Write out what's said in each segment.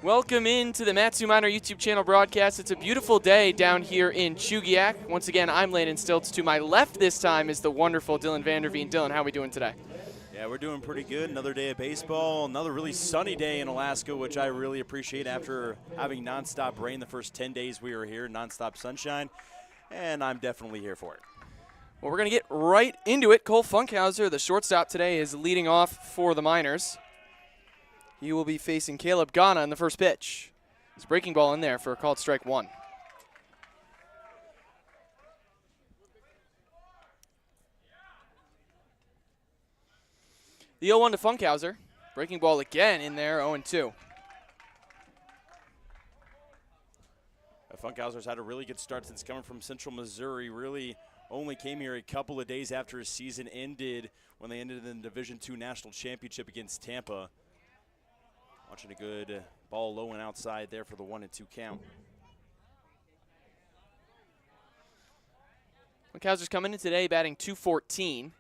Welcome into the Matsu Minor YouTube channel broadcast. It's a beautiful day down here in Chugiak. Once again, I'm Landon Stilz. To my left this time is the wonderful VanderVeen. Dylan, how are we doing today? Yeah, we're doing pretty good. Another day of baseball, another really sunny day in Alaska, which I really appreciate after having nonstop rain the first 10 days we were here, nonstop sunshine, and I'm definitely here for it. Well, we're going to get right into it. Cole Funkhauser, the shortstop today, is leading off for the Miners. He will be facing Caleb Ghana in the first pitch. His breaking ball in there for a called strike one. The 0-1 to Funkhauser. Breaking ball again in there, 0-2. Funkhauser's had a really good start since coming from Central Missouri. Really only came here a couple of days after his season ended when they ended in the Division II National Championship against Tampa. Watching a good ball low and outside there for the 1-2 count. Funkhauser's coming in today batting .214.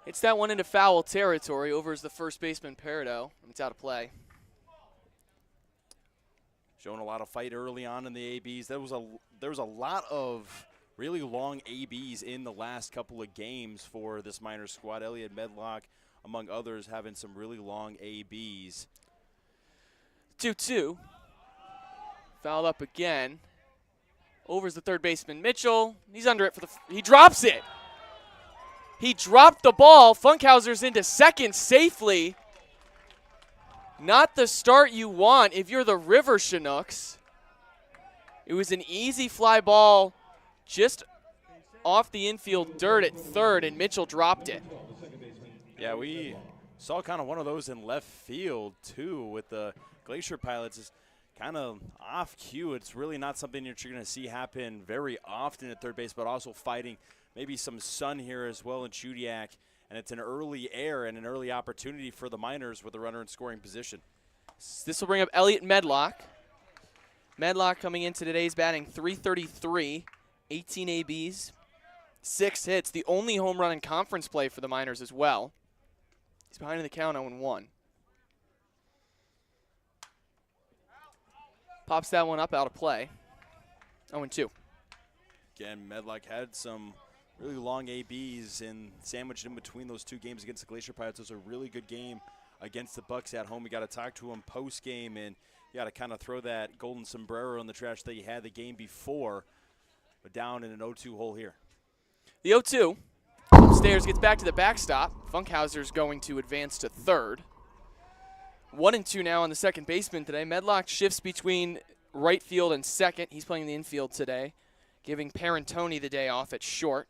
It's that one into foul territory. Over is the first baseman, Peridot, and it's out of play. Showing a lot of fight early on in the ABs. There was a lot of really long ABs in the last couple of games for this Miners squad. Elliot Medlock, among others, having some really long ABs. 2-2. Fouled up again. Over's the third baseman, Mitchell. He's under it for the. He drops it. He dropped the ball. Funkhauser's into second safely. Not the start you want if you're the River Chinooks. It was an easy fly ball just off the infield dirt at third, and Mitchell dropped it. Yeah, we saw kind of one of those in left field, too, with the Glacier Pilots. It's kind of off cue. It's really not something that you're going to see happen very often at third base, but also fighting maybe some sun here as well in Chugiak. And it's an early air and an early opportunity for the Miners with a runner in scoring position. This will bring up Elliot Medlock. Medlock coming into today's batting .333, 18 ABs, 6 hits, the only home run in conference play for the Miners as well. He's behind in the count, 0-1. Pops that one up out of play, 0-2. Again, Medlock had some really long ABs and sandwiched in between those two games against the Glacier Pirates. It was a really good game against the Bucks at home. You got to talk to him post-game, and you got to kind of throw that golden sombrero in the trash that you had the game before, but down in an 0-2 hole here. The 0-2. Upstairs gets back to the backstop. Funkhauser's going to advance to third. 1-2 now on the second baseman today. Medlock shifts between right field and second. He's playing the infield today, giving Parentoni the day off at short.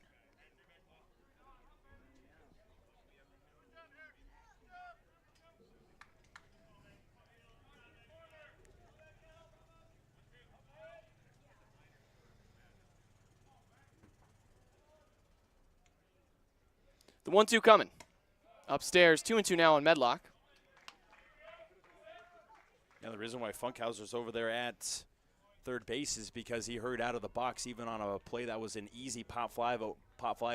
The 1-2 coming. Upstairs, 2-2 now on Medlock. Yeah, the reason why Funkhauser's over there at third base is because he hurried out of the box even on a play that was an easy pop fly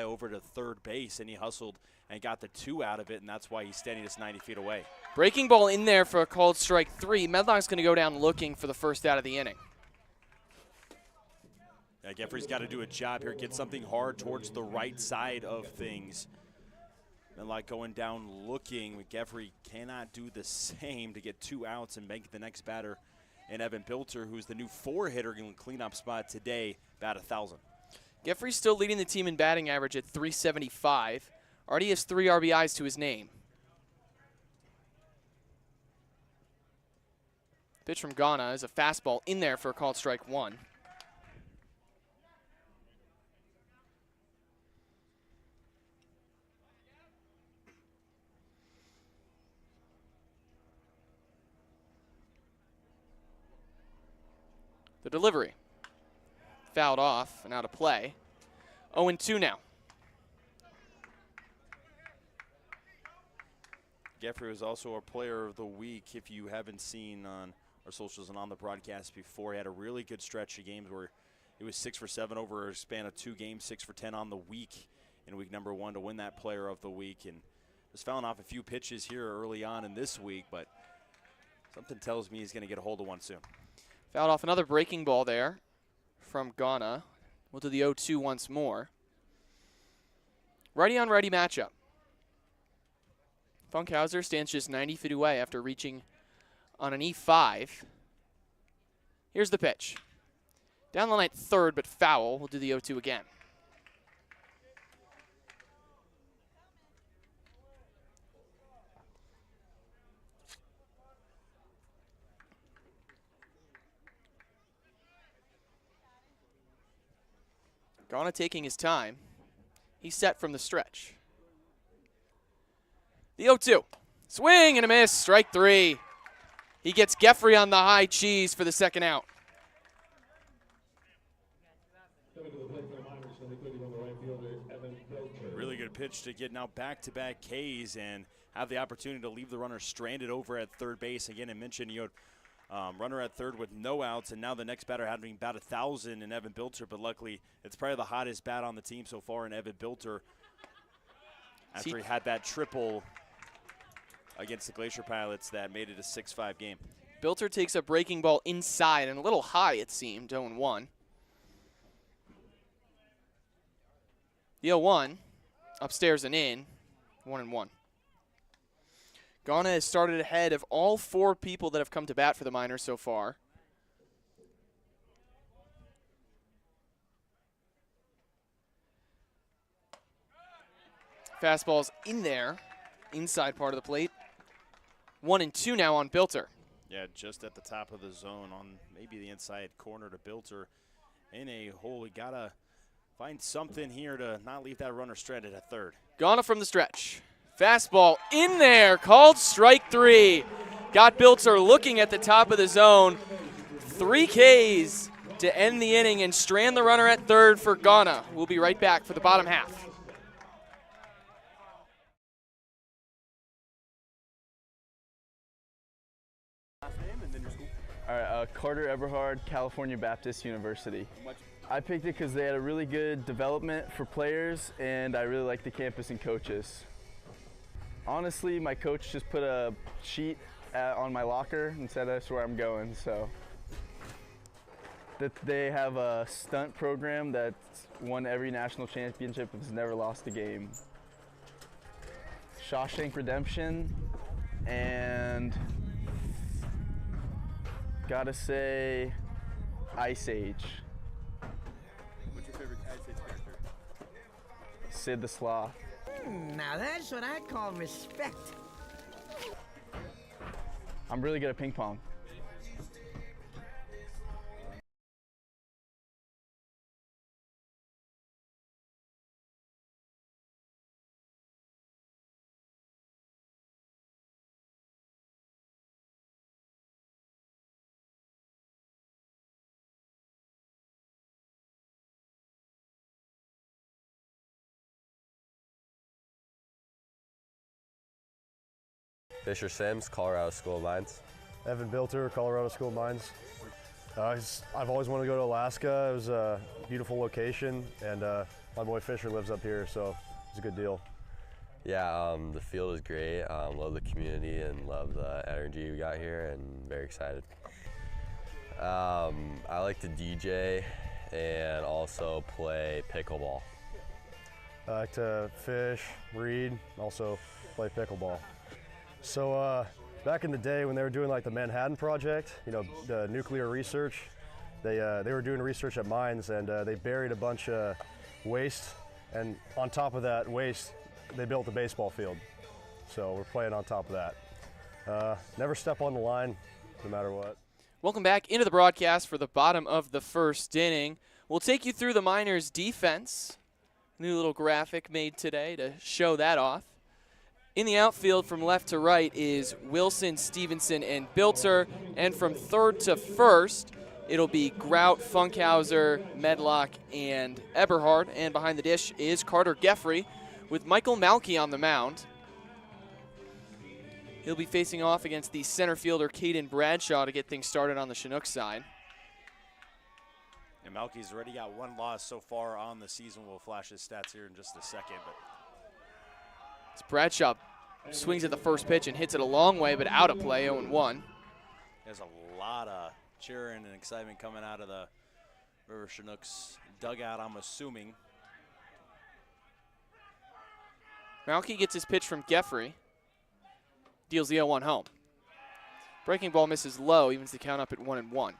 over to third base, and he hustled and got the 2 out of it, and that's why he's standing just 90 feet away. Breaking ball in there for a called strike 3. Medlock's going to go down looking for the first out of the inning. Yeah, Geoffrey's got to do a job here, get something hard towards the right side of things. Medlock going down looking. Geoffrey cannot do the same to get 2 outs and make the next batter. And Evan Bilter, who's the new 4-hitter in the cleanup spot today, bat 1,000. Geoffrey's still leading the team in batting average at .375. Already has 3 RBIs to his name. Pitch from Ghana is a fastball in there for a called strike 1. The delivery. Fouled off and out of play. 0-2 now. Geoffrey was also our player of the week. If you haven't seen on our socials and on the broadcast before, he had a really good stretch of games where he was 6 for 7 over a span of 2 games, 6 for 10 on the week in week number 1 to win that player of the week. And just fouling off a few pitches here early on in this week, but Something tells me he's going to get a hold of one soon. Fouled off another breaking ball there from Ghana. We'll do the 0-2 once more. Righty on righty matchup. Funkhauser stands just 90 feet away after reaching on an E5. Here's the pitch. Down the line at third, but foul. We'll do the 0-2 again. Ghana taking his time. He's set from the stretch. The 0-2. Swing and a miss. Strike three. He gets Geoffrey on the high cheese for the second out. Really good pitch to get now back-to-back Ks and have the opportunity to leave the runner stranded over at third base. Again, I mentioned you had runner at third with no outs, and now the next batter having about 1,000 in Evan Bilter, but luckily it's probably the hottest bat on the team so far in Evan Bilter after he had that triple against the Glacier Pilots that made it a 6-5 game. Bilter takes a breaking ball inside and a little high, it seemed, 0-1. The 0-1, upstairs and in, 1-1. Ghana has started ahead of all four people that have come to bat for the Miners so far. Fastball's in there, inside part of the plate. 1-2 now on Bilter. Yeah, just at the top of the zone on maybe the inside corner to Bilter in a hole. We gotta find something here to not leave that runner stranded at third. Ghana from the stretch. Fastball in there, called strike three. Got Bilter looking at the top of the zone. 3 Ks to end the inning and strand the runner at third for Ghana. We'll be right back for the bottom half. All right, Carter Eberhard, California Baptist University. I picked it because they had a really good development for players, and I really like the campus and coaches. Honestly, my coach just put a sheet on my locker and said that's where I'm going. So that they have a stunt program that's won every national championship and has never lost a game. Shawshank Redemption, and gotta say, Ice Age. What's your favorite Ice Age character? Sid the Sloth. Now that's what I call respect. I'm really good at ping pong. Fisher Sims, Colorado School of Mines. Evan Bilter, Colorado School of Mines. I've always wanted to go to Alaska. It was a beautiful location, and my boy Fisher lives up here, so it's a good deal. Yeah, the field is great. Love the community and love the energy we got here, and very excited. I like to DJ and also play pickleball. I like to fish, read, also play pickleball. So back in the day when they were doing like the Manhattan Project, you know, the nuclear research, they were doing research at mines, and they buried a bunch of waste, and on top of that waste, they built a baseball field. So we're playing on top of that. Never step on the line, no matter what. Welcome back into the broadcast for the bottom of the first inning. We'll take you through the Miners' defense. New little graphic made today to show that off. In the outfield from left to right is Wilson, Stevenson, and Bilter. And from third to first, it'll be Grout, Funkhauser, Medlock, and Eberhard. And behind the dish is Carter Geoffrey with Michael Malkey on the mound. He'll be facing off against the center fielder Caden Bradshaw to get things started on the Chinook side. And Malkey's already got 1 loss so far on the season. We'll flash his stats here in just a second. But Bradshaw swings at the first pitch and hits it a long way, but out of play, 0-1. There's a lot of cheering and excitement coming out of the River Chinooks dugout, I'm assuming. Malkey gets his pitch from Geffrey. Deals the 0-1 home. Breaking ball misses low, evens the count up at 1-1.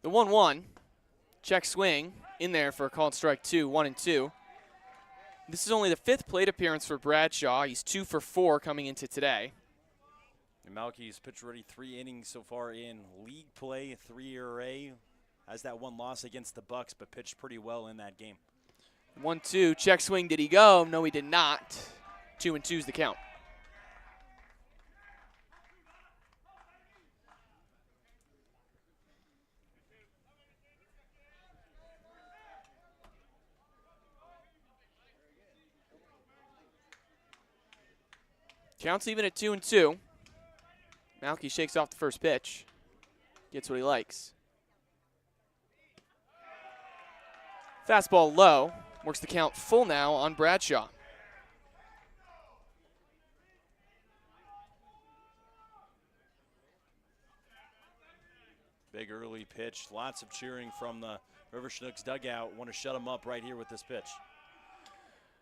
The 1-1, check swing in there for a called strike 2, 1-2. This is only the 5th plate appearance for Bradshaw. He's 2 for 4 coming into today. And Malkey's pitched already 3 innings so far in league play, 3 ERA. Has that 1 loss against the Bucks, but pitched pretty well in that game. 1-2, check swing, did he go? No, he did not. 2-2's the count. Counts even at 2-2. Malkey shakes off the first pitch. Gets what he likes. Fastball low. Works the count full now on Bradshaw. Big early pitch. Lots of cheering from the River Chinooks dugout. Want to shut him up right here with this pitch.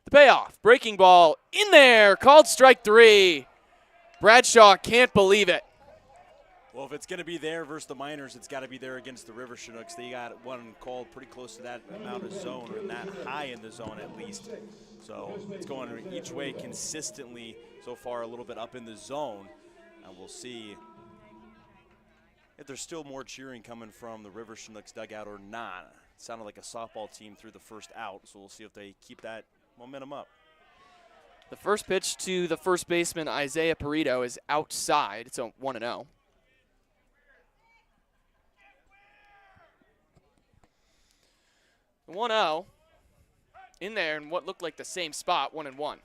The payoff. Breaking ball in there. Called strike 3. Bradshaw can't believe it. Well, if it's going to be there versus the Miners, it's got to be there against the River Chinooks. They got one called pretty close to that amount of zone, or that high in the zone at least. So it's going each way consistently so far, a little bit up in the zone. And we'll see if there's still more cheering coming from the River Chinooks dugout or not. It sounded like a softball team through the first out, so we'll see if they keep that momentum up. The first pitch to the first baseman, Isaiah Perito, is outside. It's a 1-0. The 1-0 in there in what looked like the same spot, 1-1.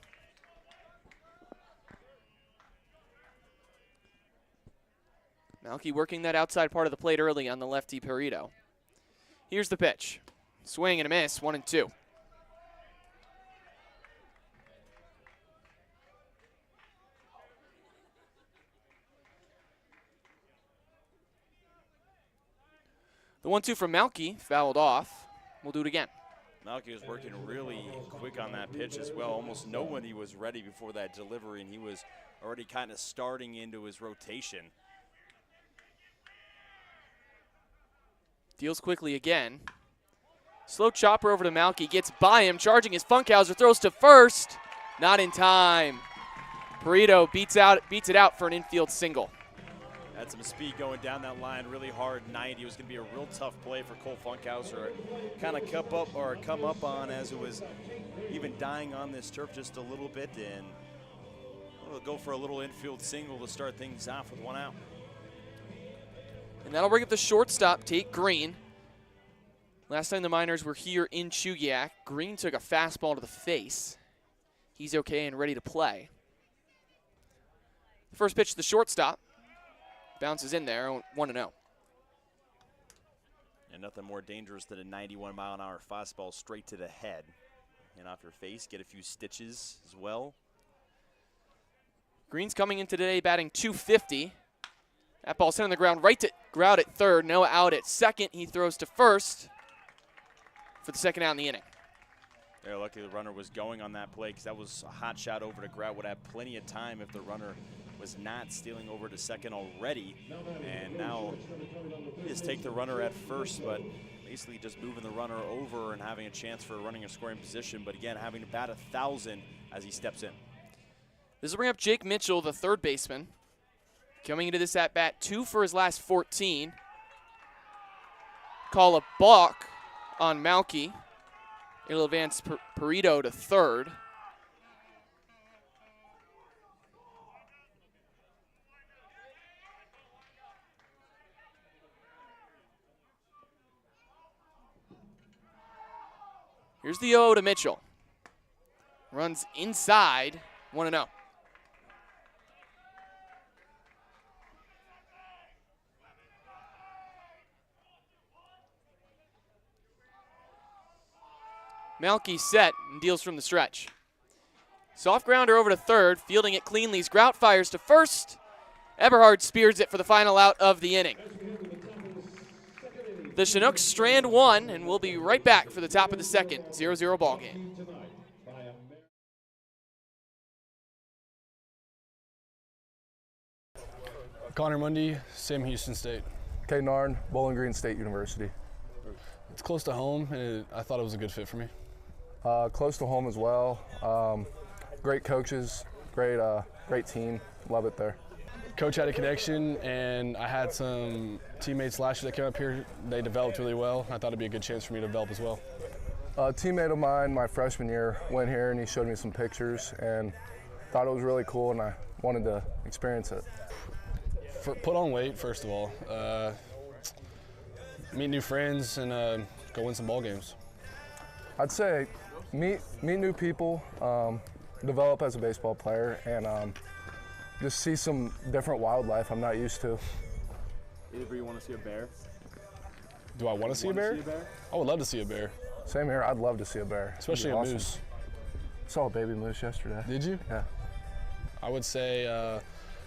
Malkey working that outside part of the plate early on the lefty Perito. Here's the pitch. Swing and a miss, 1-2. The 1-2 from Malkey, fouled off. We'll do it again. Malkey was working really quick on that pitch as well. Almost nobody was ready before that delivery, and he was already kind of starting into his rotation. Deals quickly again. Slow chopper over to Malkey, gets by him, charging his Funkhauser, throws to first. Not in time. Perito beats it out for an infield single. Had some speed going down that line really hard. 90 was going to be a real tough play for Cole Funkhauser. Kind of come up on as it was even dying on this turf just a little bit, and we'll go for a little infield single to start things off with 1 out. And that'll bring up the shortstop, Tate Green. Last time the Miners were here in Chugiak, Green took a fastball to the face. He's okay and ready to play. First pitch to the shortstop. Bounces in there, 1-0. And nothing more dangerous than a 91-mile-an-hour fastball straight to the head. And off your face, get a few stitches as well. Green's coming in today batting .250. That ball's hit on the ground right to ground at third. No out at second. He throws to first for the second out in the inning. They're lucky the runner was going on that play because that was a hot shot over to Grout. Would have plenty of time if the runner was not stealing over to second already. And now just take the runner at first, but basically just moving the runner over and having a chance for running a scoring position. But again, having to bat 1,000 as he steps in. This will bring up Jake Mitchell, the third baseman. Coming into this at-bat, 2 for his last 14. Call a balk on Malkey. It'll advance Perito to third. Here's the 0 to Mitchell. Runs inside, 1-0. Malkey set and deals from the stretch. Soft grounder over to third, fielding it cleanly. Grout fires to first. Eberhard spears it for the final out of the inning. The Chinooks strand one, and we'll be right back for the top of the second. 0-0 ball game. Connor Mundy, Sam Houston State. K. Narn, Bowling Green State University. It's close to home, and I thought it was a good fit for me. Close to home as well. Great coaches, great team. Love it there. Coach had a connection, and I had some teammates last year that came up here. They developed really well. I thought it'd be a good chance for me to develop as well. A teammate of mine, my freshman year, went here and he showed me some pictures and thought it was really cool, and I wanted to experience it. Put on weight, first of all. Meet new friends and go win some ball games. I'd say meet new people, develop as a baseball player, and just see some different wildlife I'm not used to. Either you want to see a bear? Do I want to see a bear? I would love to see a bear. Same here, I'd love to see a bear. Especially a moose. Saw a baby moose yesterday. Did you? Yeah. I would say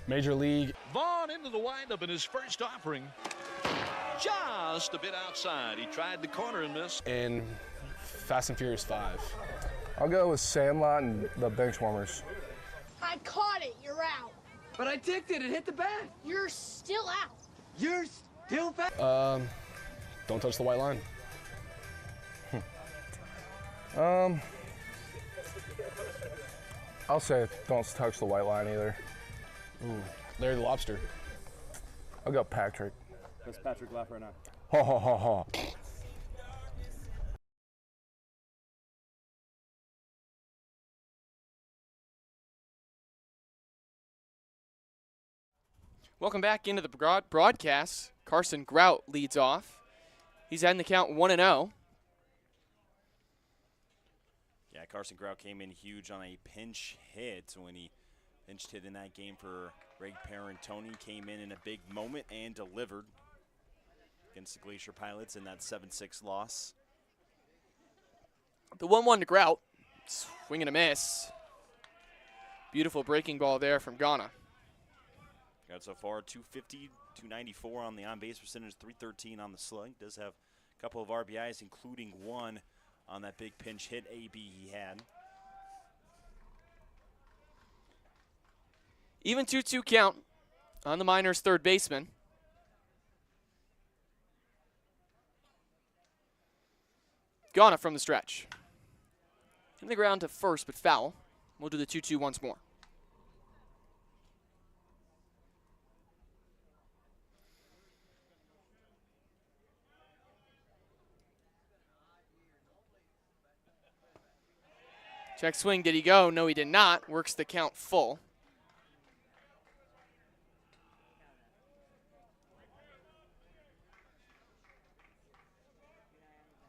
Major League. Vaughn into the windup in his first offering. Just a bit outside. He tried the corner and missed. And Fast and Furious 5. I'll go with Sandlot and the Benchwarmers. I caught it. You're out. But I ticked it. It hit the bat. You're still out. You're still back. Don't touch the white line. I'll say don't touch the white line either. Ooh, Larry the Lobster. I'll go Patrick. Does Patrick laugh right now? Ha ha ha ha. Welcome back into the broadcast. Carson Grout leads off. He's had in the count 1-0. Yeah, Carson Grout came in huge on a pinch hit when he pinch hit in that game for Greg Parentoni. Came in a big moment and delivered against the Glacier Pilots in that 7-6 loss. The 1-1 to Grout. Swing and a miss. Beautiful breaking ball there from Ghana. Got so far 250, 294 on the on-base percentage, 313 on the slug. Does have a couple of RBIs, including one on that big pinch hit AB he had. Even 2-2 count on the Miners' third baseman. Ghana from the stretch. In the ground to first, but foul. We'll do the 2-2 once more. Check swing, did he go? No, he did not. Works the count full.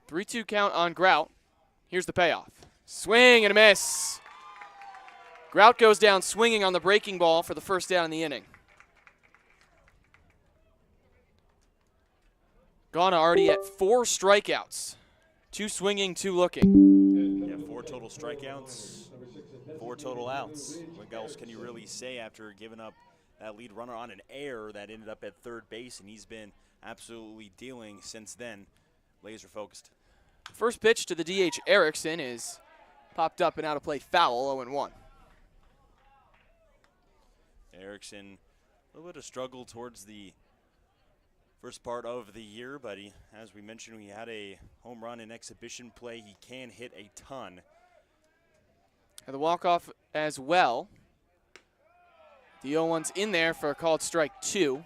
Three-two count on Grout. Here's the payoff. Swing and a miss. Grout goes down swinging on the breaking ball for the first down in the inning. Ghana already at 4 strikeouts. 2 swinging, 2 looking. Yeah, 4 total strikeouts, 4 total outs. What else can you really say after giving up that lead runner on an error that ended up at third base, and he's been absolutely dealing since then. Laser focused. First pitch to the DH Erickson is popped up and out of play foul, 0-1. Erickson, a little bit of struggle towards the first part of the year, but he, as we mentioned, he had a home run in exhibition play. He can hit a ton. And the walk-off as well. The 0-1's in there for a called strike 2.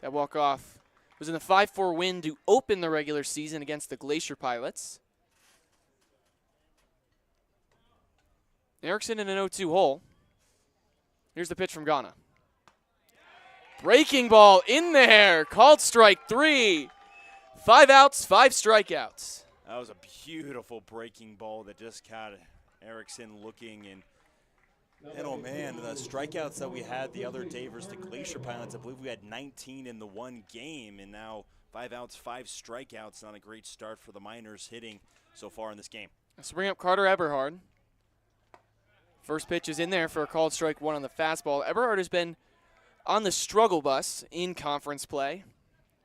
That walk-off was in the 5-4 win to open the regular season against the Glacier Pilots. Erickson in an 0-2 hole. Here's the pitch from Ghana. Breaking ball in there. Called strike 3. 5 outs, 5 strikeouts. That was a beautiful breaking ball that just caught Erickson looking. And oh man, the strikeouts that we had the other day versus the Glacier Pilots, I believe we had 19 in the one game, and now 5 outs, 5 strikeouts. Not a great start for the Miners hitting so far in this game. Let's bring up Carter Eberhard. First pitch is in there for a called strike one on the fastball. Eberhard has been on the struggle bus in conference play,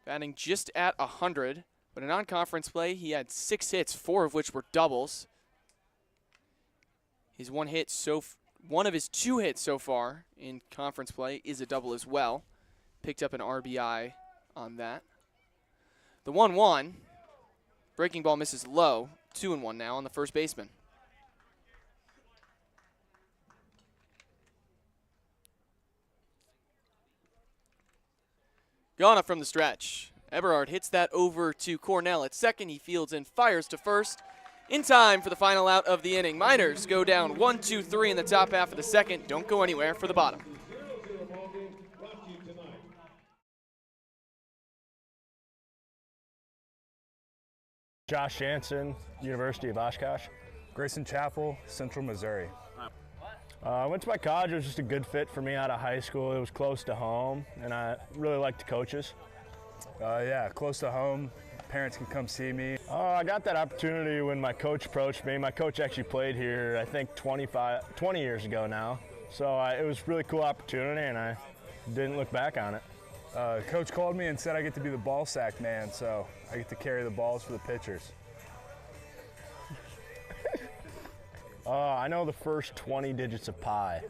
batting just at 100. But in non-conference play, he had 6 hits, 4 of which were doubles. His one of his 2 hits so far in conference play is a double as well. Picked up an RBI on that. The 1-1, breaking ball misses low. 2-1 now on the first baseman. Gone up from the stretch. Eberhard hits that over to Cornell at second. He fields and fires to first. In time for the final out of the inning. Miners go down 1-2-3 in the top half of the second. Don't go anywhere for the bottom. Josh Jansen, University of Oshkosh. Grayson Chapel, Central Missouri. I went to my college. It was just a good fit for me out of high school. It was close to home, and I really liked the coaches. Yeah, close to home. Parents can come see me. I got that opportunity when my coach approached me. My coach actually played here, I think, 20 years ago now. So it was a really cool opportunity, and I didn't look back on it. Coach called me and said I get to be the ball sack man, so I get to carry the balls for the pitchers. I know the first 20 digits of pi.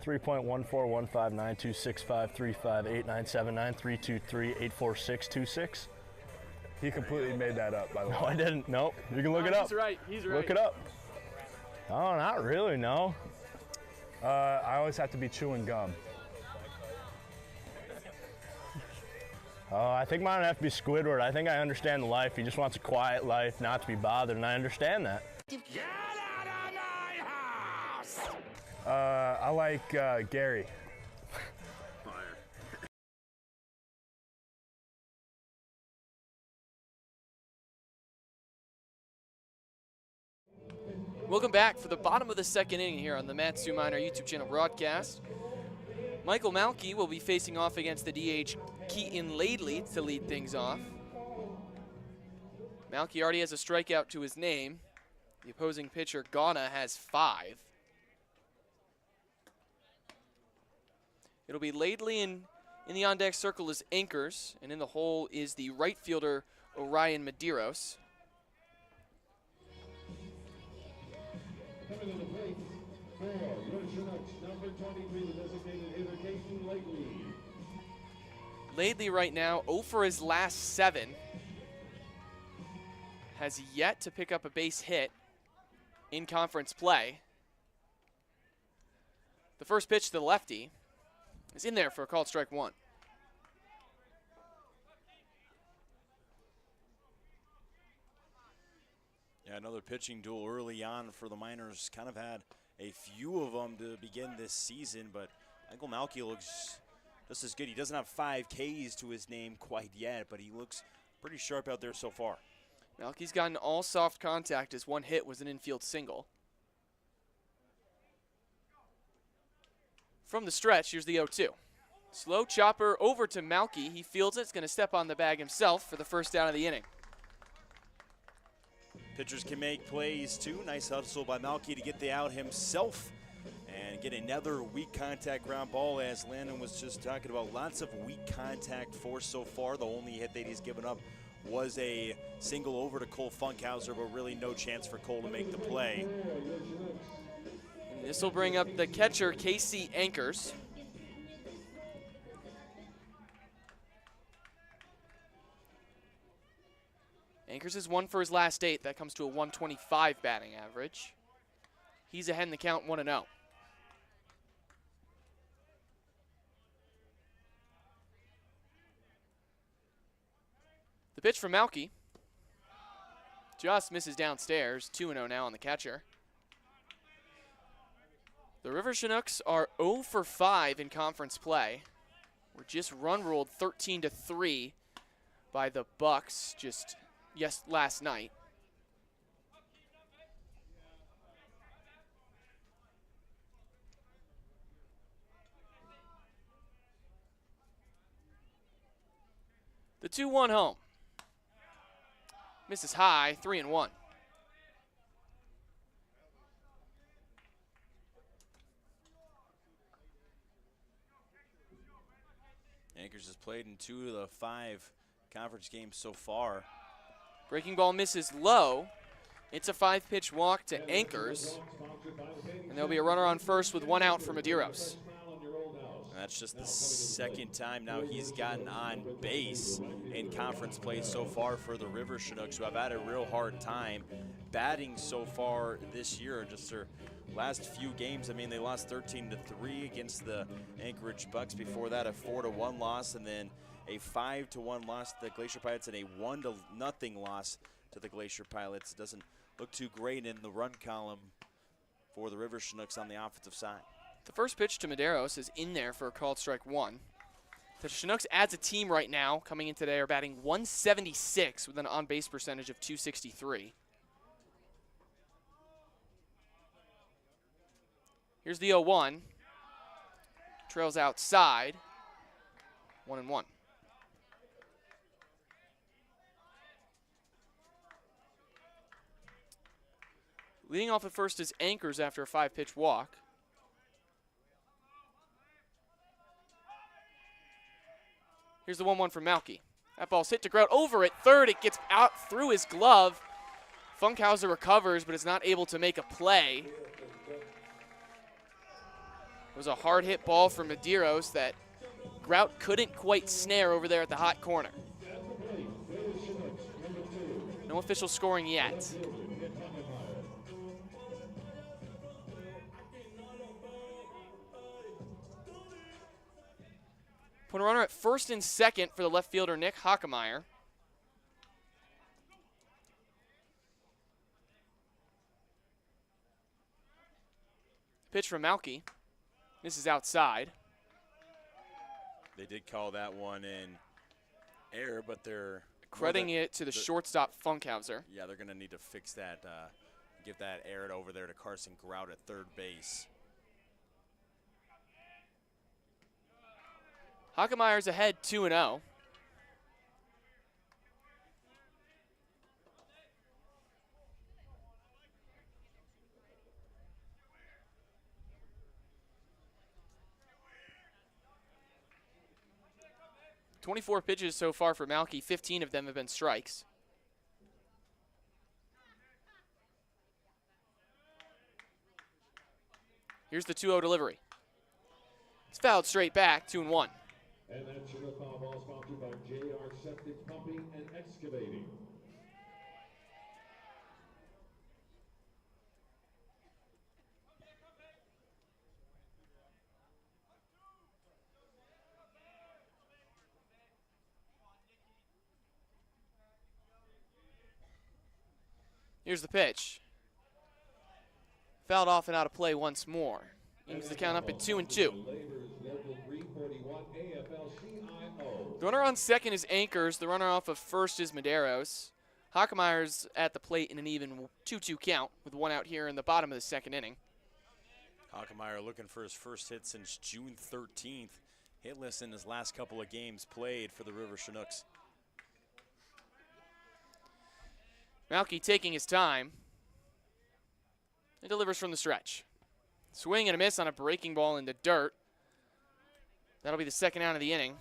3.1415926535897932384626. He completely made that up, by the way. No, I didn't. Nope. You can look it up. He's right. He's right. Look it up. Oh, not really, no. I always have to be chewing gum. I think mine would have to be Squidward. I think I understand the life. He just wants a quiet life, not to be bothered, and I understand that. Get out of my house! I like Gary. Welcome back for the bottom of the second inning here on the Matsu Minor YouTube channel broadcast. Michael Malkey will be facing off against the DH Keaton Laidley to lead things off. Malkey already has a strikeout to his name. The opposing pitcher, Ghana, has 5. It'll be Laidley in the on-deck circle is Anchors, and in the hole is the right fielder, Orion Medeiros. Coming to the plate for your Chinooks, number 23, the designated hitter, Keaton Laidley. Laidley right now 0 for his last 7. Has yet to pick up a base hit in conference play. The first pitch to the lefty is in there for a called strike 1. Yeah, another pitching duel early on for the Miners. Kind of had a few of them to begin this season, but Michael Malkey looks just as good. He doesn't have 5 Ks to his name quite yet, but he looks pretty sharp out there so far. Malkey's gotten all soft contact. His one hit was an infield single. From the stretch, here's the 0-2. Slow chopper over to Malkey. He fields it. It's going to step on the bag himself for the first down of the inning. Pitchers can make plays too. Nice hustle by Malkey to get the out himself and get another weak contact ground ball, as Landon was just talking about. Lots of weak contact force so far. The only hit that he's given up was a single over to Cole Funkhauser, but really no chance for Cole to make the play. And this will bring up the catcher, Casey Anchors. Anchors is 1 for his last 8. That comes to a 125 batting average. He's ahead in the count 1-0. The pitch from Malkey just misses downstairs. 2-0 now on the catcher. The River Chinooks are 0 for 5 in conference play. We're just run ruled 13-3 by the Bucks last night. The 2-1 home. Misses high, 3-1. played in 2 of the 5 conference games so far. Breaking ball misses low. It's a 5-pitch walk to Anchors. And there'll be a runner on first with 1 out for Medeiros. And that's just the 2nd time now he's gotten on base in conference play so far for the River Chinooks, who have had a real hard time batting so far this year. Just their last few games, I mean, they lost 13-3 against the Anchorage Bucks. Before that, a 4-1 loss, and then a 5-1 loss to the Glacier Pilots and a 1-0 loss to the Glacier Pilots. It doesn't look too great in the run column for the River Chinooks on the offensive side. The first pitch to Medeiros is in there for a called strike 1. The Chinooks, as a team right now, coming in today, are batting 176 with an on-base percentage of 263. Here's the 0-1. Trails outside. 1-1. Leading off at first is Anchors after a 5-pitch walk. Here's the 1-1 from Malkey. That ball's hit to ground over at third. It gets out through his glove. Funkhauser recovers, but is not able to make a play. It was a hard hit ball from Medeiros that Grout couldn't quite snare over there at the hot corner. No official scoring yet. Put a runner at first and second for the left fielder, Nick Hockemeyer. Pitch from Malkey. This is outside. They did call that one in air, but they're crediting it to the shortstop, Funkhauser. Yeah, they're going to need to fix that, give that aired over there to Carson Grout at third base. Hockemeyer's ahead 2-0. "24 pitches so far for Malkey. 15 of them have been strikes. Here's the 2-0 delivery. It's fouled straight back, 2-1. And that Chinook foul ball sponsored by JR Septic Pumping and Excavating. Here's the pitch. Fouled off and out of play once more. Brings the count up at 2-2. The runner on second is Anchors. The runner off of first is Medeiros. Hockemeyer's at the plate in an even 2-2 count with 1 out here in the bottom of the 2nd inning. Hockemeyer looking for his first hit since June 13th. Hitless in his last couple of games played for the River Chinooks. Malkey taking his time. He delivers from the stretch. Swing and a miss on a breaking ball into dirt. That'll be the 2nd out of the inning.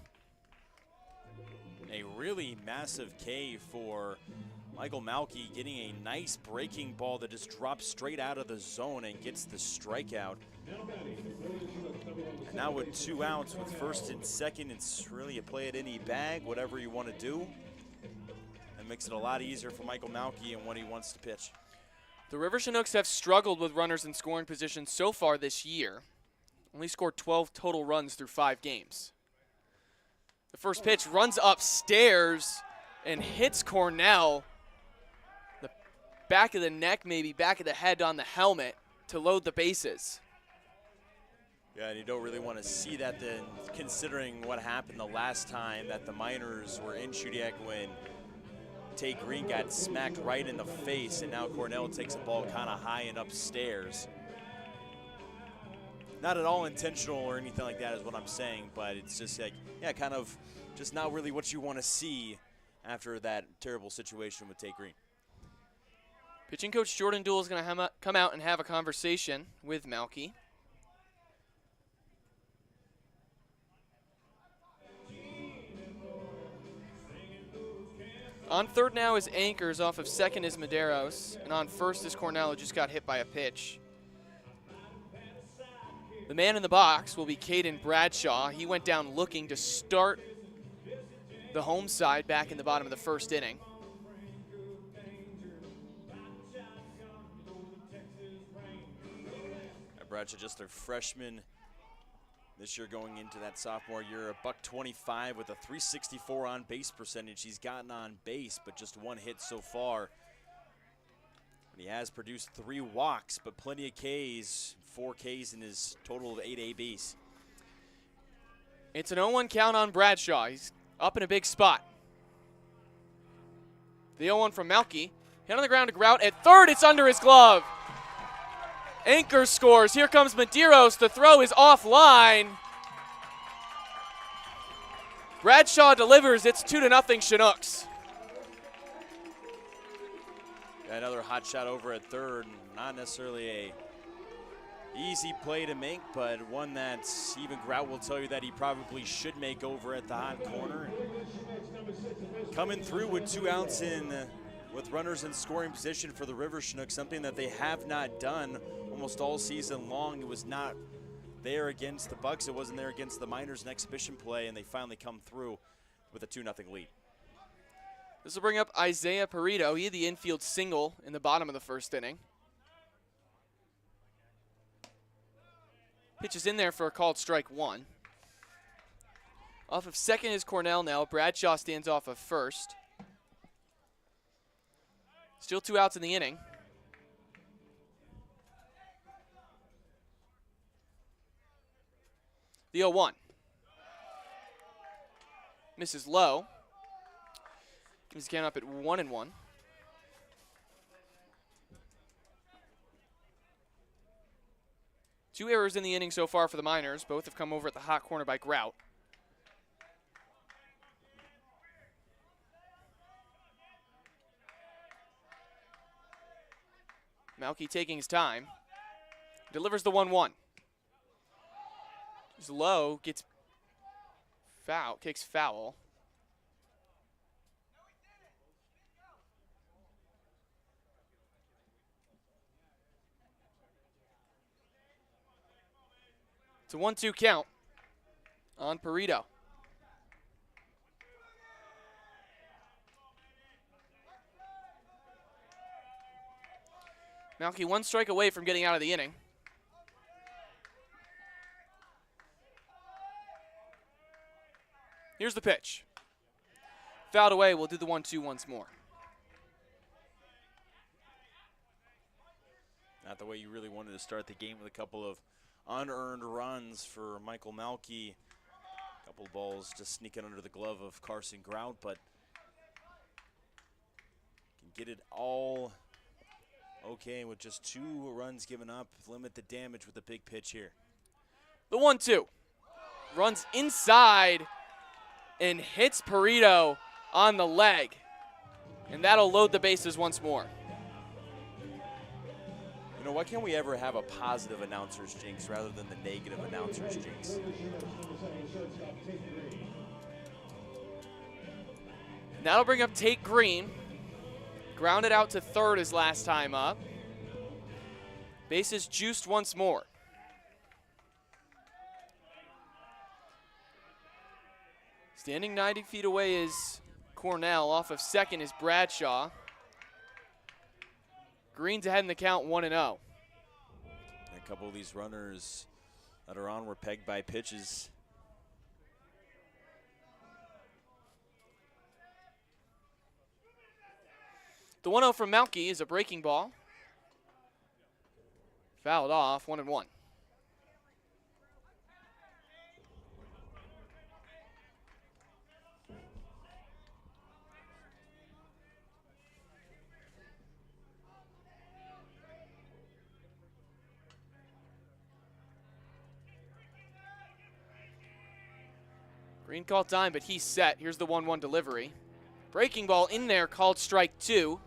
A really massive K for Michael Malkey, getting a nice breaking ball that just drops straight out of the zone and gets the strikeout. And now with 2 outs with first and second, it's really a play at any bag, whatever you want to do. It makes it a lot easier for Michael Malkey and when he wants to pitch. The River Chinooks have struggled with runners in scoring position so far this year. Only scored 12 total runs through 5 games. The first pitch runs upstairs and hits Cornell. The back of the neck, maybe back of the head on the helmet to load the bases. Yeah, and you don't really want to see that then, considering what happened the last time that the Miners were in Chugiak when Tate Green got smacked right in the face, and now Cornell takes the ball kind of high and upstairs. Not at all intentional or anything like that is what I'm saying, but it's just like, yeah, kind of just not really what you want to see after that terrible situation with Tate Green. Pitching coach Jordan Duell is going to come out and have a conversation with Malkey. On third now is Anchors. Off of second is Medeiros. And on first is Cornell, who just got hit by a pitch. The man in the box will be Caden Bradshaw. He went down looking to start the home side back in the bottom of the first inning. Bradshaw, just their freshman this year going into that sophomore year. A $125 with a .364 on base percentage. He's gotten on base, but just one hit so far. And he has produced 3 walks, but plenty of Ks, 4 Ks in his total of 8 ABs. It's an 0-1 count on Bradshaw. He's up in a big spot. The 0-1 from Malkey. Hit on the ground to Grout. At third, it's under his glove. Anchor scores. Here comes Medeiros. The throw is offline. Bradshaw delivers. It's 2-0 Chinooks. Another hot shot over at third. Not necessarily a easy play to make, but one that even Grout will tell you that he probably should make over at the hot corner. Coming through with 2 outs with runners in scoring position for the River Chinooks, something that they have not done almost all season long. It was not there against the Bucks. It wasn't there against the Miners in exhibition play, and they finally come through with a 2-0 lead. This will bring up Isaiah Perito. He had the infield single in the bottom of the first inning. Pitch is in there for a called strike 1. Off of second is Cornell now. Bradshaw stands off of first. Still 2 outs in the inning. The 0-1. Misses low. Keeps the count up at 1-1. Two errors in the inning so far for the Miners. Both have come over at the hot corner by Grout. Malkey taking his time. Delivers the 1-1. He's low, gets foul, kicks foul. It's a 1-2 count on Perito. Malkey 1 strike away from getting out of the inning. Here's the pitch. Fouled away, we'll do the 1-2 once more. Not the way you really wanted to start the game with a couple of unearned runs for Michael Malkey. A couple of balls just sneaking under the glove of Carson Grout, but can get it all okay with just 2 runs given up. Limit the damage with the big pitch here. The 1-2. Runs inside and hits Perito on the leg. And that'll load the bases once more. You know, why can't we ever have a positive announcer's jinx rather than the negative announcer's jinx? And that'll bring up Tate Green. Grounded out to third his last time up. Bases juiced once more. Standing 90 feet away is Cornell. Off of second is Bradshaw. Green's ahead in the count 1-0. A couple of these runners that are on were pegged by pitches. The 1-0 from Malkey is a breaking ball. Fouled off, 1-1. Green called time, but he's set. Here's the 1-1 delivery. Breaking ball in there, called strike 2.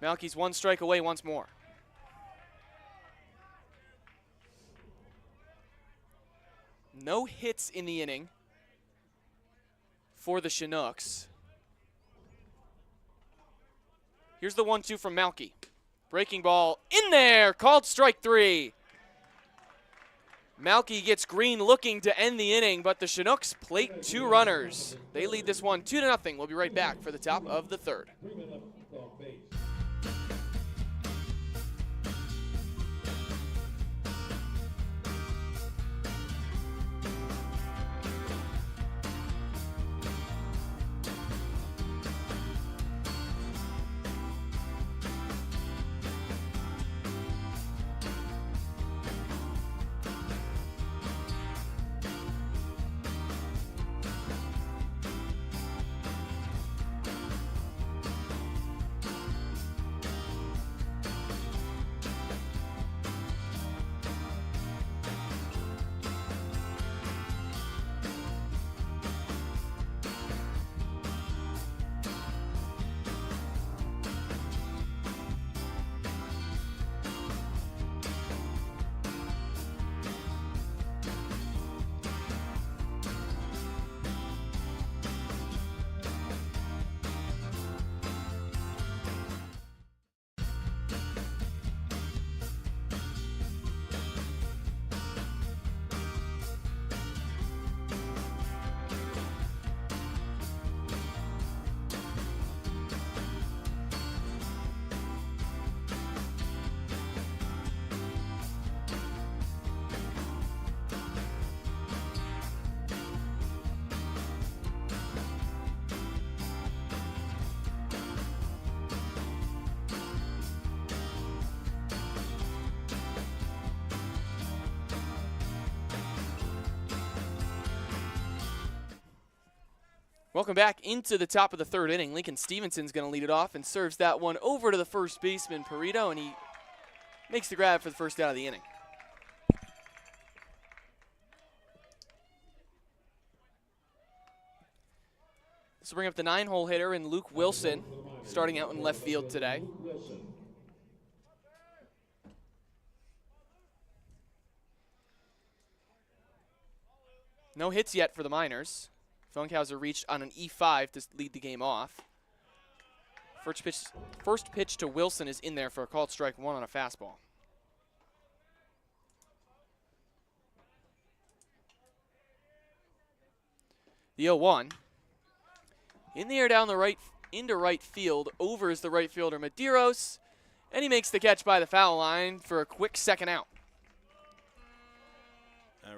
Malkey's 1 strike away once more. No hits in the inning for the Chinooks. Here's the 1-2 from Malkey. Breaking ball in there, called strike 3. Malkey gets green looking to end the inning, but the Chinooks plate 2 runners. They lead this one 2-0. We'll be right back for the top of the 3rd. Welcome back into the top of the 3rd inning. Lincoln Stevenson's going to lead it off and serves that one over to the first baseman, Perito, and he makes the grab for the first out of the inning. This will bring up the 9-hole hitter in Luke Wilson, starting out in left field today. No hits yet for the Miners. Funkhauser reached on an E5 to lead the game off. First pitch to Wilson is in there for a called strike 1 on a fastball. The 0-1. In the air down the right, into right field. Over is the right fielder Medeiros. And he makes the catch by the foul line for a quick second out.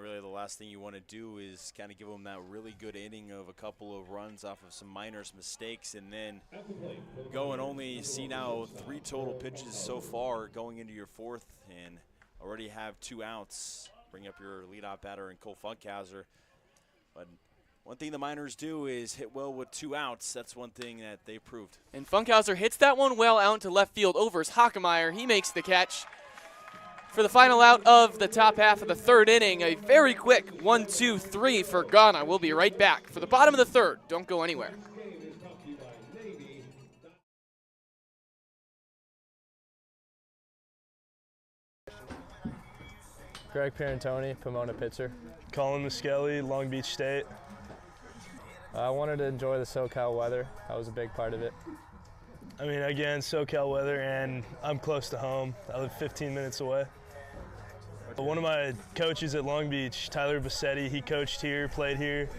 Really, the last thing you want to do is kind of give them that really good inning of a couple of runs off of some Miners' mistakes, and then go and only see now 3 total pitches so far going into your 4th, and already have 2 outs. Bring up your leadoff batter in Cole Funkhauser. But one thing the Miners do is hit well with 2 outs. That's one thing that they proved. And Funkhauser hits that one well out to left field. Over is Hockemeyer. He makes the catch for the final out of the top half of the 3rd inning. A very quick 1-2-3 for Ghana. We'll be right back for the bottom of the 3rd. Don't go anywhere. Greg Pierantoni, Pomona pitcher. Colin Muskelly, Long Beach State. I wanted to enjoy the SoCal weather. That was a big part of it. I mean, again, SoCal weather, and I'm close to home. I live 15 minutes away. One of my coaches at Long Beach, Tyler Bassetti, he coached here, played here,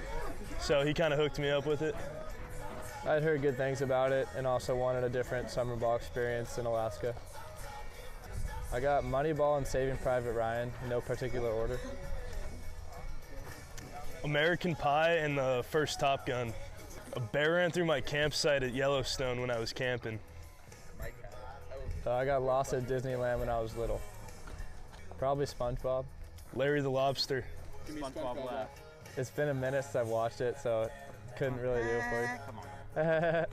so he kind of hooked me up with it. I'd heard good things about it and also wanted a different summer ball experience in Alaska. I got Moneyball and Saving Private Ryan, in no particular order. American Pie and the first Top Gun. A bear ran through my campsite at Yellowstone when I was camping. I got lost at Disneyland when I was little. Probably SpongeBob. Larry the Lobster. SpongeBob laugh. It's been a minute since I've watched it, so couldn't really do it for you. Come on.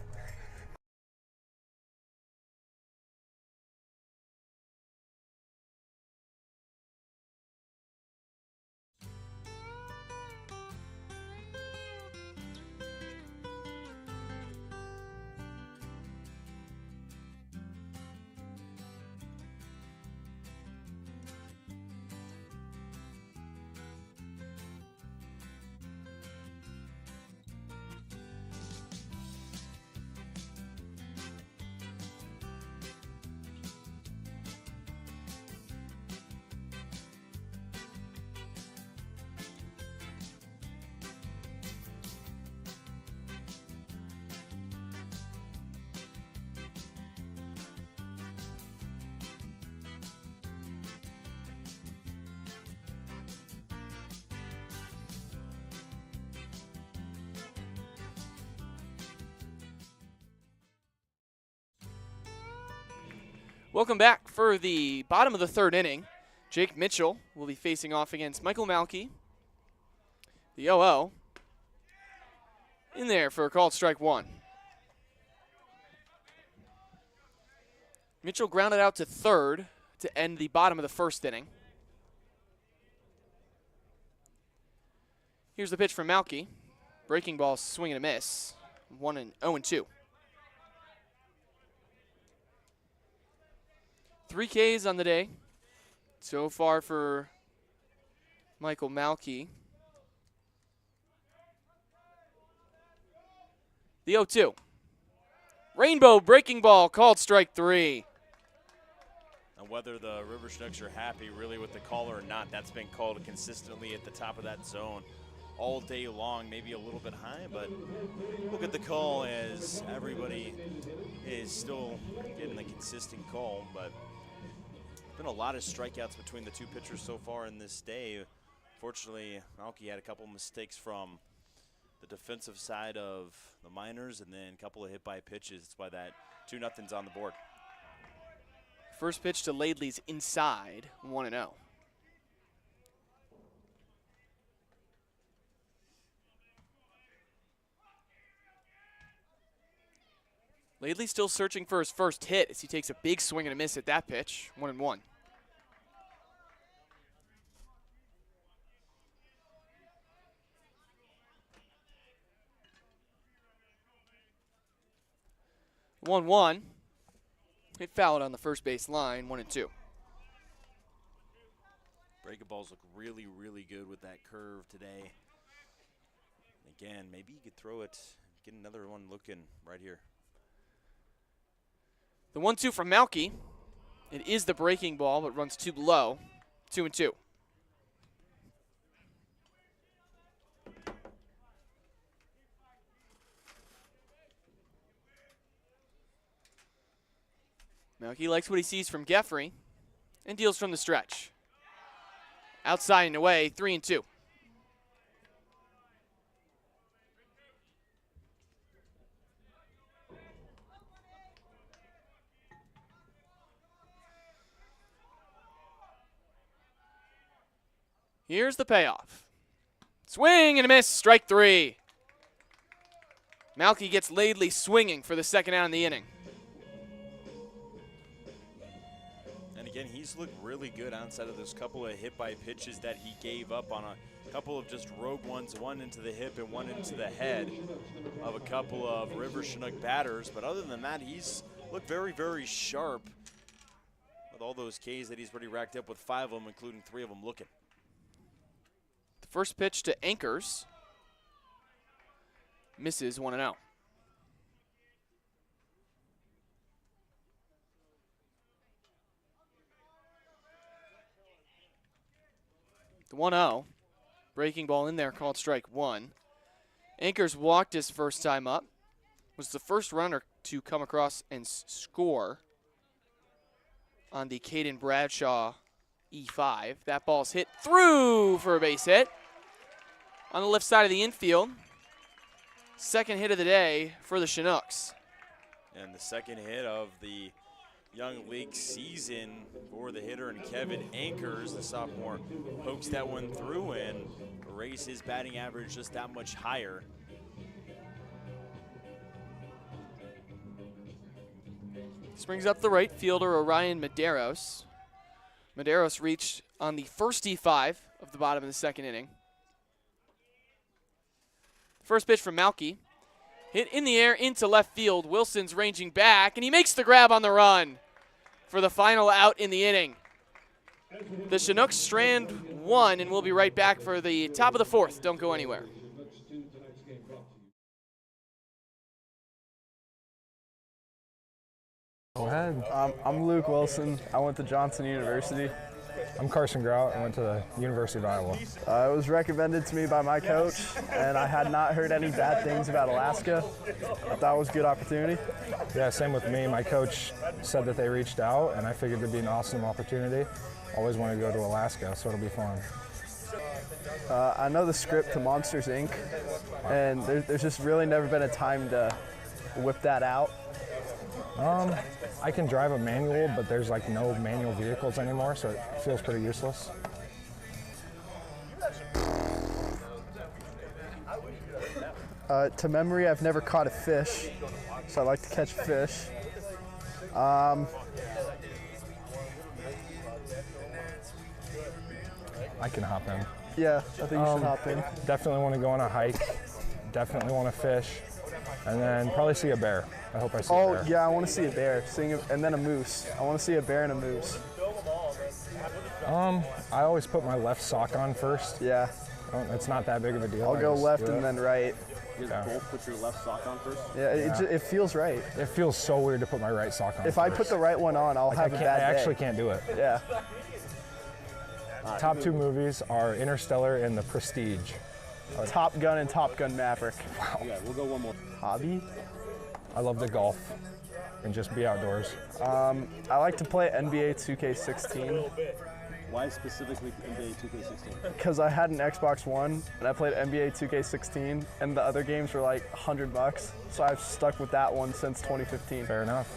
Welcome back for the bottom of the third inning. Jake Mitchell will be facing off against Michael Malkey, the 0-0. In there for a called strike one. Mitchell grounded out to third to end the bottom of the first inning. Here's the pitch from Malkey. Breaking ball, swing and a miss. 0-2. 3 Ks on the day so far for Michael Malkey. The 0-2. Rainbow breaking ball, called strike 3. And whether the River Chinooks are happy really with the call or not, that's been called consistently at the top of that zone all day long, maybe a little bit high, but look at the call as everybody is still getting the consistent call. But there's been a lot of strikeouts between the two pitchers so far in this day. Fortunately, Malkey had a couple mistakes from the defensive side of the Miners and then a couple of hit by pitches. That's why that 2-0's on the board. First pitch to Laidley's inside, 1-0. Laidley still searching for his first hit as he takes a big swing and a miss at that pitch, 1-1. Hit fouled on the first base line, 1-2. Breaking balls look really, really good with that curve today. Again, maybe you could throw it, get another one looking right here. The 1-2 from Malkey. It is the breaking ball, but runs too low, 2-2. Malkey likes what he sees from Geffrey and deals from the stretch. Outside and away, 3-2. Here's the payoff. Swing and a miss, strike 3. Malkey gets Laidley swinging for the second out in the inning. And again, he's looked really good outside of those couple of hit by pitches that he gave up on a couple of just rogue ones, one into the hip and one into the head of a couple of River Chinook batters. But other than that, he's looked very, very sharp with all those Ks that he's already racked up with 5 of them, including 3 of them looking. The first pitch to Anchors. Misses, 1-0. The 1-0. Breaking ball in there, called strike 1. Anchors walked his first time up. Was the first runner to come across and score on the Caden Bradshaw E5. That ball's hit through for a base hit on the left side of the infield. Second hit of the day for the Chinooks. And the second hit of the Young League season for the hitter, and Kevin Anchors, the sophomore, pokes that one through and raised his batting average just that much higher. This brings up the right fielder, Orion Medeiros. Medeiros reached on the first E5 of the bottom of the second inning. First pitch from Malkey. Hit in the air into left field. Wilson's ranging back, and he makes the grab on the run for the final out in the inning. The Chinooks strand 1, and we'll be right back for the top of the 4th. Don't go anywhere. Go ahead. I'm Luke Wilson. I went to Johnson University. I'm Carson Grout. I went to the University of Iowa. It was recommended to me by my coach, and I had not heard any bad things about Alaska. I thought it was a good opportunity. Yeah, same with me. My coach said that they reached out, and I figured it'd be an awesome opportunity. Always wanted to go to Alaska, so it'll be fun. I know the script to Monsters, Inc., and there's just really never been a time to whip that out. I can drive a manual, but there's like no manual vehicles anymore, so it feels pretty useless. To memory, I've never caught a fish, so I like to catch fish. I can hop in. Yeah, I think you should hop in. Definitely want to go on a hike. Definitely want to fish, and then probably see a bear. I hope I see a bear. Oh yeah, I want to see a bear. And then a moose. I want to see a bear and a moose. I always put my left sock on first. Yeah. It's not that big of a deal. I'll go left and then right. You guys both put your left sock on first? Yeah, it feels right. It feels so weird to put my right sock on If first. I put the right one on, I'll have a bad day. I actually can't do it. Yeah. Top 2 movies are Interstellar and The Prestige. Top Gun and Top Gun Maverick. Wow. Okay, we'll go one more. Hobby? I love to golf and just be outdoors. I like to play NBA 2K16. Why specifically NBA 2K16? Because I had an Xbox One and I played NBA 2K16 and the other games were like $100, so I've stuck with that one since 2015. Fair enough.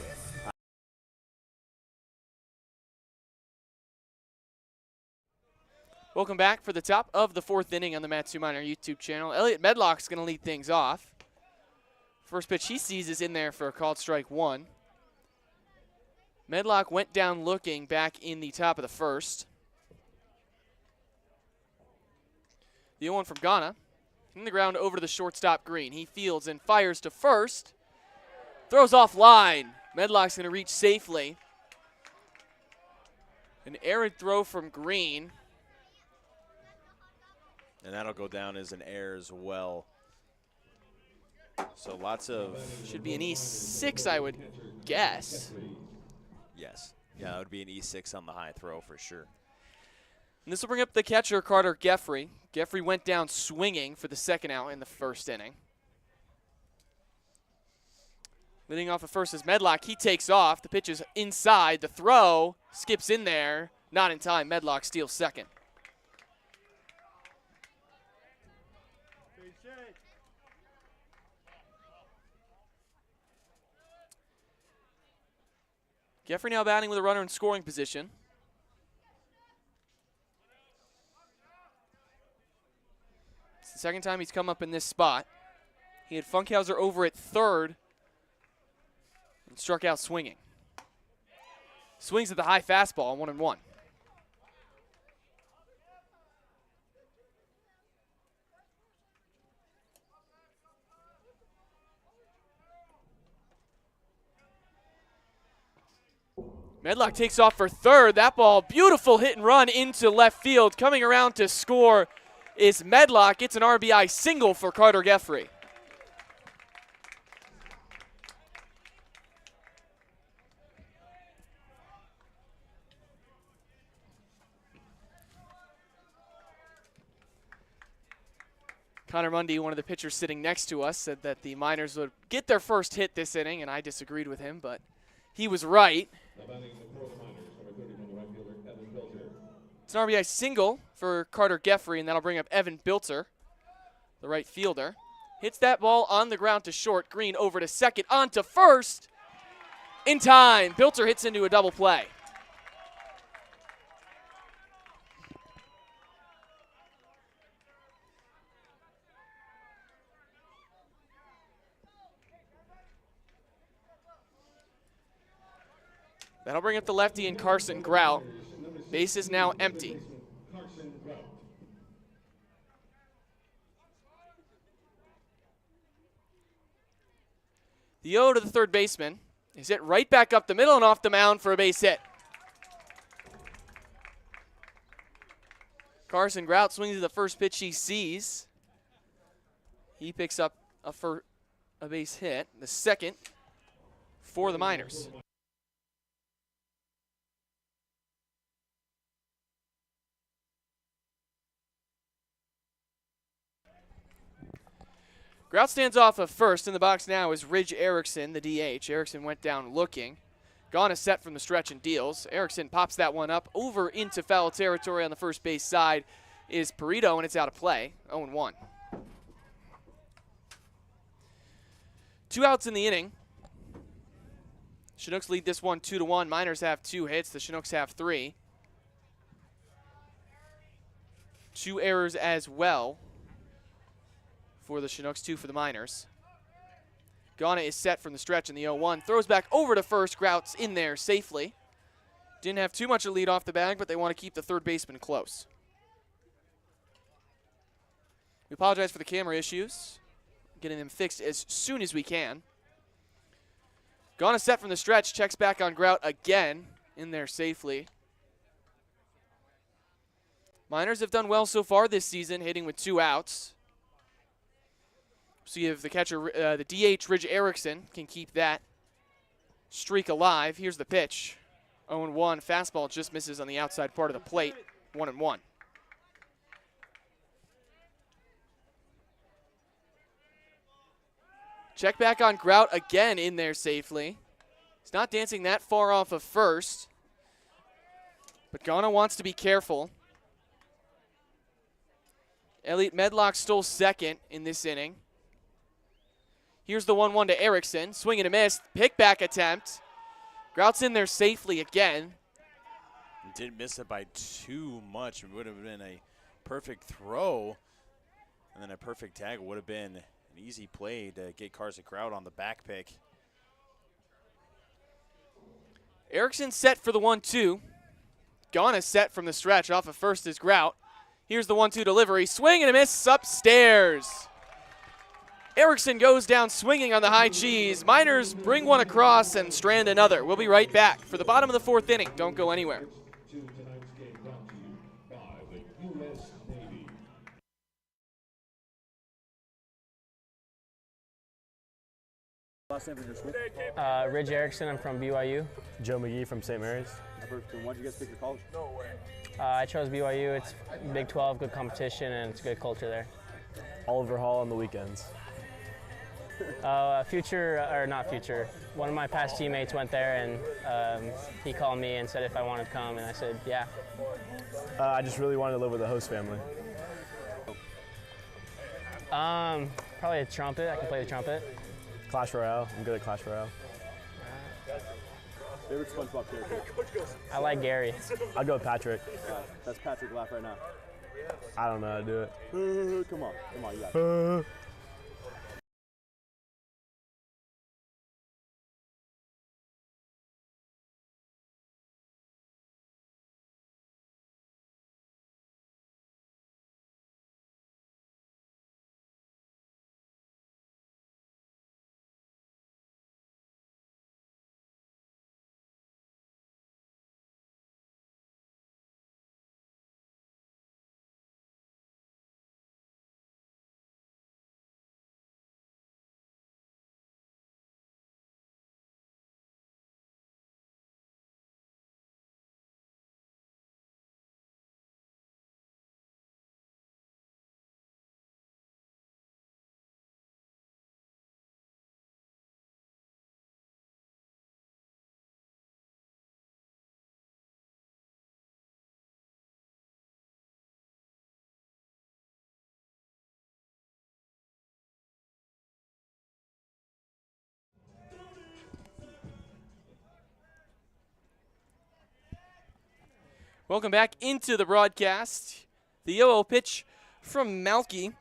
Welcome back for the top of the 4th inning on the Matsu Minor YouTube channel. Elliot Medlock's going to lead things off. First pitch he sees is in there for a called strike 1. Medlock went down looking back in the top of the 1st. The 0-1 from Ghana. In the ground over to the shortstop Green. He fields and fires to first. Throws off line. Medlock's going to reach safely. An errant throw from Green. And that'll go down as an error as well. So lots of... Should be an E6, I would guess. Yes. Yeah, that would be an E6 on the high throw for sure. And this will bring up the catcher, Carter Geffrey. Geffrey went down swinging for the 2nd out in the 1st inning. Leading off at first is Medlock. He takes off. The pitch is inside. The throw skips in there. Not in time. Medlock steals 2nd. Geffrey now batting with a runner in scoring position. It's the 2nd time he's come up in this spot. He had Funkhauser over at 3rd and struck out swinging. Swings at the high fastball, 1-1. Medlock takes off for 3rd. That ball, beautiful hit and run into left field. Coming around to score is Medlock. It's an RBI single for Carter Geffrey. Connor Mundy, one of the pitchers sitting next to us, said that the Miners would get their first hit this inning, and I disagreed with him, but he was right. It's an RBI single for Carter Geffrey, and that'll bring up Evan Bilter, the right fielder. Hits that ball on the ground to short. Green over to 2nd, on to 1st. In time, Bilter hits into a double play. That'll bring up the lefty and Carson Grout. Base is now empty. The 0 to the 3rd baseman is hit right back up the middle and off the mound for a base hit. Carson Grout swings at the first pitch he sees. He picks up a base hit, the 2nd for the Miners. Grout stands off of 1st. In the box now is Ridge Erickson, the DH. Erickson went down looking. Gone is set from the stretch and deals. Erickson pops that one up over into foul territory on the first base side is Perito, and it's out of play, 0-1. 2 outs in the inning. Chinooks lead this one 2-1. Miners have 2 hits. The Chinooks have 3. 2 errors as well for the Chinooks, 2 for the Miners. Ghana is set from the stretch in the 0-1. Throws back over to first. Grout's in there safely. Didn't have too much of a lead off the bag, but they want to keep the third baseman close. We apologize for the camera issues. Getting them fixed as soon as we can. Ghana set from the stretch. Checks back on Grout again. In there safely. Miners have done well so far this season, hitting with 2 outs. See if the catcher, the DH, Ridge Erickson, can keep that streak alive. Here's the pitch. 0-1. Fastball just misses on the outside part of the plate. 1-1. Check back on Grout again in there safely. He's not dancing that far off of first. But Ghana wants to be careful. Elliot Medlock stole second in this inning. Here's the 1-1 to Erickson. Swing and a miss. Pick back attempt. Grout's in there safely again. Didn't miss it by too much. It would have been a perfect throw. And then a perfect tag would have been an easy play to get Carson Grout on the back pick. Erickson set for the 1-2. Ghana set from the stretch off of first is Grout. Here's the 1-2 delivery. Swing and a miss upstairs. Erickson goes down swinging on the high cheese. Miners bring one across and strand another. We'll be right back for the bottom of the 4th inning. Don't go anywhere. Ridge Erickson, I'm from BYU. Joe McGee from St. Mary's. Why'd you guys pick your college? I chose BYU. It's Big 12, good competition, and it's good culture there. Oliver Hall on the weekends. One of my past teammates went there, and he called me and said if I wanted to come, and I said, yeah. I just really wanted to live with a host family. Probably a trumpet. I can play the trumpet. Clash Royale. I'm good at Clash Royale. Favorite SpongeBob character? I like Gary. I'll go with Patrick. That's Patrick. Laugh right now. I don't know how to do it. Come on, you got it. Welcome back into the broadcast. The 0-0 pitch from Malkey.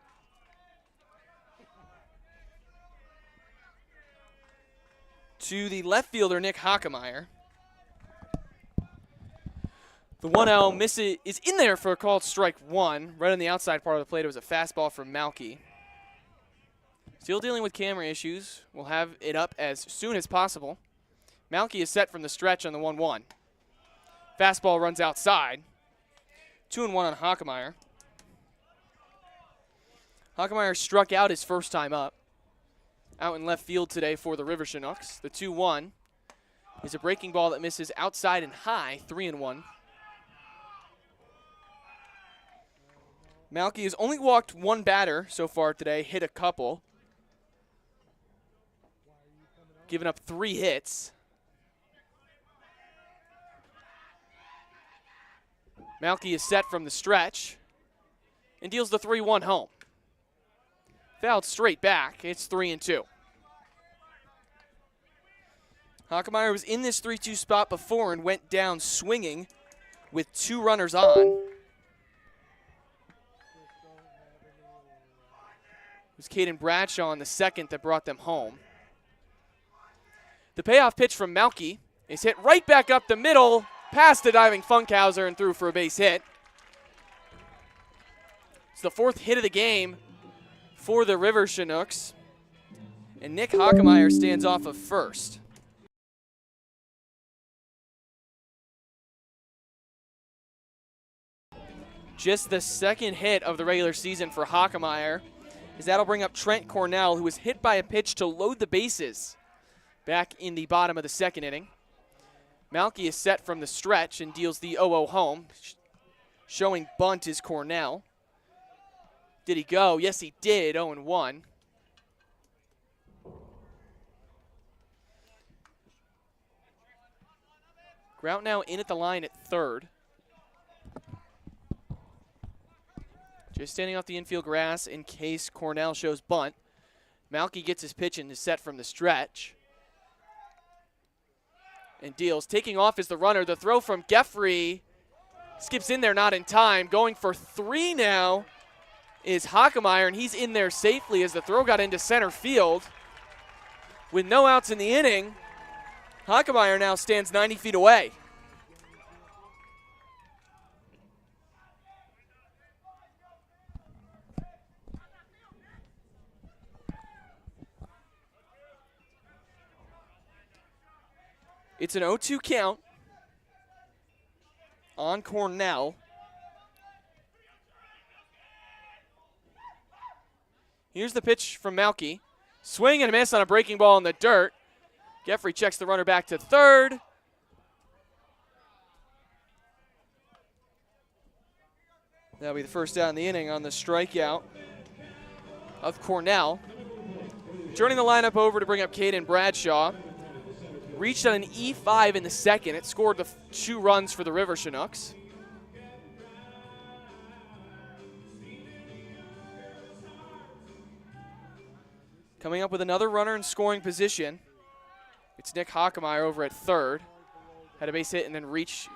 To the left fielder, Nick Hockemeyer. The 1-0 miss is in there for a called strike 1. Right on the outside part of the plate, it was a fastball from Malkey. Still dealing with camera issues. We'll have it up as soon as possible. Malkey is set from the stretch on the 1-1. Fastball runs outside. 2-1 on Hockemeyer. Hockemeyer struck out his first time up. Out in left field today for the River Chinooks. The 2-1 is a breaking ball that misses outside and high. 3-1. Malkey has only walked one batter so far today, hit a couple. Given up 3 hits. Malkey is set from the stretch and deals the 3-1 home. Fouled straight back. It's 3-2. Hockemeyer was in this 3-2 spot before and went down swinging with 2 runners on. It was Caden Bradshaw on the second that brought them home. The payoff pitch from Malkey is hit right back up the middle, past the diving Funkhauser and through for a base hit. It's the 4th hit of the game for the River Chinooks. And Nick Hockemeyer stands off of first. Just the 2nd hit of the regular season for Hockemeyer, as that'll bring up Trent Cornell, who was hit by a pitch to load the bases back in the bottom of the 2nd inning. Malkey is set from the stretch and deals the 0-0 home. Showing bunt is Cornell. Did he go? Yes, he did. 0-1. Grout now in at the line at third. Just standing off the infield grass in case Cornell shows bunt. Malkey gets his pitch and is set from the stretch. And deals. Taking off is the runner. The throw from Geffrey skips in there, not in time. Going for 3 now is Hockemeyer, and he's in there safely as the throw got into center field. With no outs in the inning, Hockemeyer now stands 90 feet away. It's an 0-2 count on Cornell. Here's the pitch from Malkey. Swing and a miss on a breaking ball in the dirt. Geffrey checks the runner back to third. That'll be the first out in the inning on the strikeout of Cornell. Turning the lineup over to bring up Caden Bradshaw. Reached on an E5 in the 2nd. It scored the 2 runs for the River Chinooks. Coming up with another runner in scoring position, it's Nick Hockemeyer over at third. Had a base hit and then reached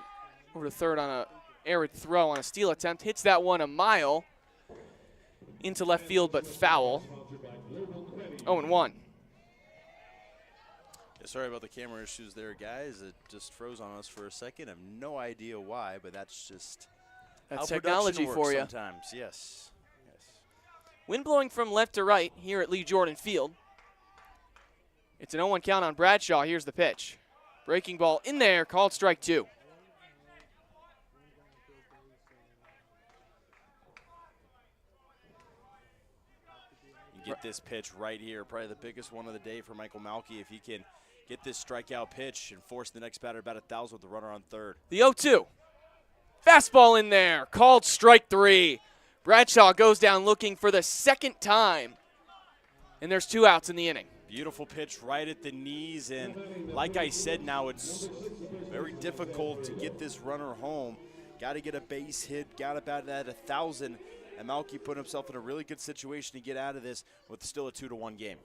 over to third on a arid throw on a steal attempt. Hits that one a mile into left field, but foul. 0-1. Sorry about the camera issues there, guys. It just froze on us for a second. I have no idea why, but that's just that's how technology production for works you. Sometimes, yes. Wind blowing from left to right here at Lee Jordan Field. It's an 0-1 count on Bradshaw. Here's the pitch. Breaking ball in there, called strike 2. You get this pitch right here, probably the biggest one of the day for Michael Malkey. If he can get this strikeout pitch and force the next batter about 1,000 with the runner on third. The 0-2. Fastball in there, called strike 3. Bradshaw goes down looking for the 2nd time. And there's 2 outs in the inning. Beautiful pitch right at the knees, and like I said, now it's very difficult to get this runner home. Got to get a base hit, got about at 1,000, and Malkey put himself in a really good situation to get out of this with still a 2-1 game.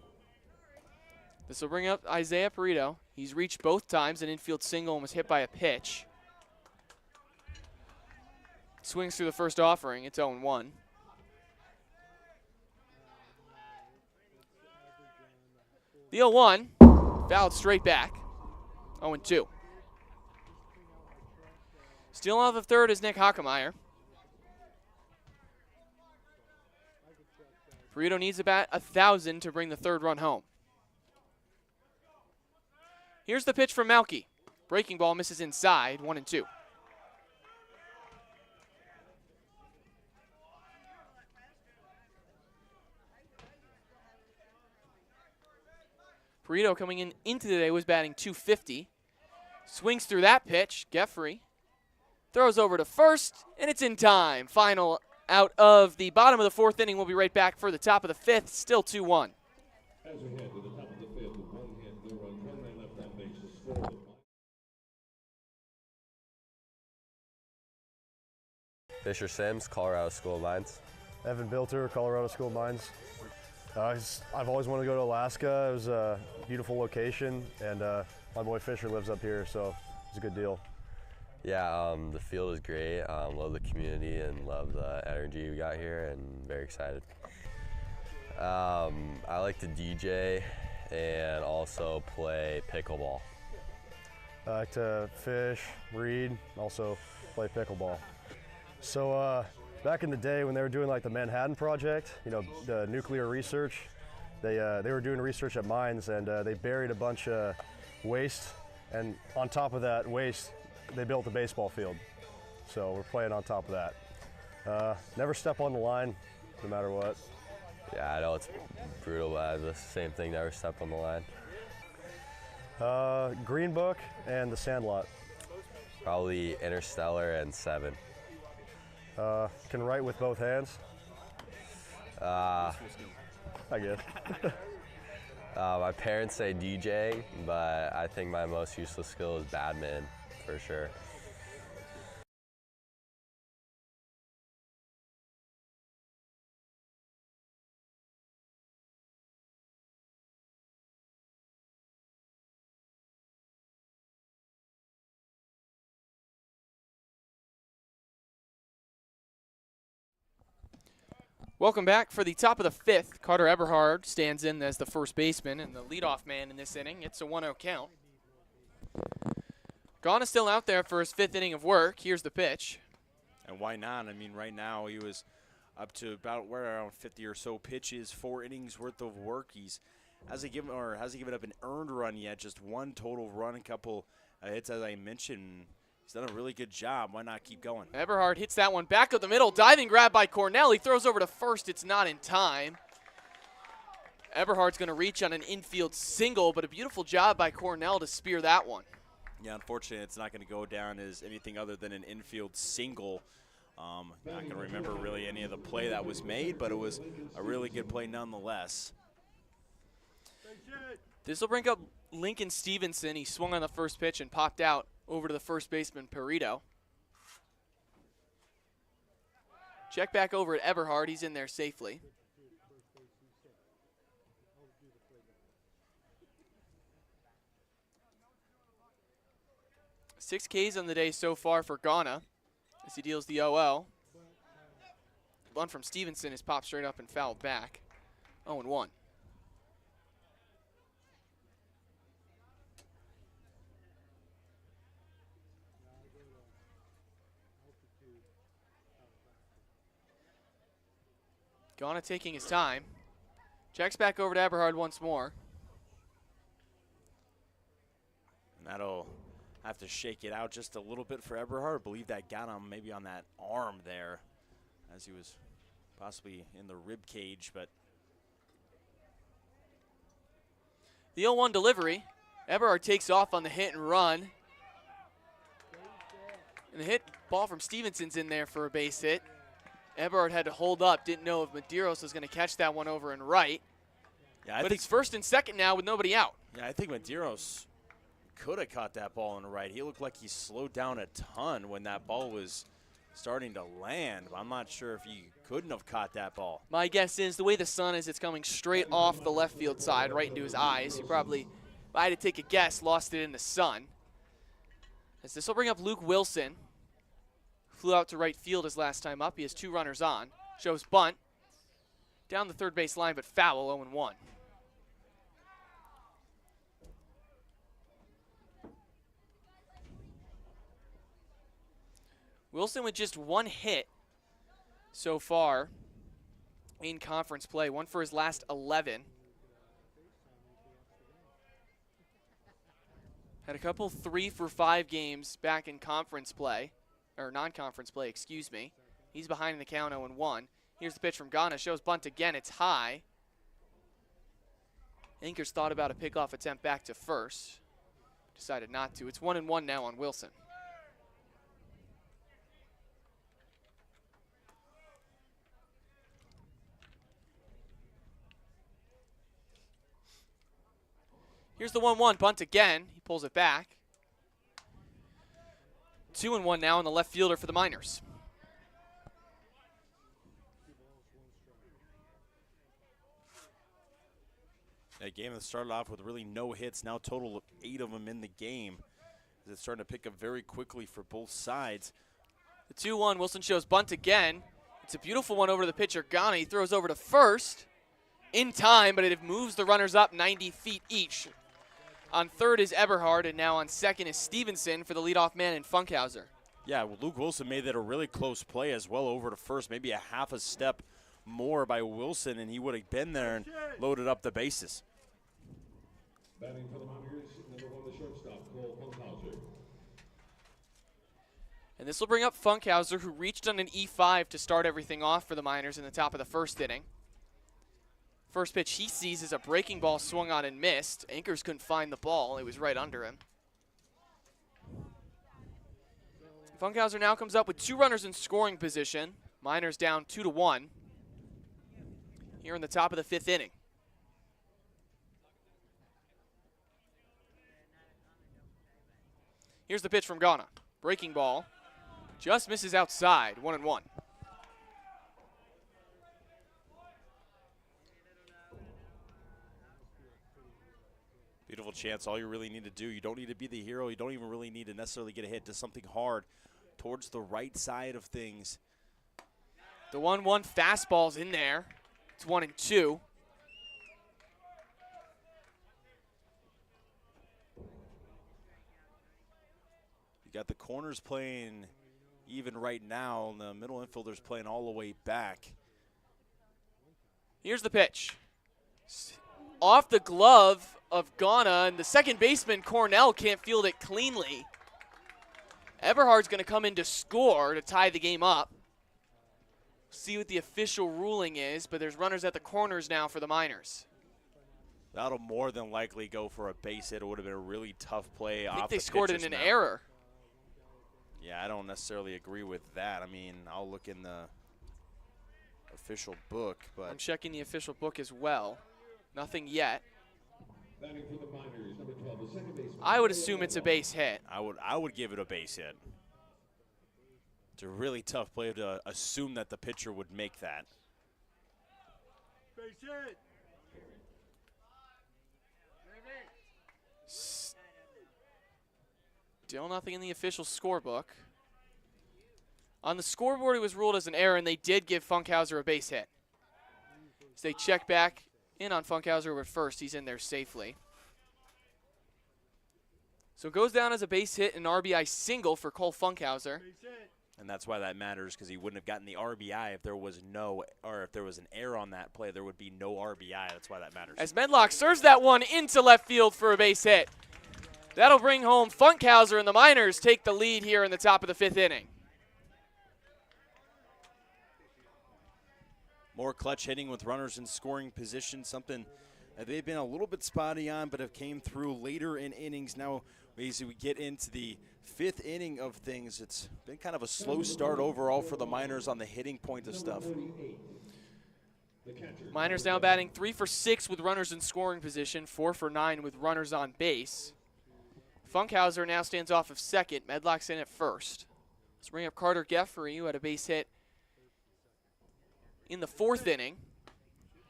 This will bring up Isaiah Perito. He's reached both times an infield single and was hit by a pitch. Swings through the first offering. It's 0-1. The 0-1, fouled straight back. 0-2. Still on the third is Nick Hockemeyer. Perito needs about 1,000 to bring the 3rd run home. Here's the pitch from Malkey. Breaking ball misses inside, 1-2. Perito coming into the day was batting .250. Swings through that pitch. Geffrey throws over to first, and it's in time. Final out of the bottom of the 4th inning. We'll be right back for the top of the 5th. Still 2-1. As we head to the top of the 5th, with 1 hit, no run, 1 man left on base to score. Fisher Sims, Colorado School of Mines. Evan Bilter, Colorado School of Mines. I've always wanted to go to Alaska. It was a beautiful location, and My boy Fisher lives up here, so it's a good deal. Yeah, the field is great. Love the community and love the energy we got here, and very excited. I like to DJ and also play pickleball. I like to fish, read, also play pickleball. So back in the day when they were doing like the Manhattan Project, you know, the nuclear research, they were doing research at mines, and they buried a bunch of waste, and on top of that waste, they built a baseball field. So we're playing on top of that. Never step on the line, no matter what. Yeah, I know it's brutal, but the same thing, never step on the line. Green Book and The Sandlot. Probably Interstellar and Seven. Can write with both hands. I guess. My parents say DJ, but I think my most useless skill is badminton, for sure. Welcome back. For the top of the fifth, Carter Eberhard stands in as the first baseman and the leadoff man in this inning. It's a 1-0 count. Ghana still out there for his fifth inning of work. Here's the pitch. And why not? I mean, right now he was up to about around 50 or so pitches, 4 innings worth of work. He's hasn't given up an earned run yet, just one total run, a couple hits, as I mentioned. He's done a really good job. Why not keep going? Eberhard hits that one back up the middle. Diving grab by Cornell. He throws over to first. It's not in time. Eberhard's going to reach on an infield single, but a beautiful job by Cornell to spear that one. Yeah, unfortunately, it's not going to go down as anything other than an infield single. Not going to remember really any of the play that was made, but it was a really good play nonetheless. This will bring up Lincoln Stevenson. He swung on the first pitch and popped out over to the first baseman, Perito. Check back over at Eberhard. He's in there safely. Six Ks on the day so far for Ghana as he deals the 0-0. One from Stevenson is popped straight up and fouled back. 0-1. Ghana taking his time. Checks back over to Eberhard once more. And that'll have to shake it out just a little bit for Eberhard. I believe that got him maybe on that arm there as he was possibly in the rib cage, but the 0-1 delivery. Eberhard takes off on the hit and run. And the hit ball from Stevenson's in there for a base hit. Eberhard had to hold up. Didn't know if Medeiros was going to catch that one over and right. Yeah, but it's first and second now with nobody out. Yeah, I think Medeiros could have caught that ball in the right. He looked like he slowed down a ton when that ball was starting to land. I'm not sure if he couldn't have caught that ball. My guess is the way the sun is, it's coming straight off the left field side, right into his eyes. He probably, if I had to take a guess, lost it in the sun. As this will bring up Luke Wilson. Flew out to right field his last time up. He has 2 runners on. Shows bunt. Down the third base line, but foul, 0-1. Wilson with just 1 hit so far in conference play. 1 for his last 11. Had a couple 3 for 5 games back in conference play. Or non-conference play, excuse me. He's behind in the count, 0-1. Here's the pitch from Ghana. Shows bunt again. It's high. Inkers thought about a pickoff attempt back to first. Decided not to. It's 1-1 now on Wilson. Here's the 1-1. Bunt again. He pulls it back. 2-1 now on the left fielder for the Miners. A game that started off with really no hits, now total of 8 of them in the game. It's starting to pick up very quickly for both sides. The 2-1, Wilson shows bunt again. It's a beautiful one over to the pitcher, Ghana. He throws over to first in time, but it moves the runners up 90 feet each. On third is Eberhard, and now on second is Stevenson for the leadoff man in Funkhauser. Yeah, well, Luke Wilson made that a really close play as well over to first, maybe a half a step more by Wilson, and he would have been there and loaded up the bases. Batting for the Miners, number 1, the shortstop, Cole Funkhauser. And this will bring up Funkhauser, who reached on an E5 to start everything off for the Miners in the top of the first inning. First pitch he sees is a breaking ball swung on and missed. Anchors couldn't find the ball. It was right under him. Funkhauser now comes up with 2 runners in scoring position. Miners down 2-1 here in the top of the 5th inning. Here's the pitch from Ghana. Breaking ball. Just misses outside. 1-1. Beautiful chance. All you really need to do, you don't need to be the hero. You don't even really need to necessarily get a hit. Just something hard towards the right side of things. The 1-1 fastball's in there. It's 1-2. You got the corners playing even right now, and the middle infielders playing all the way back. Here's the pitch. Off the glove of Ghana, and the second baseman, Cornell, can't field it cleanly. Eberhard's going to come in to score to tie the game up. See what the official ruling is, but there's runners at the corners now for the Miners. That'll more than likely go for a base hit. It would have been a really tough play off I the think they scored it in an error. Yeah, I don't necessarily agree with that. I mean, I'll look in the official book, but I'm checking the official book as well. Nothing yet. Batting for the Miners, number 12, the second baseman. I would assume it's a base hit. I would give it a base hit. It's a really tough play to assume that the pitcher would make that. Base hit. Still nothing in the official scorebook. On the scoreboard, it was ruled as an error, and they did give Funkhauser a base hit. So they check back in on Funkhauser at first. He's in there safely. So it goes down as a base hit and RBI single for Cole Funkhauser. And that's why that matters, because he wouldn't have gotten the RBI if there was if there was an error on that play. There would be no RBI. That's why that matters. As Medlock serves that one into left field for a base hit. That'll bring home Funkhauser, and the Miners take the lead here in the top of the 5th inning. More clutch hitting with runners in scoring position, something that they've been a little bit spotty on, but have came through later in innings. Now, as we get into the 5th inning of things, it's been kind of a slow start overall for the Miners on the hitting point of stuff. Miners now batting 3 for 6 with runners in scoring position, 4 for 9 with runners on base. Funkhauser now stands off of second. Medlock's in at first. Let's bring up Carter Geffrey, who had a base hit in the 4th inning.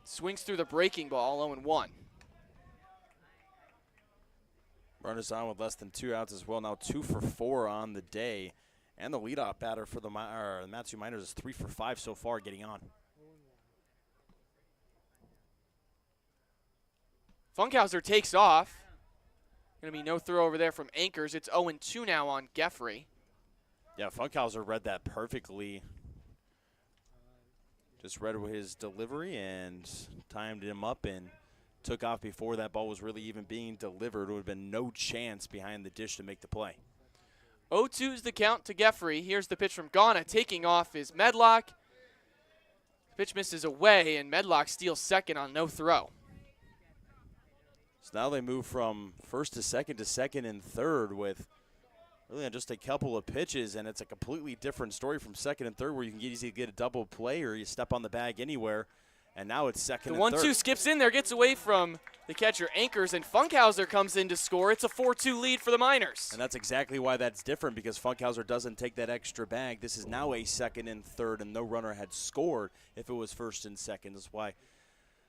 Swings through the breaking ball, 0-1. Runners on with less than 2 outs as well. Now 2 for 4 on the day. And the leadoff batter for the Matsu Miners is 3 for 5 so far getting on. Funkhauser takes off. Going to be no throw over there from Anchors. It's 0-2 now on Geffrey. Yeah, Funkhauser read that perfectly. Just read his delivery and timed him up and took off before that ball was really even being delivered. There would have been no chance behind the dish to make the play. 0-2 is the count to Geffrey. Here's the pitch from Ghana. Taking off is Medlock. Pitch misses away, and Medlock steals second on no throw. So now they move from first to second and third with really just a couple of pitches, and it's a completely different story from second and third where you can easily get a double play or you step on the bag anywhere, and now it's second The and third. 1-2 skips in there, gets away from the catcher Anchors, and Funkhauser comes in to score. It's a 4-2 lead for the Miners. And that's exactly why that's different, because Funkhauser doesn't take that extra bag. This is now a second and third, and no runner had scored if it was first and second. That's why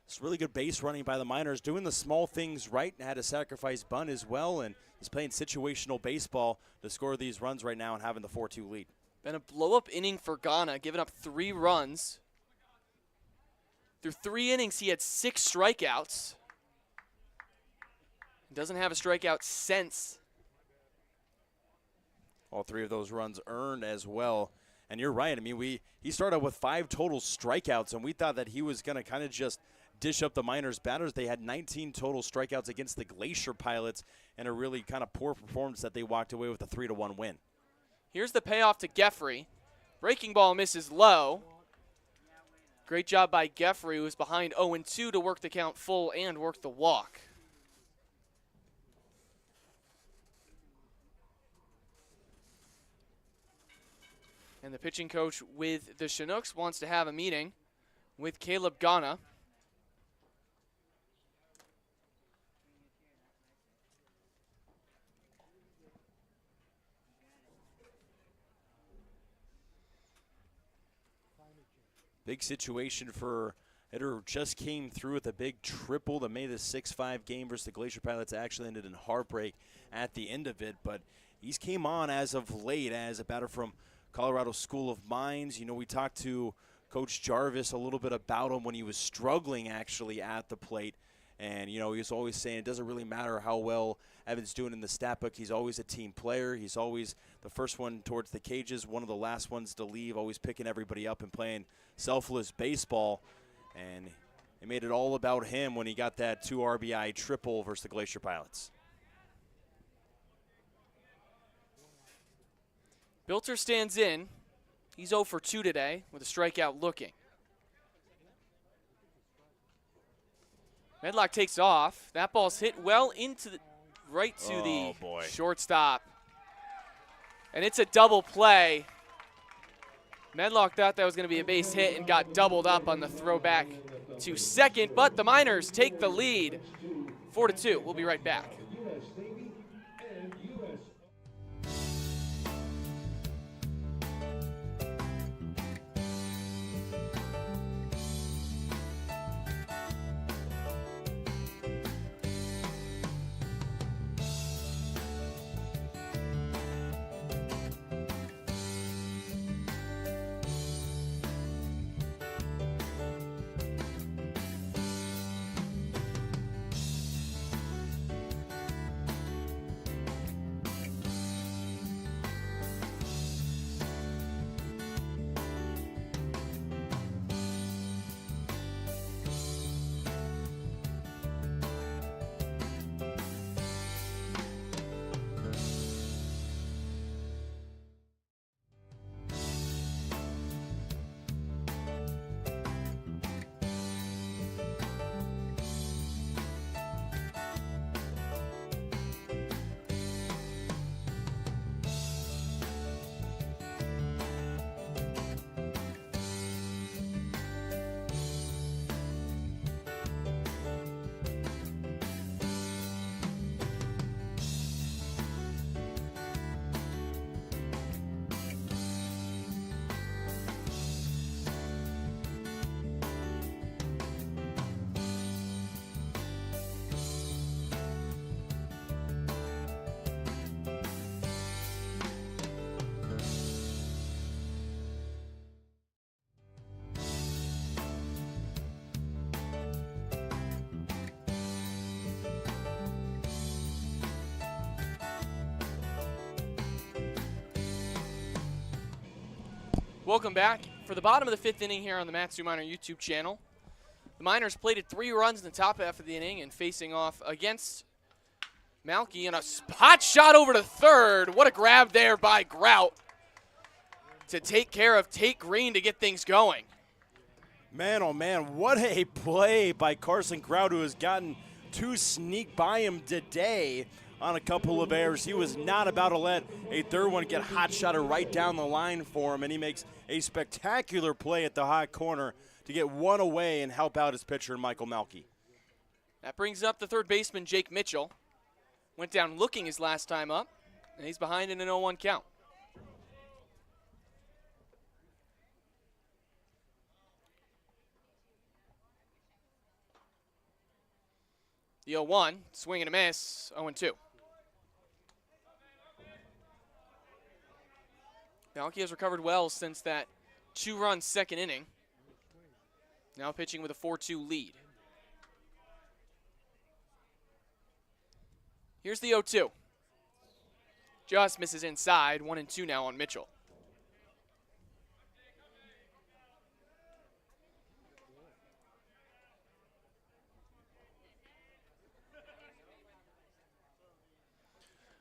It's really good base running by the Miners, doing the small things right, and had a sacrifice bunt as well, and is playing situational baseball to score these runs right now and having the 4-2 lead. Been a blow-up inning for Ghana, giving up 3 runs. Through 3 innings, he had 6 strikeouts. Doesn't have a strikeout since. All 3 of those runs earned as well. And you're right. I mean, he started with 5 total strikeouts, and we thought that he was going to kind of just dish up the Miners batters. They had 19 total strikeouts against the Glacier Pilots, and a really kind of poor performance that they walked away with a 3-1 win. Here's the payoff to Geffrey. Breaking ball misses low. Great job by Geffrey, who was behind 0-2 to work the count full and work the walk. And the pitching coach with the Chinooks wants to have a meeting with Caleb Ghana. Big situation for Eberhard. Just came through with a big triple that made the 6-5 game versus the Glacier Pilots. Actually ended in heartbreak at the end of it, but he's came on as of late as a batter from Colorado School of Mines. You know, we talked to Coach Jarvis a little bit about him when he was struggling actually at the plate. And, you know, he was always saying it doesn't really matter how well Evan's doing in the stat book. He's always a team player. He's always the first one towards the cages, one of the last ones to leave, always picking everybody up and playing selfless baseball. And it made it all about him when he got that 2 RBI triple versus the Glacier Pilots. Bilter stands in. He's 0 for 2 today with a strikeout looking. Medlock takes off. That ball's hit well into the right to the shortstop. And it's a double play. Medlock thought that was going to be a base hit and got doubled up on the throwback to second, but the Miners take the lead 4-2. We'll be right back. Welcome back. For the bottom of the 5th inning here on the Matsu Miner YouTube channel, the Miners plated 3 runs in the top half of the inning and facing off against Malkey, and a hot shot over to third. What a grab there by Grout to take care of Tate Green to get things going. Man, oh man, what a play by Carson Grout, who has gotten 2 sneak by him today on a couple of errors. He was not about to let a third one get hot-shotted right down the line for him, and he makes a spectacular play at the hot corner to get 1 away and help out his pitcher, Michael Malkey. That brings up the third baseman, Jake Mitchell. Went down looking his last time up, and he's behind in an 0-1 count. The 0-1, swing and a miss, 0-2. Malkey has recovered well since that 2-run second inning. Now pitching with a 4-2 lead. Here's the 0-2. Just misses inside, 1-2 now on Mitchell.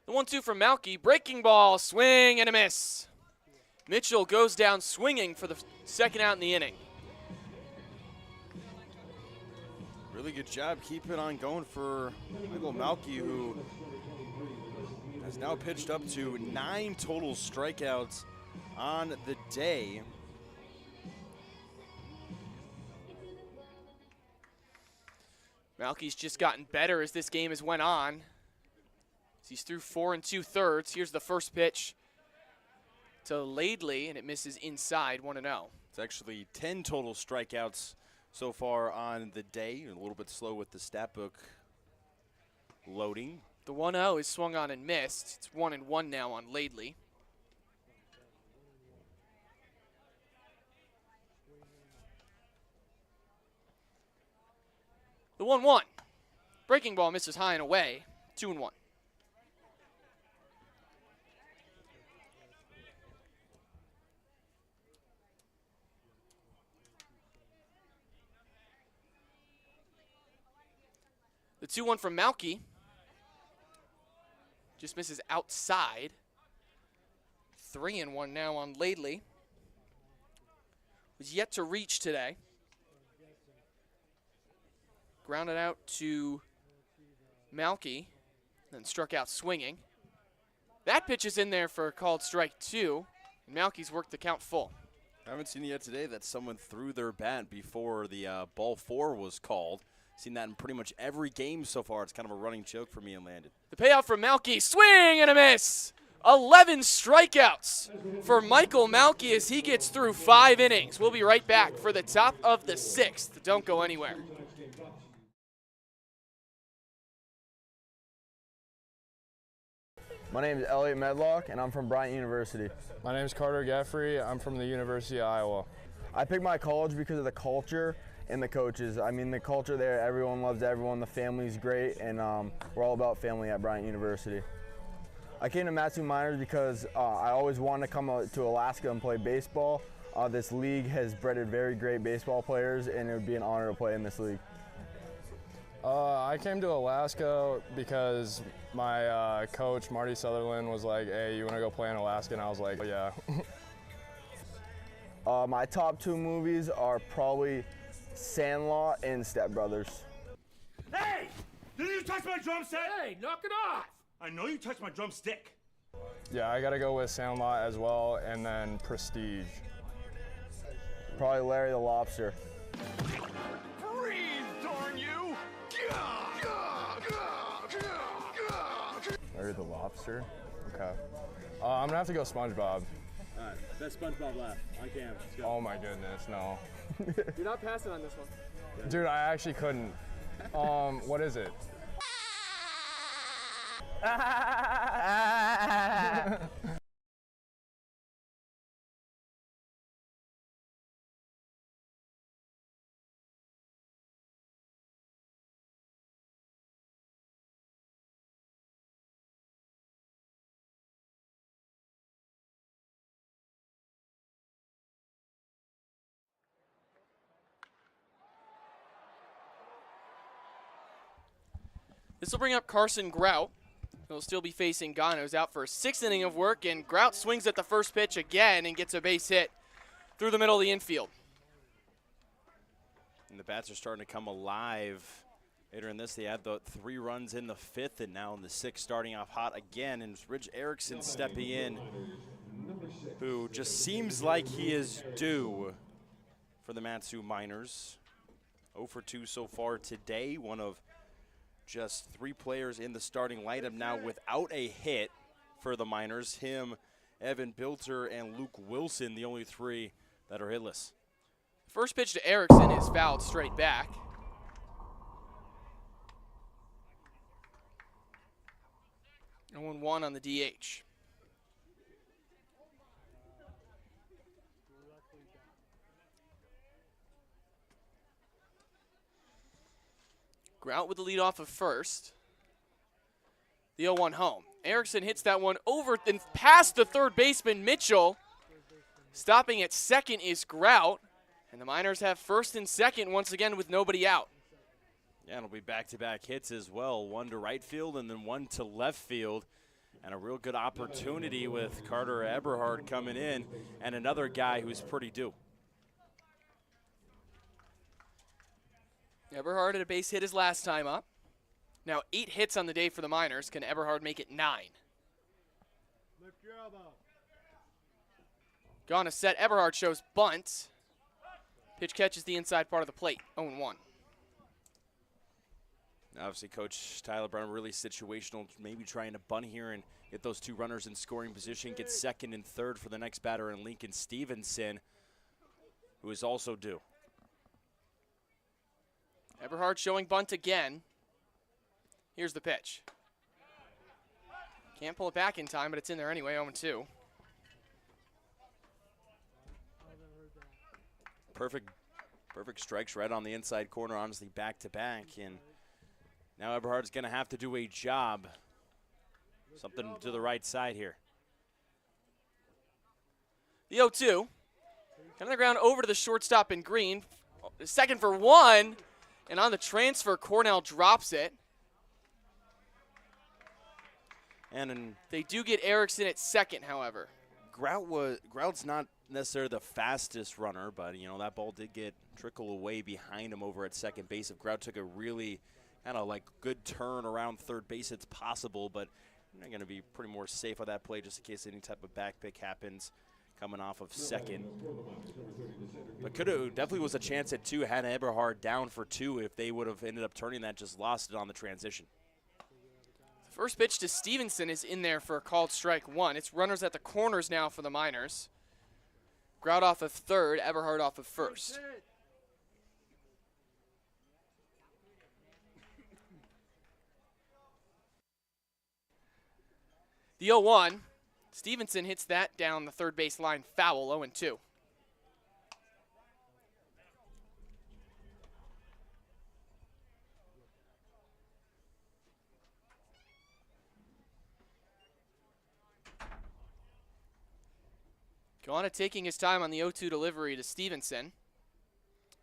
The 1-2 from Malkey, breaking ball, swing and a miss. Mitchell goes down swinging for the second out in the inning. Really good job keeping on going for Michael Malkey, who has now pitched up to 9 total strikeouts on the day. Malkey's just gotten better as this game has went on. He's through 4 2/3. Here's the first pitch to Laidley, and it misses inside, 1-0. It's actually 10 total strikeouts so far on the day. A little bit slow with the stat book loading. The 1-0 is swung on and missed. It's 1-1 now on Laidley. The 1-1. Breaking ball misses high and away, 2-1. The 2-1 from Malkey just misses outside. 3-1 now on Laidley. Was yet to reach today. Grounded out to Malkey, then struck out swinging. That pitch is in there for a called strike 2, and Malkey's worked the count full. I haven't seen it yet today that someone threw their bat before the ball 4 was called. Seen that in pretty much every game so far. It's kind of a running joke for me and Landon. The payoff from Malkey, swing and a miss. 11 strikeouts for Michael Malkey as he gets through 5 innings. We'll be right back for the top of the 6th. Don't go anywhere. My name is Elliot Medlock, and I'm from Bryant University. My name is Carter Gaffrey. I'm from the University of Iowa. I picked my college because of the culture and the coaches. I mean, the culture there, everyone loves everyone, the family's great, and we're all about family at Bryant University. I came to Matsu Miners because I always wanted to come to Alaska and play baseball. This league has bred very great baseball players, and it would be an honor to play in this league. I came to Alaska because my coach, Marty Sutherland, was like, hey, you want to go play in Alaska? And I was like, oh, yeah. My top 2 movies are probably Sandlot and Step Brothers. Hey! Did you touch my drumstick? Hey, knock it off! I know you touched my drumstick. Yeah, I got to go with Sandlot as well, and then Prestige. Probably Larry the Lobster. Breathe, darn you! Larry the Lobster? Okay. I'm going to have to go SpongeBob. All right, best SpongeBob laugh on cam. Let's go. Oh my goodness, no. You're not passing on this one. Dude, I actually couldn't. What is it? This will bring up Carson Grout. He'll still be facing Gano's out for a 6th inning of work, and Grout swings at the first pitch again and gets a base hit through the middle of the infield. And the bats are starting to come alive. Later in this, they had the 3 runs in the 5th, and now in the 6th, starting off hot again. And it's Ridge Erickson stepping in, who just seems like he is due for the Matsu Miners. 0 for 2 so far today, one of just 3 players in the starting lineup now without a hit for the Miners. Him, Evan Bilter, and Luke Wilson, the only 3 that are hitless. First pitch to Erickson is fouled straight back. 0-1 on the DH. Grout with the lead off of first. The 0-1 home. Erickson hits that one over and past the third baseman, Mitchell. Stopping at second is Grout. And the Miners have first and second once again with nobody out. Yeah, it'll be back-to-back hits as well. One to right field and then one to left field. And a real good opportunity with Carter Eberhard coming in and another guy who's pretty due. Eberhard had a base hit his last time up. Now 8 hits on the day for the Miners. Can Eberhard make it 9? Gone to set. Eberhard shows bunt. Pitch catches the inside part of the plate. 0-1. Obviously, Coach Tyler Brown really situational, maybe trying to bunt here and get those 2 runners in scoring position, get second and third for the next batter in Lincoln Stevenson, who is also due. Eberhard showing bunt again. Here's the pitch. Can't pull it back in time, but it's in there anyway, 0-2. Perfect strikes right on the inside corner, honestly, back-to-back. And now Eberhard's going to have to do a job. Something to the right side here. The 0-2. Kind of the ground over to the shortstop in green. Second for 1. And on the transfer, Cornell drops it. And they do get Erickson at second, however. Grout's not necessarily the fastest runner, but you know that ball did get trickle away behind him over at second base. If Grout took a really kind of like good turn around third base, it's possible, but you're going to be pretty more safe on that play just in case any type of back pick happens coming off of second. But definitely was a chance at 2 had Eberhard down for 2 if they would have ended up turning that, just lost it on the transition. The first pitch to Stevenson is in there for a called strike 1. It's runners at the corners now for the Miners. Grout off of third, Eberhard off of first. The 0-1, Stevenson hits that down the third base line foul, 0-2. Gauna taking his time on the 0-2 delivery to Stevenson.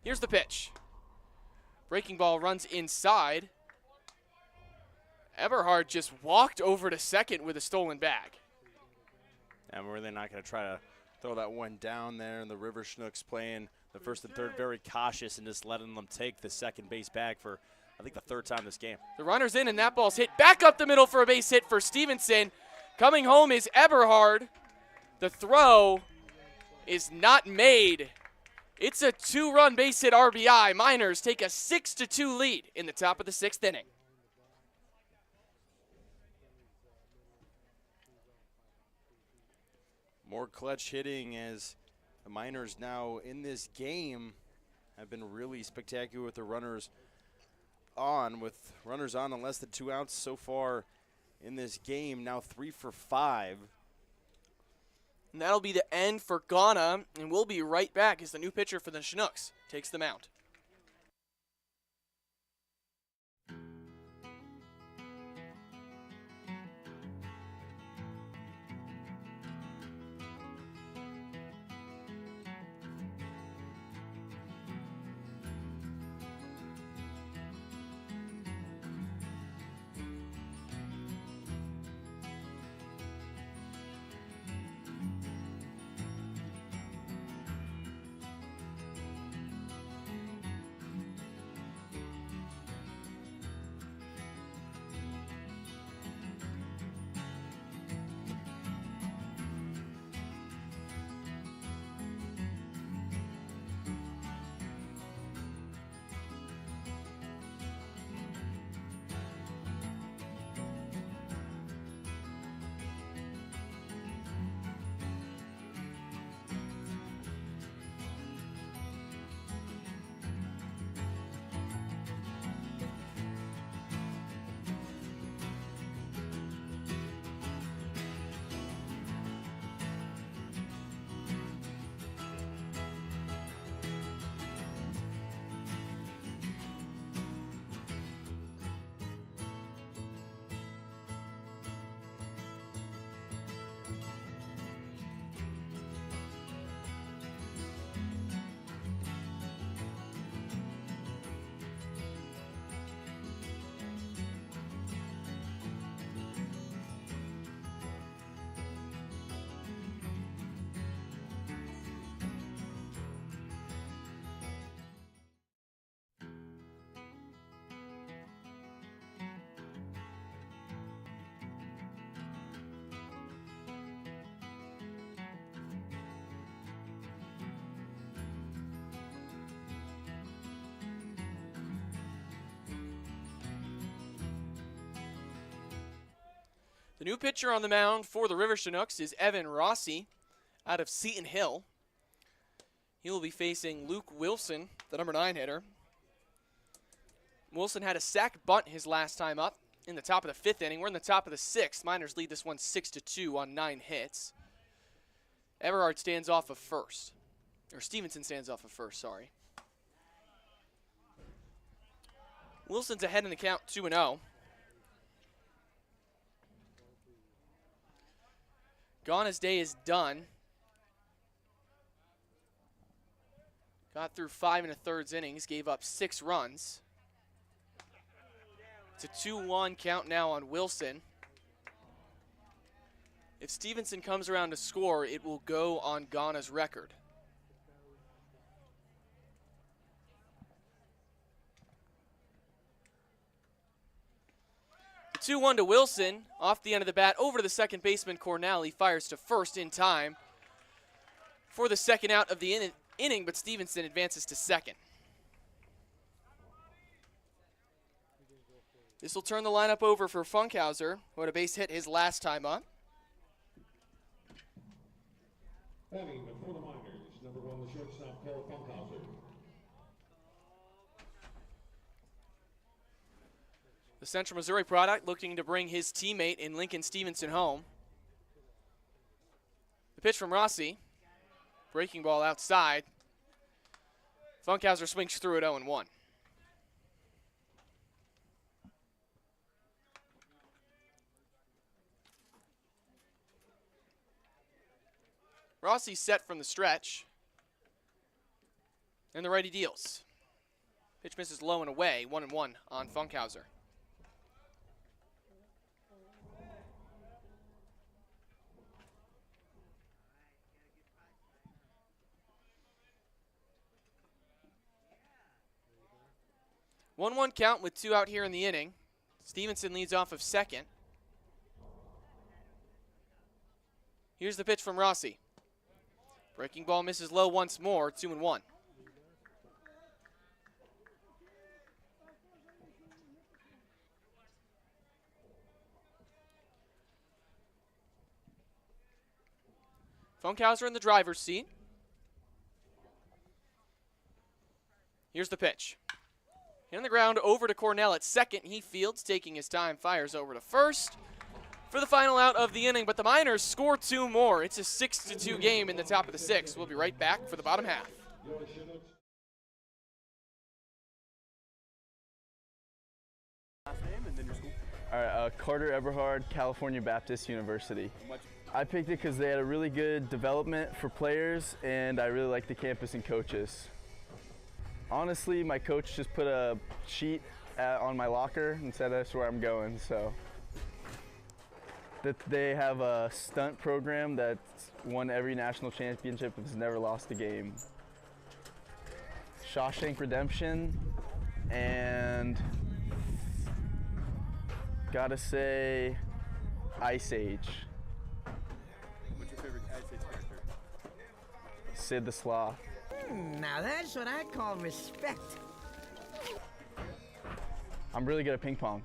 Here's the pitch. Breaking ball runs inside. Eberhard just walked over to second with a stolen bag. And we're really not going to try to throw that one down there. And the River Chinooks playing the first and third very cautious and just letting them take the second base bag for, I think, the 3rd time this game. The runner's in, and that ball's hit back up the middle for a base hit for Stevenson. Coming home is Eberhard. The throw is not made. It's a 2-run base hit RBI. Miners take a 6-2 lead in the top of the 6th inning. More clutch hitting as the Miners now in this game have been really spectacular with the runners on. With runners on and less than 2 outs so far in this game, now 3 for 5. And that'll be the end for Ghana, and we'll be right back as the new pitcher for the Chinooks takes the mound. The new pitcher on the mound for the River Chinooks is Evan Rossi out of Seton Hill. He will be facing Luke Wilson, the number 9 hitter. Wilson had a sac bunt his last time up in the top of the 5th inning. We're in the top of the 6th. Miners lead this one 6-2 on 9 hits. Eberhard stands off of first. Or Stevenson stands off of first, sorry. Wilson's ahead in the count 2-0. Gana's day is done. Got through 5 1/3 innings, gave up 6 runs. It's a 2-1 count now on Wilson. If Stevenson comes around to score, it will go on Gana's record. The 2-1 to Wilson, off the end of the bat, over to the second baseman Cornell. He fires to first in time for the second out of the inning, but Stevenson advances to second. This will turn the lineup over for Funkhauser, who had a base hit his last time up. Batting for the Miners, number 1, the shortstop, Cole Funkhauser. The Central Missouri product looking to bring his teammate in Lincoln Stevenson home. The pitch from Rossi. Breaking ball outside. Funkhauser swings through at 0-1. Rossi set from the stretch. And the righty deals. Pitch misses low and away, 1-1 on Funkhauser. One count with 2 out here in the inning. Stevenson leads off of second. Here's the pitch from Rossi. Breaking ball misses low once more, 2-1. Funkhauser in the driver's seat. Here's the pitch. In the ground over to Cornell at second. He fields, taking his time, fires over to first for the final out of the inning. But the Miners score 2 more. It's a 6-2 game in the top of the 6th. We'll be right back for the bottom half. All right, Carter Eberhard, California Baptist University. I picked it because they had a really good development for players, and I really like the campus and coaches. Honestly, my coach just put a sheet on my locker and said that's where I'm going. So that they have a stunt program that's won every national championship and has never lost a game. Shawshank Redemption, and gotta say Ice Age. What's your favorite Ice Age character? Sid the Sloth. Now that's what I call respect. I'm really good at ping pong.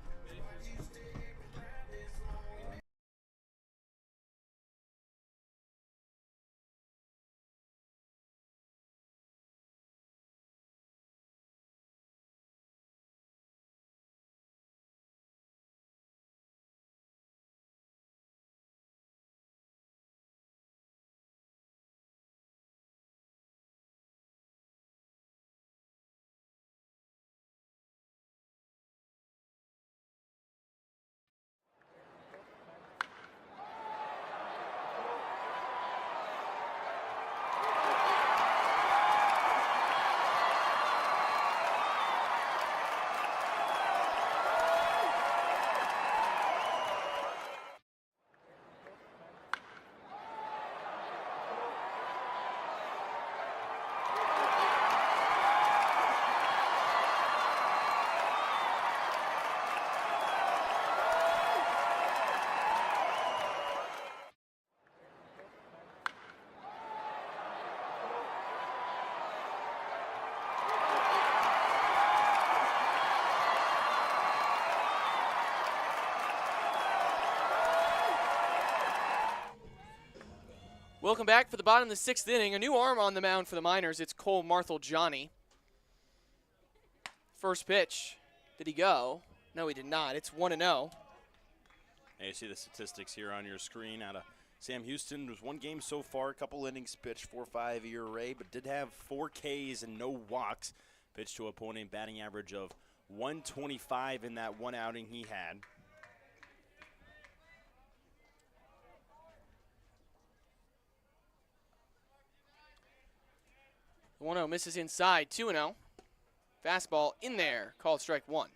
Welcome back for the bottom of the 6th inning. A new arm on the mound for the Miners. It's Cole Marthel-Johnny. First pitch. Did he go? No, he did not. It's 1-0. And you see the statistics here on your screen out of Sam Houston. Was 1 game so far, a couple innings pitched, 4.5 ERA, but did have 4 Ks and no walks. Pitched to opponent, batting average of 125 in that 1 outing he had. The 1-0 misses inside, 2-0. Fastball in there, called strike 1.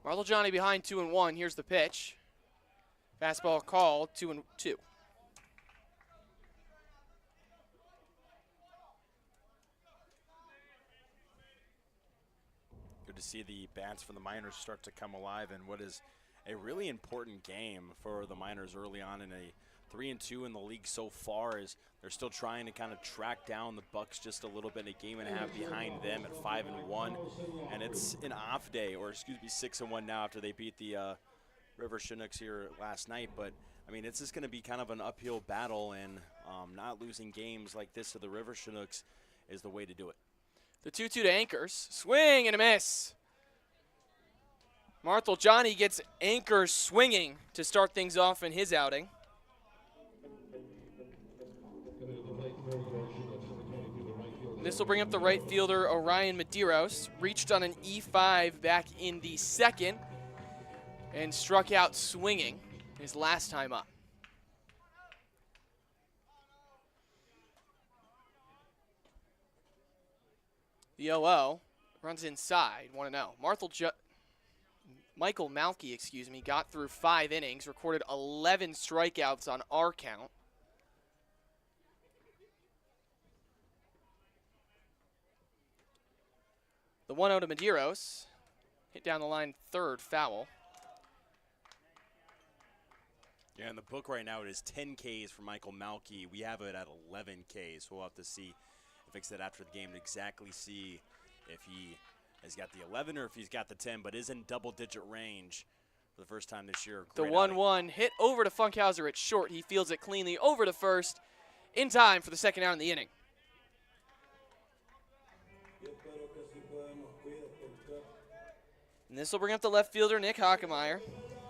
Marthel-Johnny behind 2-1. Here's the pitch. Fastball called, 2-2. Good to see the bats for the Miners start to come alive in what is a really important game for the Miners early on in a 3-2 in the league so far, as they're still trying to kind of track down the Bucks just a little bit, a game and a half behind them at 5-1, and it's an off day, or excuse me, 6-1 now after they beat the River Chinooks here last night. But I mean, it's just going to be kind of an uphill battle, and not losing games like this to the River Chinooks is the way to do it. The 2-2 to Anchors. Swing and a miss. Marthel-Johnny gets Anchors swinging to start things off in his outing. This will bring up the right fielder, Orion Medeiros. Reached on an E5 back in the 2nd and struck out swinging his last time up. The 0-0 runs inside, 1-0. Michael Malkey, got through 5 innings, recorded 11 strikeouts on our count. The 1-0 to Medeiros, hit down the line, 3rd, foul. Yeah, in the book right now it is 10 Ks for Michael Malkey. We have it at 11 Ks, so we'll have to see, fix that after the game to exactly see if he has got the 11 or if he's got the 10, but is in double-digit range for the first time this year. The 1-1 hit over to Funkhauser at short. He fields it cleanly over to first in time for the 2nd out in the inning. And this will bring up the left fielder, Nick Hockemeyer.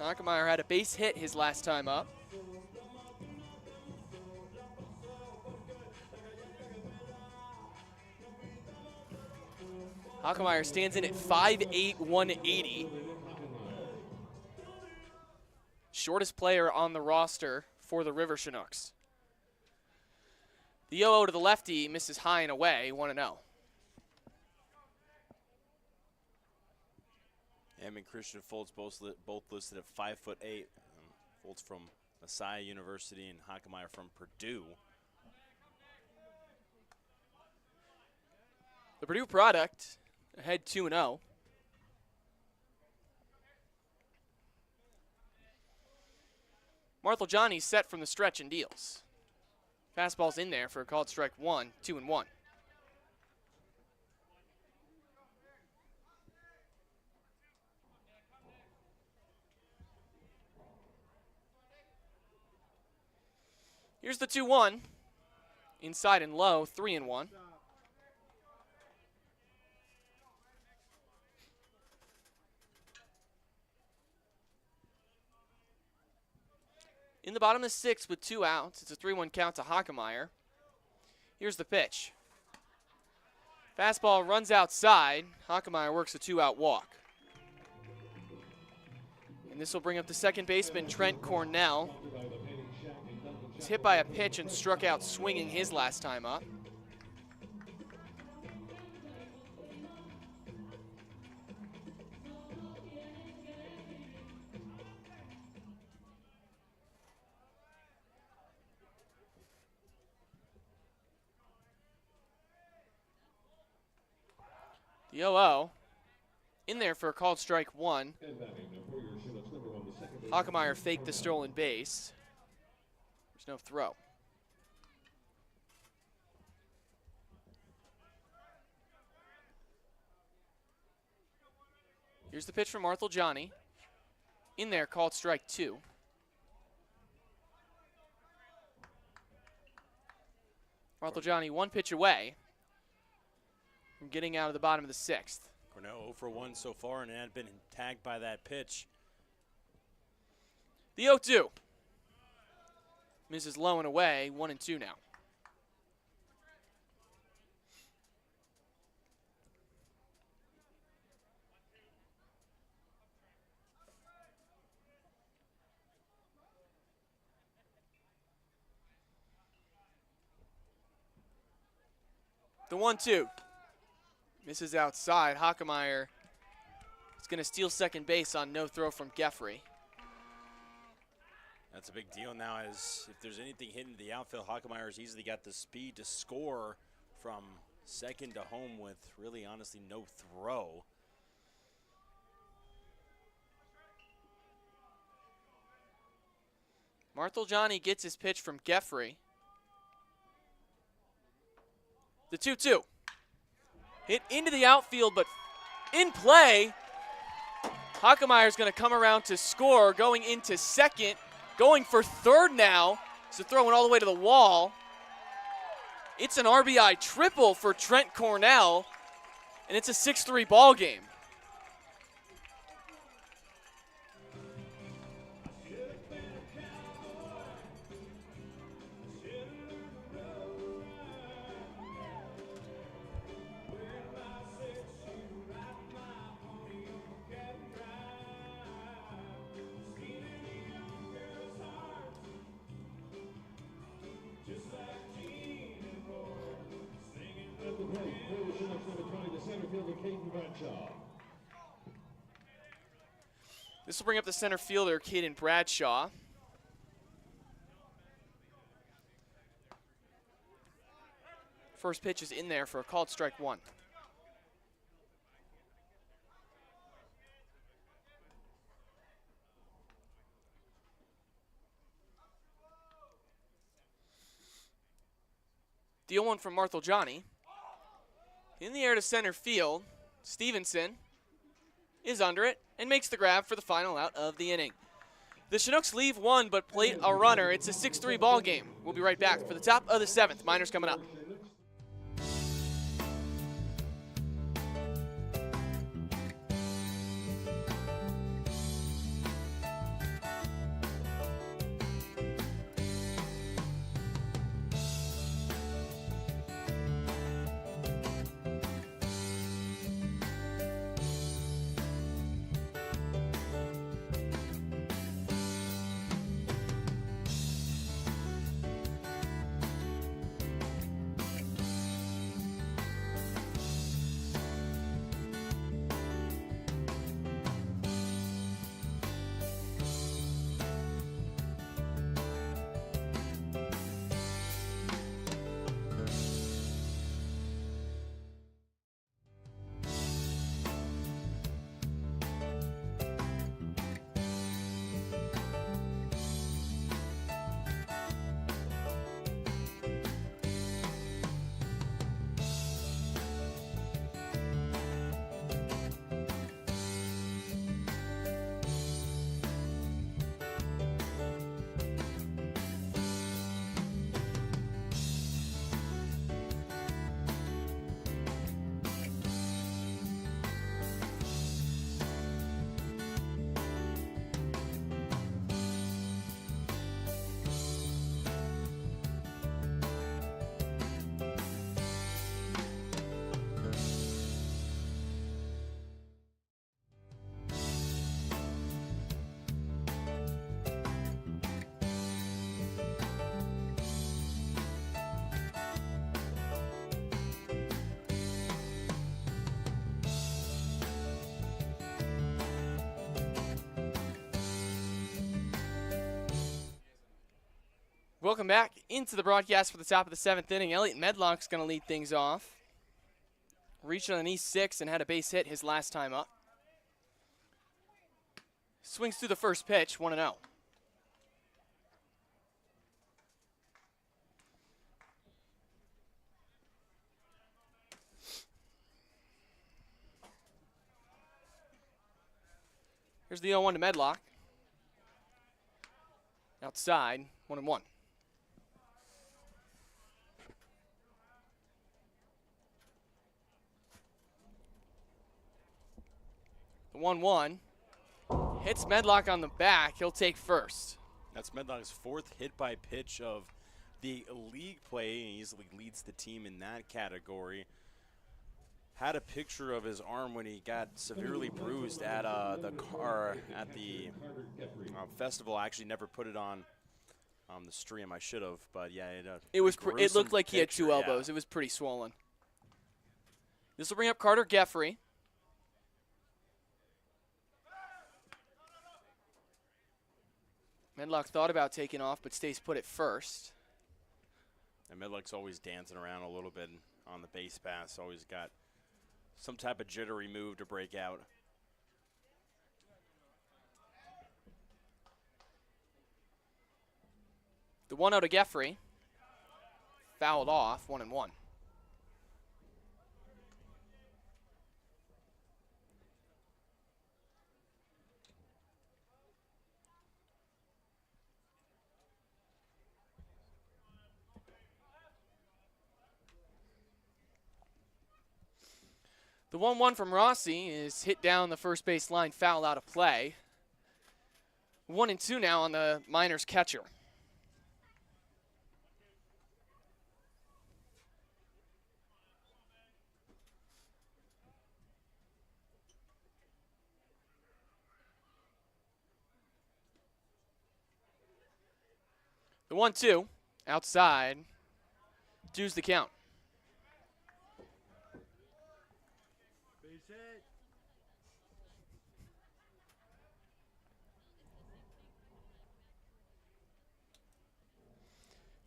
Hockemeyer had a base hit his last time up. Hockemeyer stands in at 5'8", 180. Shortest player on the roster for the River Chinooks. The 0-0 to the lefty misses high and away, 1-0. Him and Christian Foltz both listed at 5'8". Foltz from Messiah University and Hockemeyer from Purdue. The Purdue product ahead 2-0. Marthel-Johnny set from the stretch and deals. Fastball's in there for a called strike 1, 2-1. Here's the 2-1. Inside and low, 3-1. In the bottom of the 6th with 2 outs, it's a 3-1 count to Hockemeyer. Here's the pitch. Fastball runs outside. Hockemeyer works a 2-out walk. And this will bring up the 2nd baseman, Trent Cornell. He's hit by a pitch and struck out swinging his last time up. The 0-0 in there for a called strike 1. Hockemeyer faked the stolen base. There's no throw. Here's the pitch from Johnny. In there, called strike 2. Johnny 1 pitch away from getting out of the bottom of the 6th. Cornell 0 for 1 so far and had been tagged by that pitch. The 0-2. Misses low and away, 1-2 now. The 1-2. Misses outside. Hockemeyer is going to steal second base on no throw from Geffrey. That's a big deal now, as if there's anything hitting the outfield, Hockemeier's easily got the speed to score from second to home with really honestly no throw. Johnny gets his pitch from Geffrey. The 2-2. Hit into the outfield, but in play. Hockemeier's going to come around to score, going into second, going for third now. So throwing all the way to the wall. It's an RBI triple for Trent Cornell, and it's a 6-3 ball game. This will bring up the center fielder, Caden Bradshaw. First pitch is in there for a called strike 1. The 0-1 from Johnny. In the air to center field, Stevenson is under it and makes the grab for the final out of the inning. The Chinooks leave one but plate a runner. It's a 6-3 ball game. We'll be right back for the top of the 7th. Minors coming up. Welcome back into the broadcast for the top of the 7th inning. Elliot Medlock's going to lead things off. Reached on an E6 and had a base hit his last time up. Swings through the first pitch, 1-0. Here's the 0-1 to Medlock. Outside, 1-1. The 1-1 hits Medlock on the back. He'll take first. That's Medlock's 4th hit by pitch of the league play. He easily leads the team in that category. Had a picture of his arm when he got severely bruised at the festival. I actually never put it on the stream. I should have, but yeah, it looked like he had 2 elbows. Yeah. It was pretty swollen. This will bring up Carter Geffrey. Medlock thought about taking off, but stays put at first. And Medlock's always dancing around a little bit on the base pass. Always got some type of jittery move to break out. The 1-0 to Geffrey. Fouled off, 1-1. The 1-1 from Rossi is hit down the first base line, foul out of play. 1-2 now on the Miners catcher. The 1-2 outside, does the count.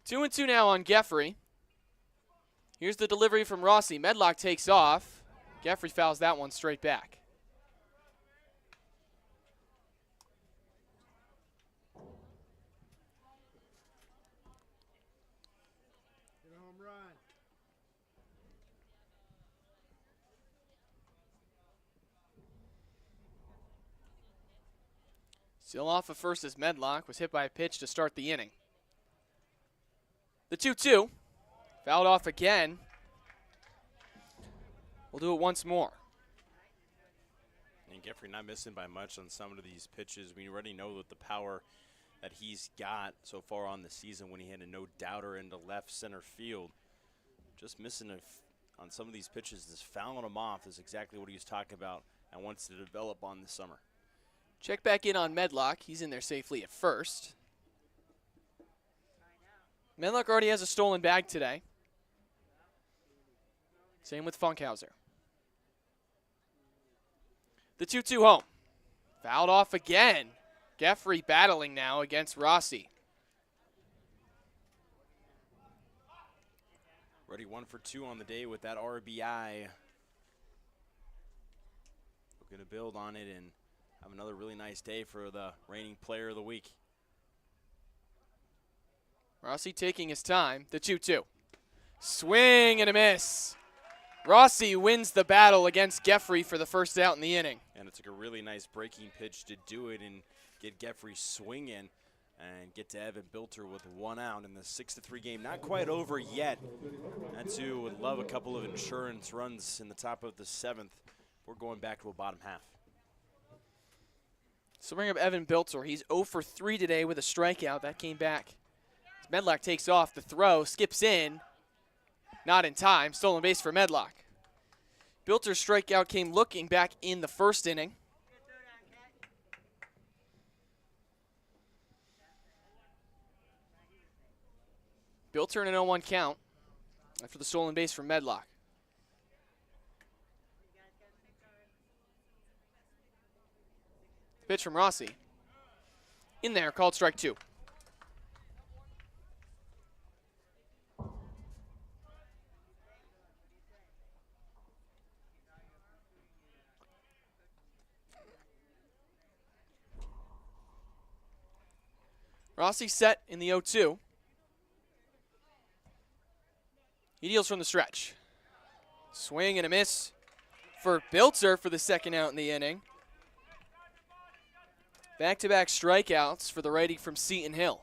Two and two now on Geffrey. Here's the delivery from Rossi. Medlock takes off. Geffrey fouls that one straight back. Still off of first as Medlock was hit by a pitch to start the inning. The 2-2, fouled off again. We'll do it once more. And Geffrey not missing by much on some of these pitches. We already know that the power that he's got so far on the season when he had a no-doubter into left center field. Just missing on some of these pitches, just fouling them off is exactly what he was talking about and wants to develop on this summer. Check back in on Medlock. He's in there safely at first. Medlock already has a stolen bag today. Same with Funkhauser. The 2-2 home. Fouled off again. Geffrey battling now against Rossi. Ready 1 for 2 on the day with that RBI. We're going to build on it and have another really nice day for the reigning player of the week. Rossi taking his time. The 2-2. Swing and a miss. Rossi wins the battle against Geffrey for the first out in the inning. And it took a really nice breaking pitch to do it and get Geffrey swinging and get to Evan Bilter with 1 out in the 6-3 game. Not quite over yet. That too would love a couple of insurance runs in the top of the 7th. We're going back to a bottom half. So bring up Evan Bilter. He's 0 for 3 today with a strikeout. That came back. Medlock takes off. The throw skips in. Not in time. Stolen base for Medlock. Bilter's strikeout came looking back in the first inning. Bilter in an 0-1 count after the stolen base from Medlock. Pitch from Rossi. In there, called strike 2. Rossi set in the 0-2. He deals from the stretch. Swing and a miss for Bilter for the second out in the inning. Back-to-back strikeouts for the righty from Seton Hill.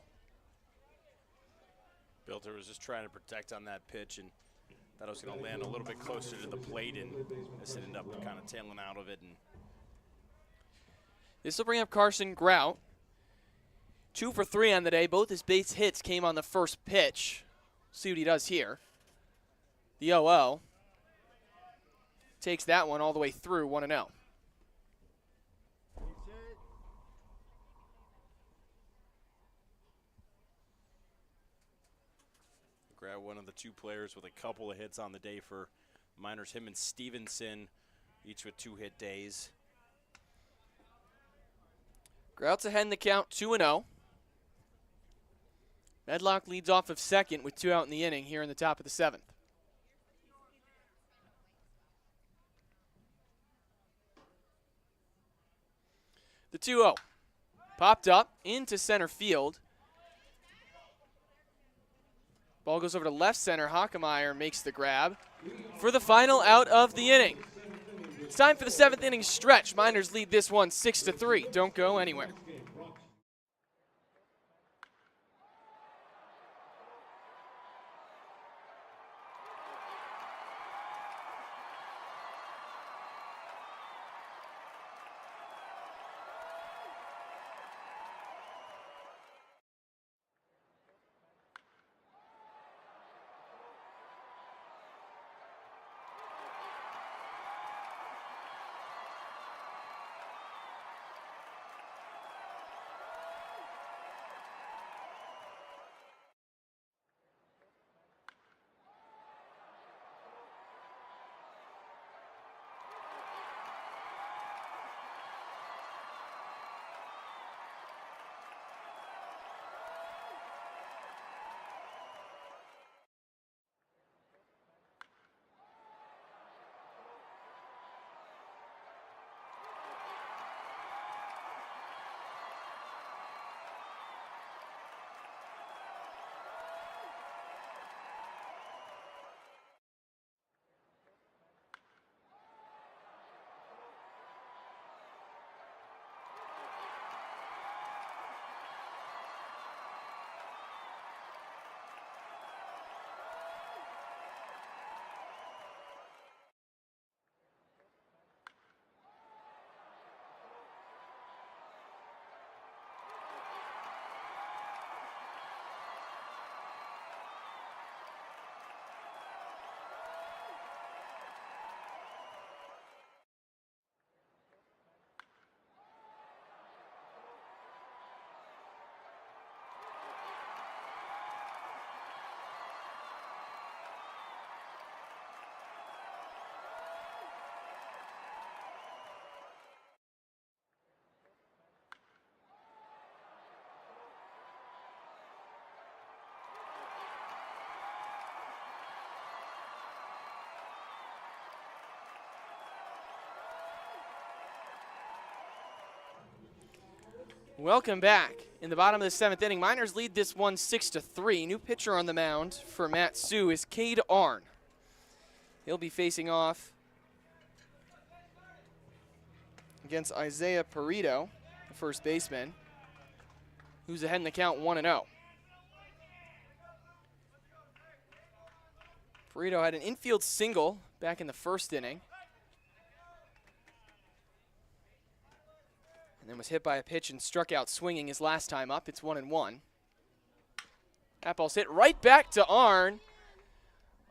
Bilter was just trying to protect on that pitch and thought it was going to land a little bit closer to the plate, and this ended up kind of tailing out of it. And this will bring up Carson Grout. 2 for 3 on the day. Both his base hits came on the first pitch. See what he does here. The 0-0. Takes that one all the way through, 1-0. Grab one of the 2 players with a couple of hits on the day for Miners. Him and Stevenson, each with 2 hit days. Grout's ahead in the count, 2-0. Medlock leads off of second with 2 out in the inning here in the top of the 7th. The 2-0. Popped up into center field. Ball goes over to left center. Hockemeyer makes the grab for the final out of the inning. It's time for the 7th inning stretch. Miners lead this one 6-3. Don't go anywhere. Welcome back. In the bottom of the 7th inning, Miners lead this one 6-3. New pitcher on the mound for Matt Sue is Cade Arn. He'll be facing off against Isaiah Perito, the first baseman, who's ahead in the count 1-0. Perito had an infield single back in the first inning, and then was hit by a pitch and struck out swinging his last time up. It's 1-1. That ball's hit right back to Arn.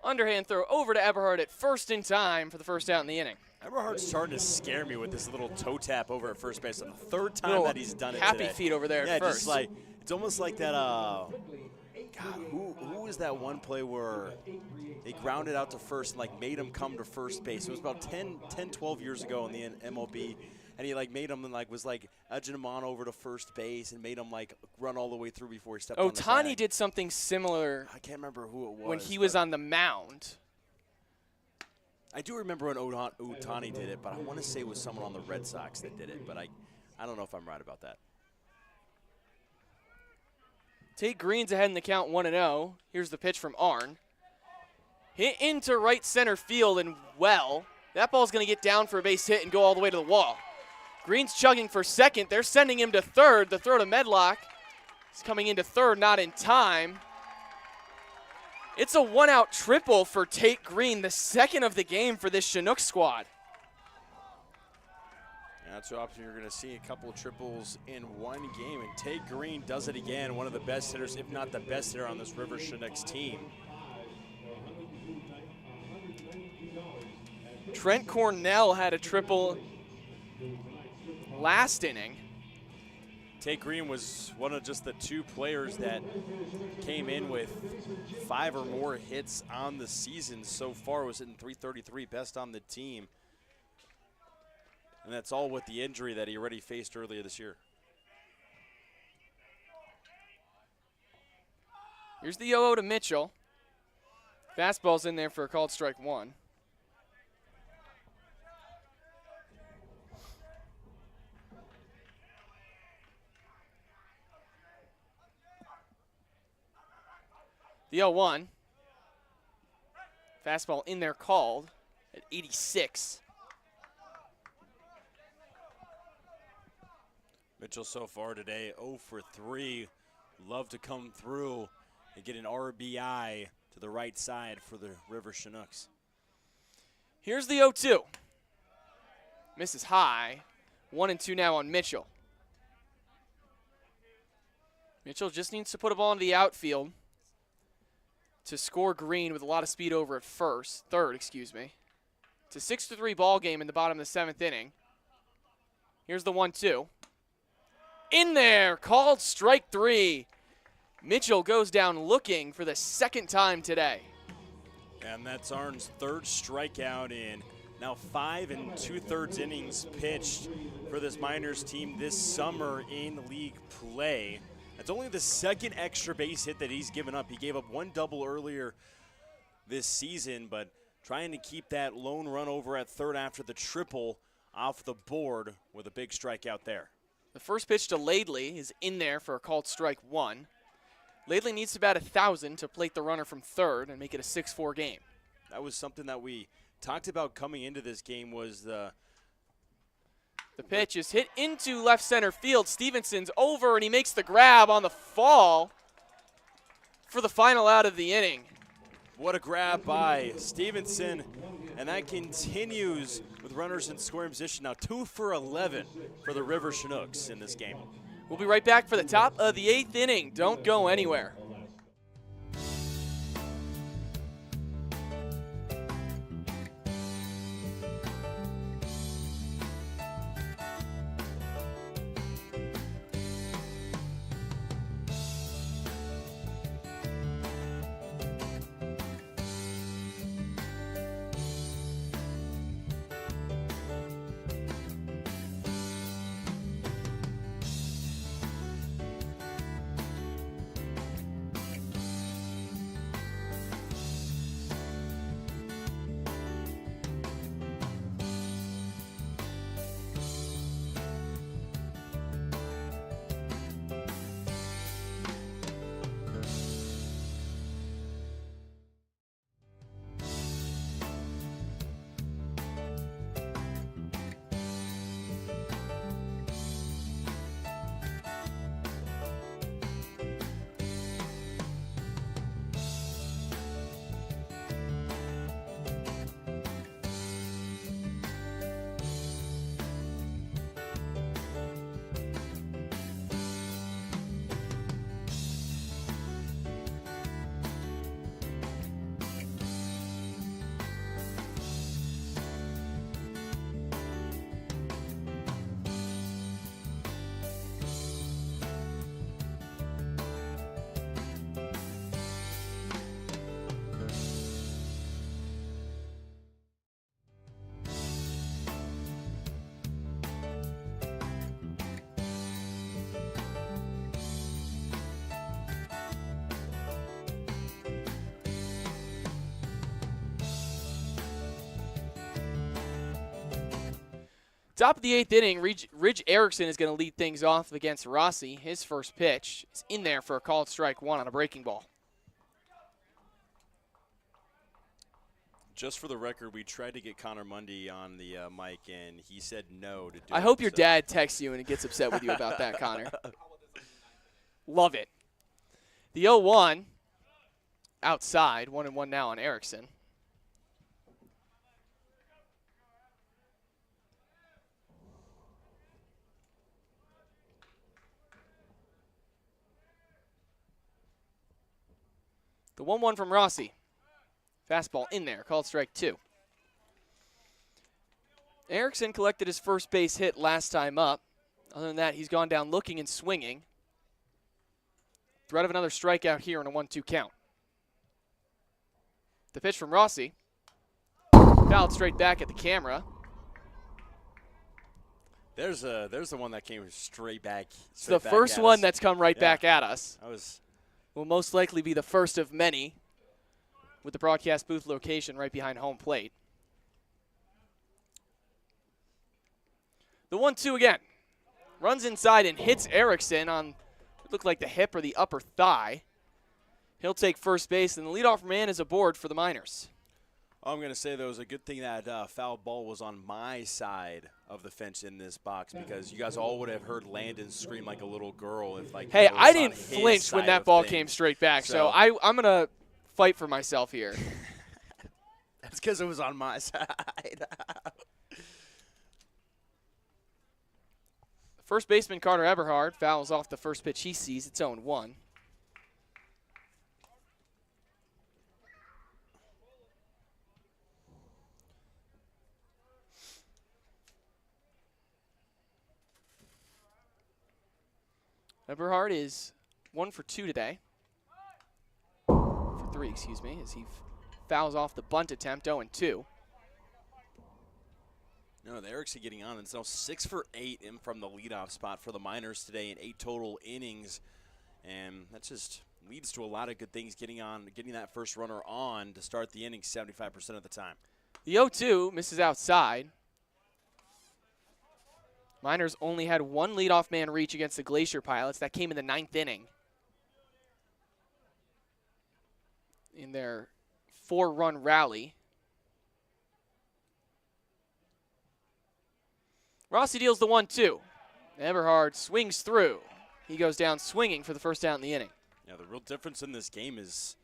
Underhand throw over to Eberhard at first in time for the first out in the inning. Eberhard's starting to scare me with this little toe tap over at first base. The 3rd time that he's done it happy today. Feet over there yeah, at first. Just like, it's almost like that, God, who was that one play where they grounded out to first and like made him come to first base? It was about 10, 12 years ago in the MLB. And he like made him and like was like edging him on over to first base and made him like run all the way through before he stepped on the bag. Ohtani did something similar. I can't remember who it was. When he was on the mound. I do remember when Ohtani did it, but I want to say it was someone on the Red Sox that did it, but I don't know if I'm right about that. Tate Green's ahead in the count 1-0. Here's the pitch from Arn. Hit into right center field and well. That ball's going to get down for a base hit and go all the way to the wall. Green's chugging for second. They're sending him to third. The throw to Medlock. He's coming into third, not in time. It's a one-out triple for Tate Green, the second of the game for this Chinook squad. Not too often you're going to see a couple of triples in one game, and Tate Green does it again, one of the best hitters, if not the best hitter on this River Chinooks team. Trent Cornell had a triple last inning. Tate Green was one of just the 2 players that came in with 5 or more hits on the season so far. Was hitting .333, best on the team. And that's all with the injury that he already faced earlier this year. Here's the 0-0 to Mitchell. Fastball's in there for a called strike 1. The 0-1. Fastball in there called at 86. Mitchell so far today 0 for 3. Love to come through and get an RBI to the right side for the River Chinooks. Here's the 0-2. Misses high. 1-2 now on Mitchell. Mitchell just needs to put a ball into the outfield to score Green with a lot of speed over at third. It's a 6-3 ball game in the bottom of the 7th inning. Here's the 1-2. In there, called strike 3. Mitchell goes down looking for the second time today. And that's Arn's 3rd strikeout in now 5 2/3 innings pitched for this Miners team this summer in league play. It's only the 2nd extra base hit that he's given up. He gave up 1 double earlier this season, but trying to keep that lone run over at third after the triple off the board with a big strikeout there. The first pitch to Laidley is in there for a called strike 1. Laidley needs to bat 1,000 to plate the runner from third and make it a 6-4 game. That was something that we talked about coming into this game was the pitch is hit into left center field. Stevenson's over, and he makes the grab on the fall for the final out of the inning. What a grab by Stevenson, and that continues with runners in scoring position. Now 2 for 11 for the River Chinooks in this game. We'll be right back for the top of the 8th inning. Don't go anywhere. Top of the 8th inning, Ridge Erickson is going to lead things off against Rossi. His first pitch is in there for a called strike 1 on a breaking ball. Just for the record, we tried to get Connor Mundy on the mic, and he said no to do it. I hope your dad texts you and gets upset with you about that, Connor. Love it. The 0-1 outside, 1-1 now on Erickson. The 1-1 from Rossi. Fastball in there, called strike 2. Erickson collected his first base hit last time up. Other than that, he's gone down looking and swinging. Threat of another strikeout here on a 1-2 count. The pitch from Rossi. Fouled straight back at the camera. There's the one that came straight back. It's the first one that's come right back at us. That was. Will most likely be the first of many, with the broadcast booth location right behind home plate. The 1-2 again. Runs inside and hits Erickson on what looked like the hip or the upper thigh. He'll take first base, and the leadoff man is aboard for the Miners. All I'm going to say, though, is a good thing that foul ball was on my side of the fence in this box, because you guys all would have heard Landon scream like a little girl. If like, hey, it was I on didn't his flinch side when that of ball things. came straight back, so I'm going to fight for myself here. That's because it was on my side. First baseman Carter Eberhard fouls off the first pitch he sees. It's 0-1. Eberhard is 1 for 2 today. For 3, excuse me, as he fouls off the bunt attempt, 0-2. No, the Erickson getting on. It's now 6 for 8 in from the leadoff spot for the Miners today in 8 total innings. And that just leads to a lot of good things, getting that first runner on to start the inning 75% of the time. The 0-2 misses outside. Miners only had one leadoff man reach against the Glacier Pilots. That came in the 9th inning. In their 4-run rally. Rossi deals the 1-2. Eberhard swings through. He goes down swinging for the first out in the inning. Yeah, the real difference in this game is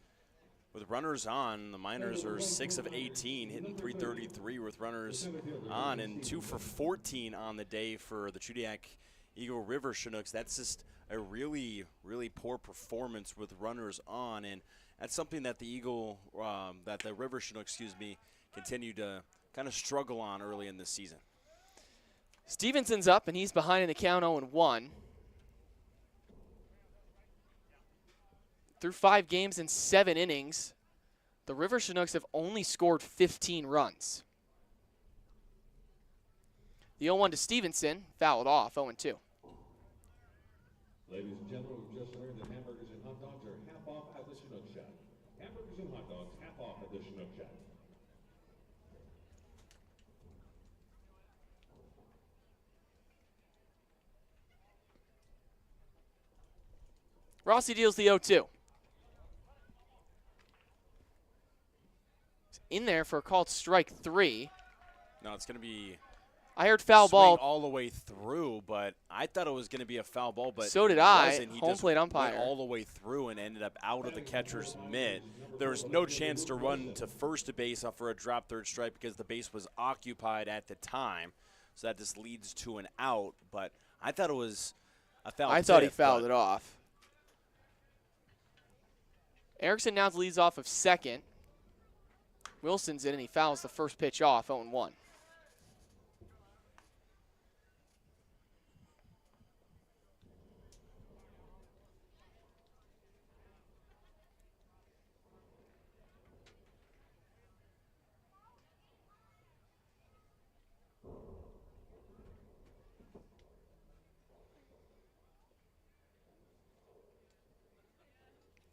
with runners on, the Miners are 6 of 18, hitting .333 with runners on, and 2 for 14 on the day for the Chugiak Eagle River Chinooks. That's just a really, really poor performance with runners on, and that's something that the River Chinooks, continue to kind of struggle on early in this season. Stevenson's up, and he's behind in the count 0-1. Through 5 games and 7 innings, the River Chinooks have only scored 15 runs. The 0-1 to Stevenson, fouled off, 0-2. Ladies and gentlemen, we've just learned that hamburgers and hot dogs are half off at the Chinook shop. Hamburgers and hot dogs half off at the Chinook shop. Rossi deals the 0-2. In there for a called strike 3. No, it's going to be. I heard foul ball all the way through, but I thought it was going to be a foul ball. But so did it I. wasn't. He Home just plate umpire went all the way through and ended up out of the catcher's mitt. There was no chance to run to first base for a drop third strike because the base was occupied at the time. So that just leads to an out. But I thought it was a foul. I thought he fouled it off. Erickson now leads off of second. Wilson's in, and he fouls the first pitch off, 0-1.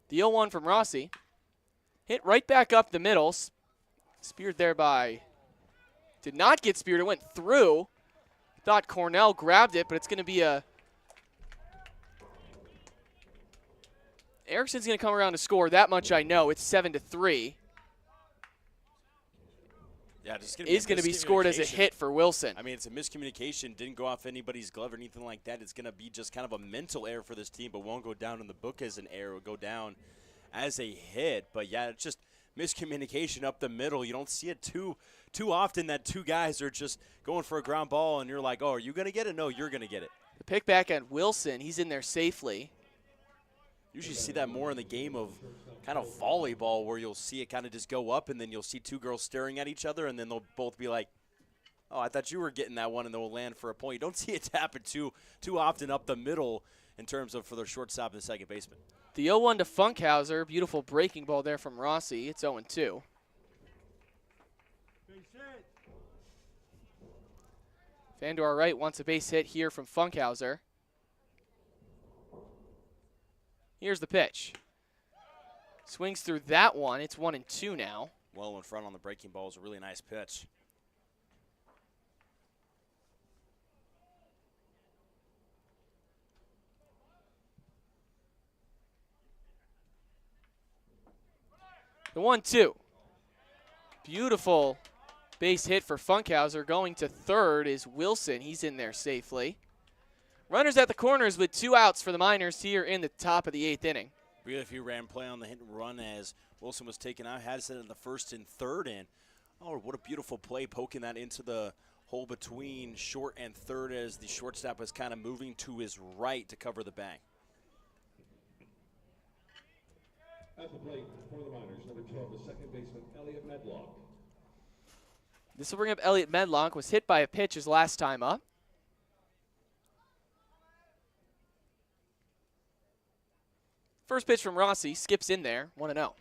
The 0-1 from Rossi. Hit right back up the middle. Speared there by, did not get speared, it went through. Thought Cornell grabbed it, but it's going to be Erickson's going to come around to score, that much I know. It's 7-3. Yeah, is going to be scored as a hit for Wilson. I mean, it's a miscommunication. Didn't go off anybody's glove or anything like that. It's going to be just kind of a mental error for this team, but won't go down in the book as an error. It'll go down as a hit. But, yeah, it's just miscommunication up the middle. You don't see it too often that two guys are just going for a ground ball, and you're like, oh, are you going to get it? No, you're going to get it. The pick back at Wilson. He's in there safely. Usually see that more in the game of kind of volleyball where you'll see it kind of just go up and then you'll see two girls staring at each other and then they'll both be like, oh, I thought you were getting that one, and they'll land for a point. You don't see it happen too often up the middle in terms of for their shortstop and second baseman. The 0-1 to Funkhauser. Beautiful breaking ball there from Rossi. It's 0-2. Fandor Wright wants a base hit here from Funkhauser. Here's the pitch. Swings through that one. It's 1-2 now. Well in front on the breaking ball is a really nice pitch. The 1-2. Beautiful base hit for Funkhauser. Going to third is Wilson. He's in there safely. Runners at the corners with 2 outs for the Miners here in the top of the 8th inning. Beautiful ran play on the hit and run as Wilson was taken out. Had it in the first and third in. Oh, what a beautiful play, poking that into the hole between short and third as the shortstop was kind of moving to his right to cover the bag. At the plate for the Miners, number 12, the second baseman, Elliot Medlock. This will bring up Elliot Medlock. Was hit by a pitch his last time up. First pitch from Rossi, skips in there, 1-0.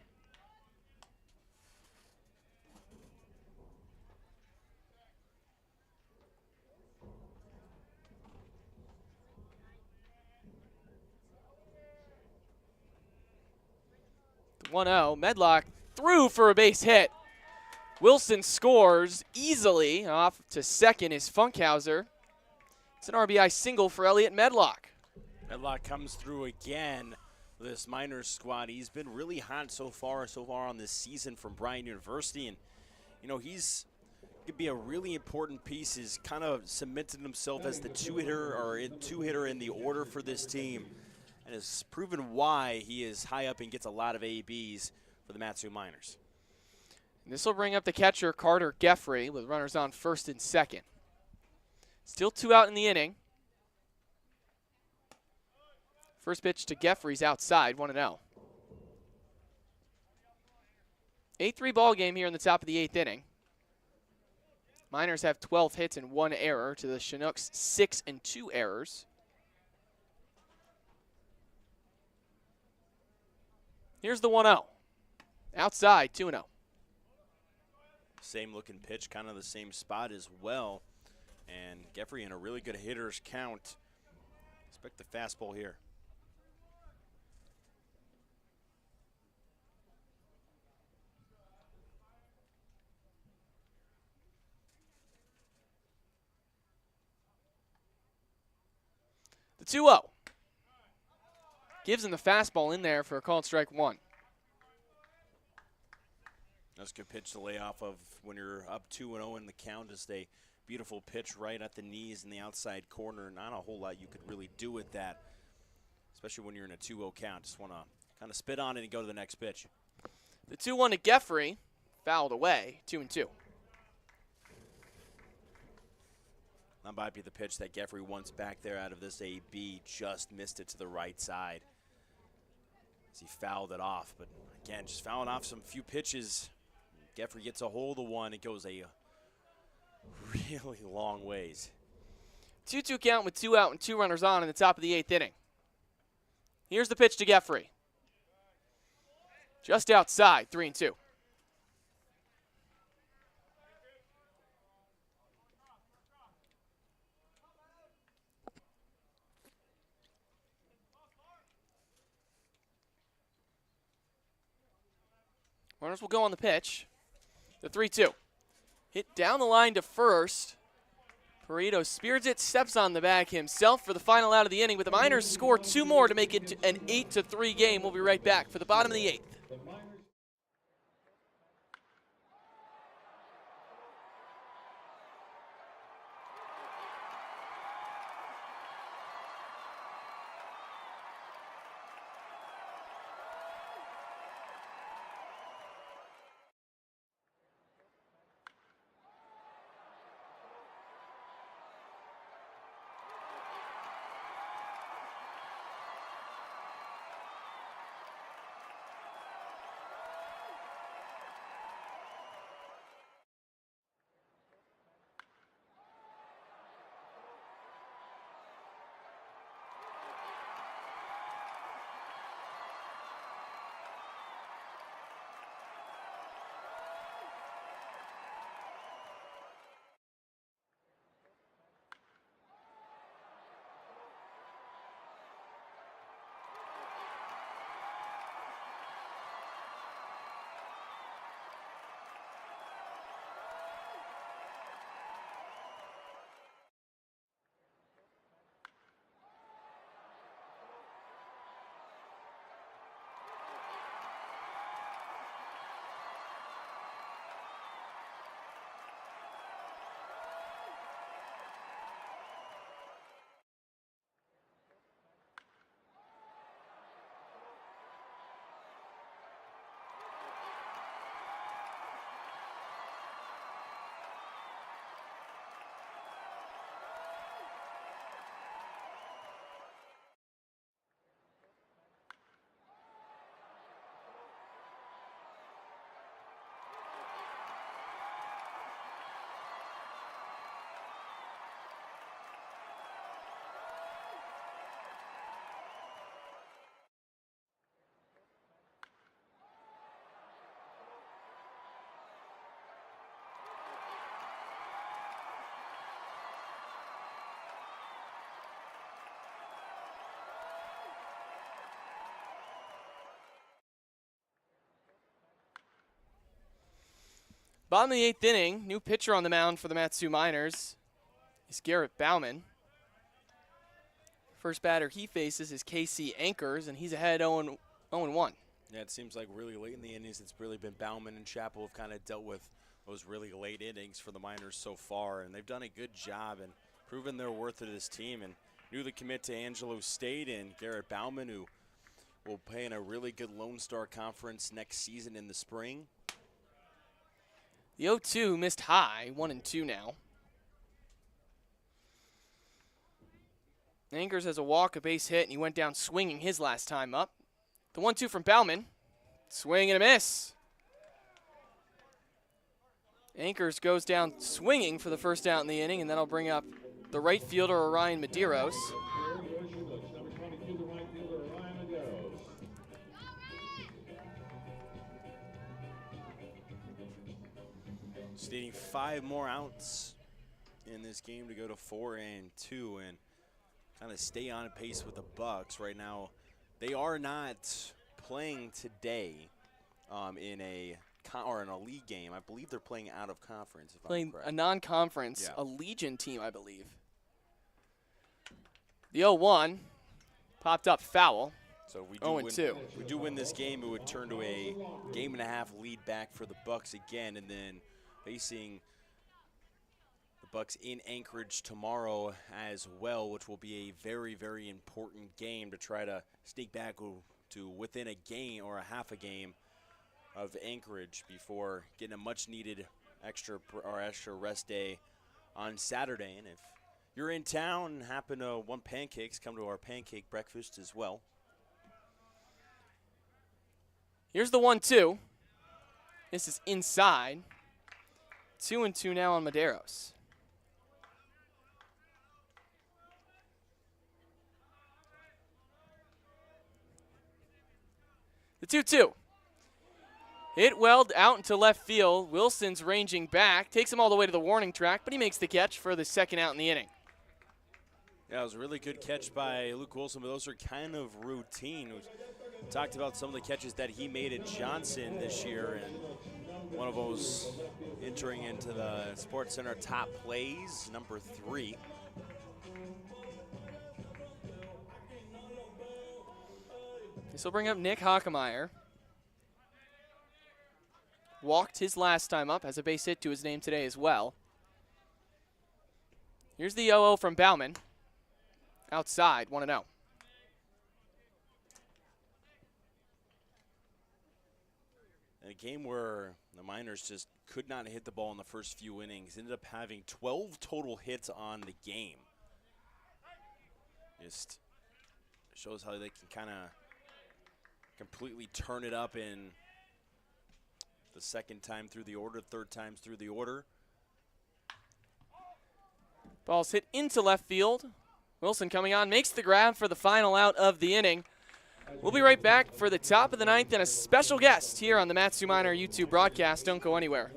The 1-0, Medlock threw for a base hit. Wilson scores easily. Off to second is Funkhauser. It's an RBI single for Elliot Medlock. Medlock comes through again. This Miners squad, he's been really hot so far on this season from Bryant University, and you know he's could be a really important piece. He's kind of cemented himself as the two-hitter in the order for this team, and has proven why he is high up and gets a lot of ABs for the Matsu Miners. This will bring up the catcher Carter Geffrey with runners on first and second. Still 2 out in the inning. First pitch to Geffrey's outside, 1-0. 8-3 ball game here in the top of the 8th inning. Miners have 12 hits and 1 error to the Chinooks 6 and 2 errors. Here's the 1-0. Outside, 2-0. Same looking pitch, kind of the same spot as well. And Geffrey in a really good hitter's count. Expect the fastball here. The 2-0. Gives him the fastball in there for a called strike 1. That's a good pitch to lay off of when you're up 2-0 in the count. Just a beautiful pitch right at the knees in the outside corner. Not a whole lot you could really do with that, especially when you're in a 2-0 count. Just want to kind of spit on it and go to the next pitch. The 2-1 to Geffrey, fouled away, 2-2. That might be the pitch that Geffrey wants back there out of this AB. Just missed it to the right side as he fouled it off. But again, just fouling off some few pitches. Geffrey gets a hold of one. It goes a really long ways. 2-2 count with 2 out and 2 runners on in the top of the 8th inning. Here's the pitch to Geffrey. Just outside, 3-2. Runners will go on the pitch. The 3-2. Hit down the line to first. Pareto spears it, steps on the bag himself for the final out of the inning, but the Miners score 2 more to make it an 8-3 game. We'll be right back for the bottom of the 8th. Bottom of the 8th inning, new pitcher on the mound for the Mat-Su Miners is Garrett Bauman. First batter he faces is Casey Anchors, and he's ahead 0-1. Yeah, it seems like really late in the innings, it's really been Bauman and Chappell have kind of dealt with those really late innings for the Miners so far, and they've done a good job and proven their worth to this team. And newly commit to Angelo State and Garrett Bauman, who will play in a really good Lone Star Conference next season in the spring. The 0-2 missed high, 1-2 now. Anchors has a walk, a base hit, and he went down swinging his last time up. The 1-2 from Bauman, swing and a miss. Anchors goes down swinging for the first out in the inning, and that'll bring up the right fielder, Orion Medeiros. Just needing 5 more outs in this game to go to 4-2 and kind of stay on pace with the Bucks. Right now, they are not playing today in a league game. I believe they're playing out of conference. If Playing I'm correct. a non-conference, Yeah. a Legion team, I believe. The 0-1 popped up foul. So we 0-2. If we do win this game, it would turn to a game-and-a-half lead back for the Bucks again, and then facing the Bucks in Anchorage tomorrow as well, which will be a very, very important game to try to sneak back to within a game or a half a game of Anchorage before getting a much-needed extra rest day on Saturday. And if you're in town and happen to want pancakes, come to our pancake breakfast as well. Here's the 1-2. This is inside. 2-2 now on Medeiros. The 2-2. Hit welled out into left field. Wilson's ranging back. Takes him all the way to the warning track, but he makes the catch for the second out in the inning. Yeah, it was a really good catch by Luke Wilson, but those are kind of routine. We talked about some of the catches that he made at Johnson this year, and one of those entering into the Sports Center top plays, number 3. This will bring up Nick Hockemeyer. Walked his last time up, has a base hit to his name today as well. Here's the 0-0 from Bauman. Outside, 1-0. In a game where the Miners just could not hit the ball in the first few innings, ended up having 12 total hits on the game. Just shows how they can kind of completely turn it up in the second time through the order, third times through the order. Ball's hit into left field. Wilson coming on, makes the grab for the final out of the inning. We'll be right back for the top of the 9th and a special guest here on the Mat-Su Miner YouTube broadcast. Don't go anywhere.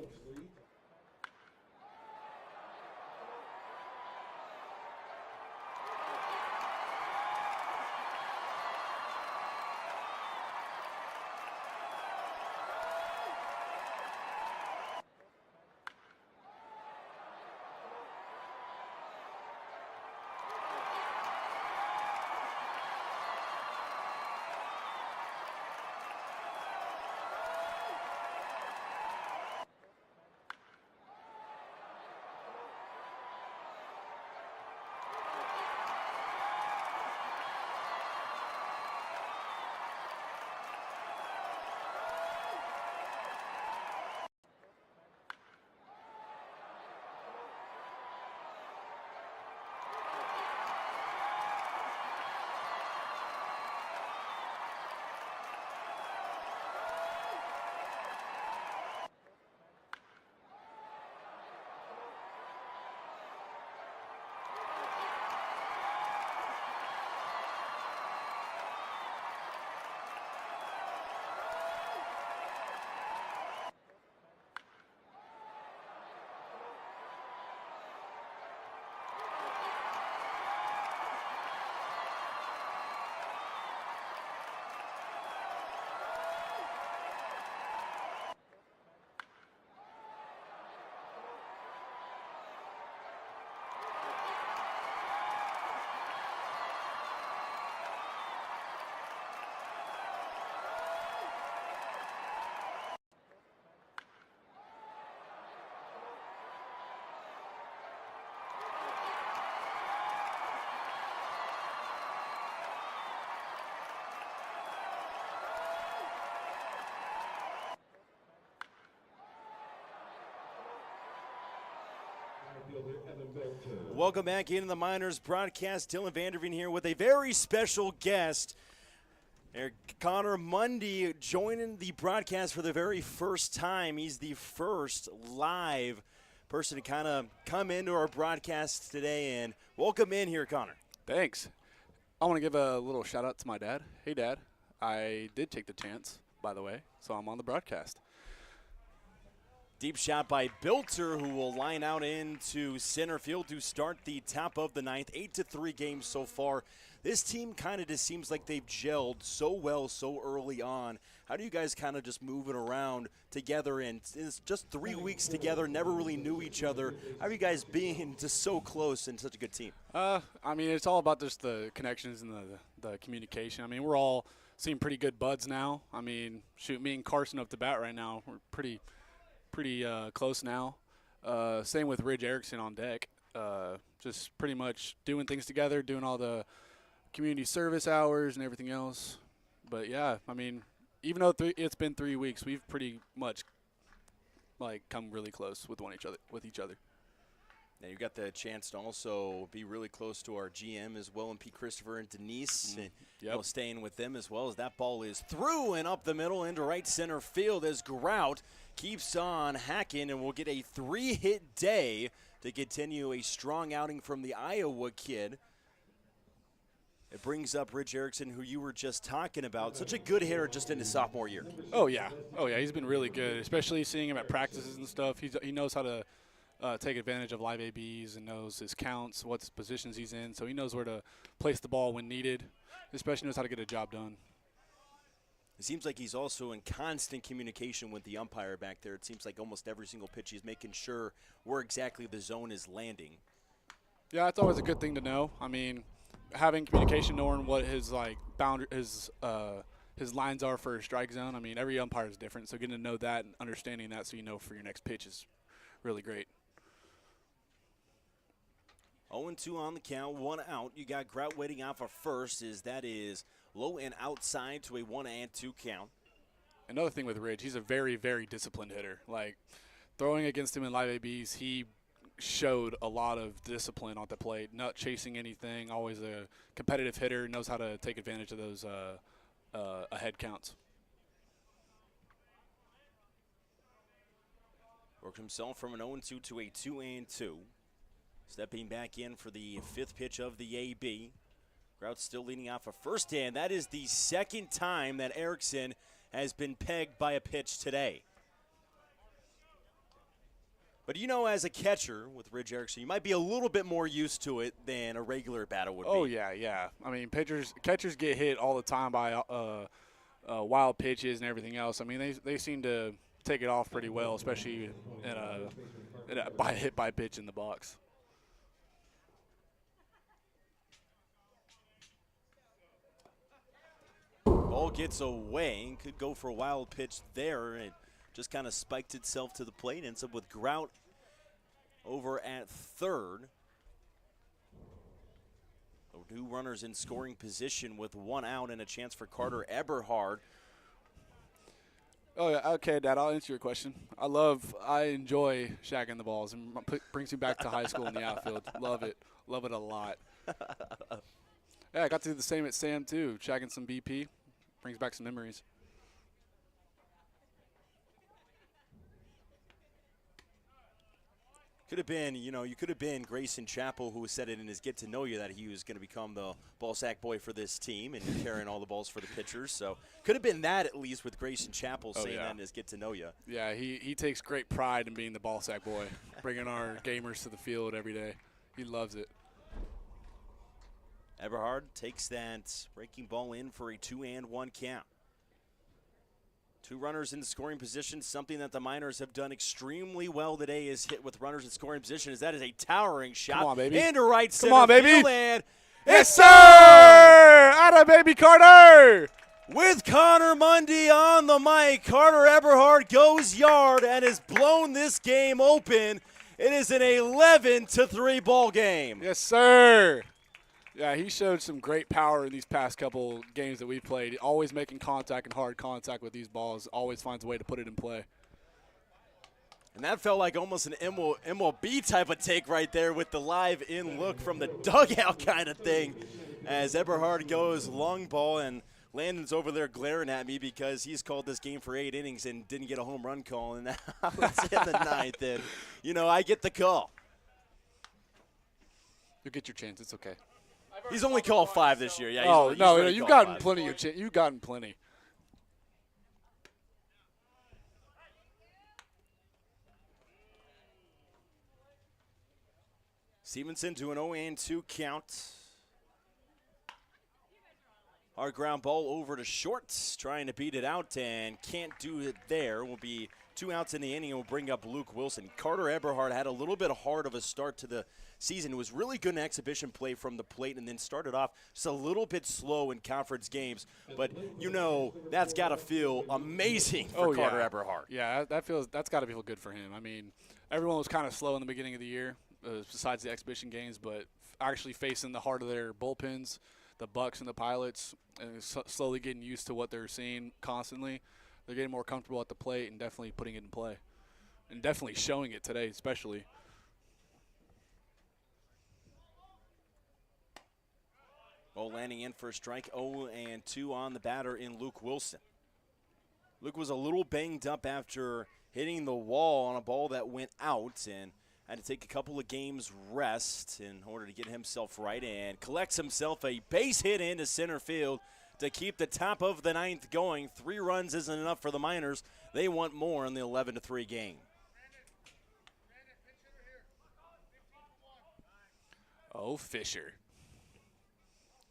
Welcome back into the Miners broadcast. Dylan VanderVeen here with a very special guest. Connor Mundy joining the broadcast for the very first time. He's the first live person to kind of come into our broadcast today. And welcome in here, Connor. Thanks. I want to give a little shout out to my dad. Hey, Dad. I did take the chance, by the way, so I'm on the broadcast. Deep shot by Bilter, who will line out into center field to start the top of the ninth. 8-3 games so far. This team kind of just seems like they've gelled so well so early on. How do you guys kind of just move it around together? And it's just 3 weeks together, never really knew each other. How are you guys being just so close and such a good team? I mean, it's all about just the connections and the communication. I mean, we're all seeing pretty good buds now. I mean, shoot, me and Carson up to bat right now, we're pretty close now. Same with Ridge Erickson on deck. Just pretty much doing things together, doing all the community service hours and everything else. But yeah, I mean, even though it's been 3 weeks, we've pretty much come really close with each other. Now you got the chance to also be really close to our GM as well, and Pete Christopher and Denise, and staying with them as well as that ball is through and up the middle into right center field as Grout keeps on hacking, and we'll get a 3-hit day to continue a strong outing from the Iowa kid. It brings up Ridge Erickson, who you were just talking about. Such a good hitter just in his sophomore year. Oh, yeah. He's been really good, especially seeing him at practices and stuff. He knows how to take advantage of live ABs and knows his counts, what positions he's in. So he knows where to place the ball when needed, especially knows how to get a job done. It seems like he's also in constant communication with the umpire back there. It seems like almost every single pitch he's making sure where exactly the zone is landing. Yeah, it's always a good thing to know. I mean, having communication, knowing what his his lines are for a strike zone. I mean, every umpire is different, so getting to know that and understanding that so you know for your next pitch is really great. 0-2 on the count, 1 out. You got Grout waiting out for first, that is low and outside to a 1-2 count. Another thing with Ridge, he's a very, very disciplined hitter. Like, throwing against him in live ABs, he showed a lot of discipline on the plate, not chasing anything, always a competitive hitter, knows how to take advantage of those ahead counts. Worked himself from an 0-2 to a 2-2. Stepping back in for the 5th pitch of the AB. Grout still leading off a first, and that is the second time that Erickson has been pegged by a pitch today. But you know, as a catcher with Ridge Erickson, you might be a little bit more used to it than a regular batter would be. Oh, yeah. I mean, catchers get hit all the time by wild pitches and everything else. I mean, they seem to take it off pretty well, especially by a hit by pitch in the box. Ball gets away and could go for a wild pitch there. It just kind of spiked itself to the plate. Ends up with Grout over at third. 2 runners in scoring position with 1 out and a chance for Carter Eberhard. Oh, yeah. Okay, Dad, I'll answer your question. I enjoy shagging the balls. And brings me back to high school in the outfield. Love it a lot. Yeah, I got to do the same at Sam, too, shagging some BP. Brings back some memories. Could have been, you could have been Grayson Chappell, who said it in his get to know you that he was going to become the ball sack boy for this team and carrying all the balls for the pitchers. So could have been that at least with Grayson Chappell saying that in his get to know you. Yeah, he takes great pride in being the ball sack boy, bringing our gamers to the field every day. He loves it. Eberhard takes that breaking ball in for a 2-1 count. 2 runners in scoring position, something that the Miners have done extremely well today is hit with runners in scoring position. That is a towering shot. Come on, baby. Into right center Come on, baby. field, and yes, sir! Atta baby Carter! With Connor Mundy on the mic, Carter Eberhard goes yard and has blown this game open. It is an 11-3 ball game. Yes, sir. Yeah, he showed some great power in these past couple games that we've played. Always making contact and hard contact with these balls. Always finds a way to put it in play. And that felt like almost an MLB type of take right there with the live in look from the dugout kind of thing as Eberhard goes long ball, and Landon's over there glaring at me because he's called this game for 8 innings and didn't get a home run call, and now it's in the 9th, and, you know, I get the call. You'll get your chance. It's okay. He's only called 5 this year. Yeah. You've gotten plenty of chance. You've gotten plenty. Stevenson to an 0-2 count. Hard ground ball over to short, trying to beat it out and can't do it there. Will be 2 outs in the inning and will bring up Luke Wilson. Carter Eberhard had a little bit hard of a start to the season. It was really good in exhibition play from the plate and then started off just a little bit slow in conference games. But, you know, that's got to feel amazing for Carter Eberhard. Yeah, that's got to feel good for him. I mean, everyone was kind of slow in the beginning of the year, besides the exhibition games, but actually facing the heart of their bullpens, the Bucks and the Pilots, and slowly getting used to what they're seeing constantly. They're getting more comfortable at the plate and definitely putting it in play. And definitely showing it today especially. Ball landing in for a strike, 0-2 on the batter in Luke Wilson. Luke was a little banged up after hitting the wall on a ball that went out and had to take a couple of games rest in order to get himself right, and collects himself a base hit into center field to keep the top of the 9th going. 3 runs isn't enough for the Miners. They want more in the 11-3 game. Oh, Fisher.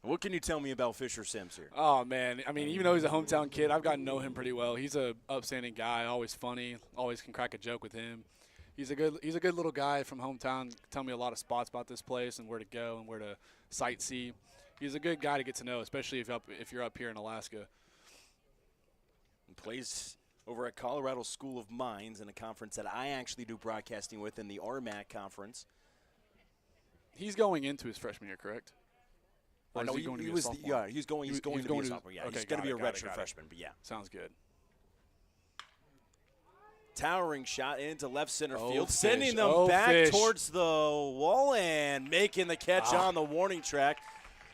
What can you tell me about Fisher Sims here? Oh, man. I mean, even though he's a hometown kid, I've gotten to know him pretty well. He's a upstanding guy, always funny, always can crack a joke with him. He's a good little guy from hometown. Tell me a lot of spots about this place and where to go and where to sightsee. He's a good guy to get to know, especially if you're up here in Alaska. And plays over at Colorado School of Mines in a conference that I actually do broadcasting with in the RMAC conference. He's going into his freshman year, correct? Or no, is he going to be a sophomore? He's going to be a sophomore. Yeah, okay, he's going to be a redshirt got it. freshman, but yeah. Sounds good. Towering shot into left center field, Fish. sending them back towards the wall and making the catch on the warning track.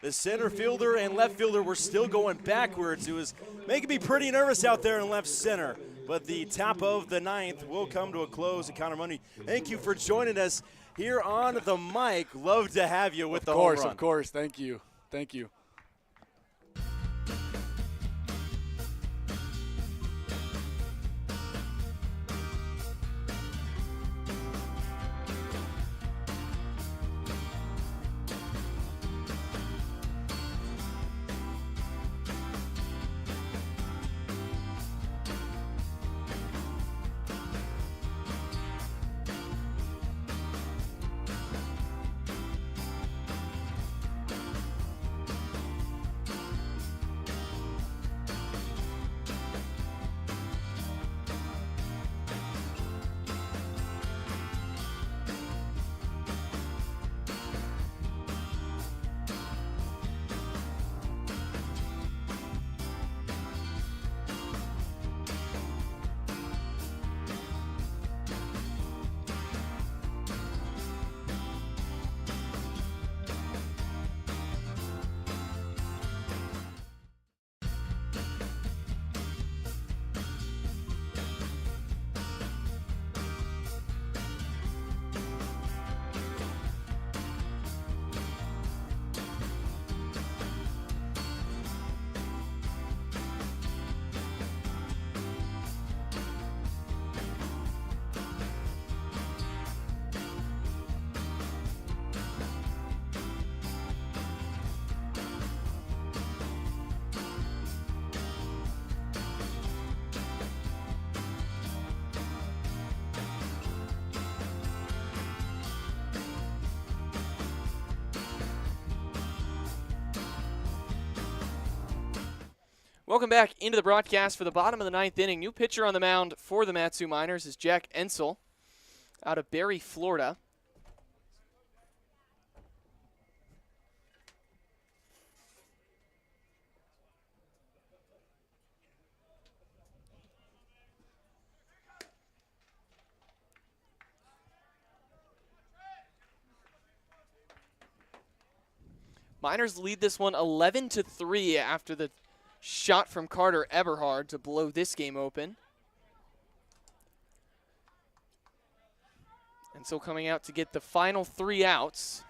The center fielder and left fielder were still going backwards. It was making me pretty nervous out there in left center. But the top of the 9th will come to a close. And Connor Money, thank you for joining us here on the mic. Love to have you with the home run. Of course. Thank you. Thank you. Welcome back into the broadcast for the bottom of the 9th inning. New pitcher on the mound for the Mat-Su Miners is Jack Ensel out of Barry, Florida. Miners lead this one 11-3 after the shot from Carter Eberhard to blow this game open. And so coming out to get the final 3 outs.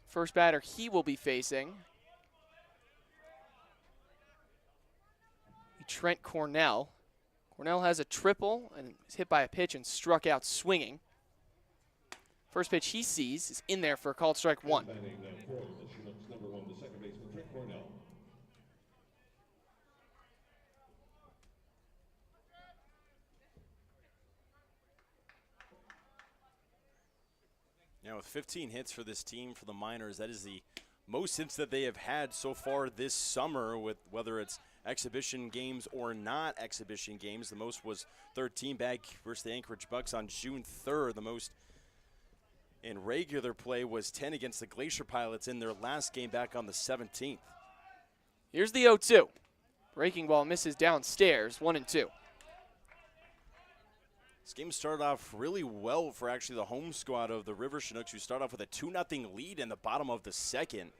First batter he will be facing. Trent Cornell. Cornell has a triple and is hit by a pitch and struck out swinging. First pitch he sees is in there for a called strike 1. Batting for the Chinooks, number 1, the second baseman, Trent Cornell. Now, with 15 hits for this team for the Miners, that is the most hits that they have had so far this summer, with whether it's exhibition games or not exhibition games. The most was 13 back versus the Anchorage Bucks on June 3rd. The most in regular play was 10 against the Glacier Pilots in their last game back on the 17th. Here's the 0-2. Breaking ball misses downstairs, 1-2. This game started off really well for actually the home squad of the River Chinooks, who started off with a 2-0 lead in the bottom of the second.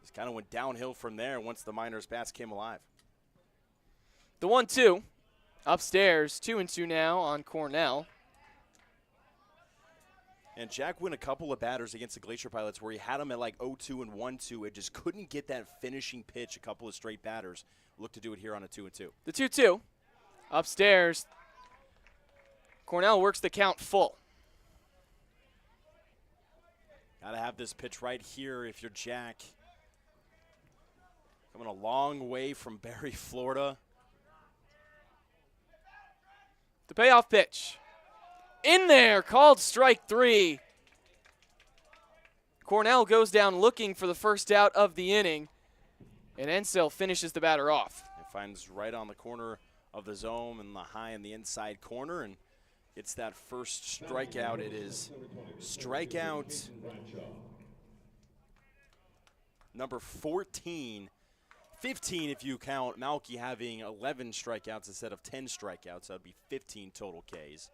Just kind of went downhill from there once the Miners' bats came alive. The 1-2. Upstairs, 2-2 now on Cornell. And Jack went a couple of batters against the Glacier Pilots where he had them at like 0-2 and 1-2. It just couldn't get that finishing pitch a couple of straight batters. Look to do it here on a 2-2. The 2-2. Upstairs. Cornell works the count full. Got to have this pitch right here if you're Jack. Coming a long way from Barry, Florida. The payoff pitch. In there, called strike 3. Cornell goes down looking for the first out of the inning, and Ensel finishes the batter off. It finds right on the corner of the zone and the high in the inside corner, and it's that first strikeout. It is strikeout number 14. 15 if you count Malkey having 11 strikeouts instead of 10 strikeouts. That would be 15 total Ks.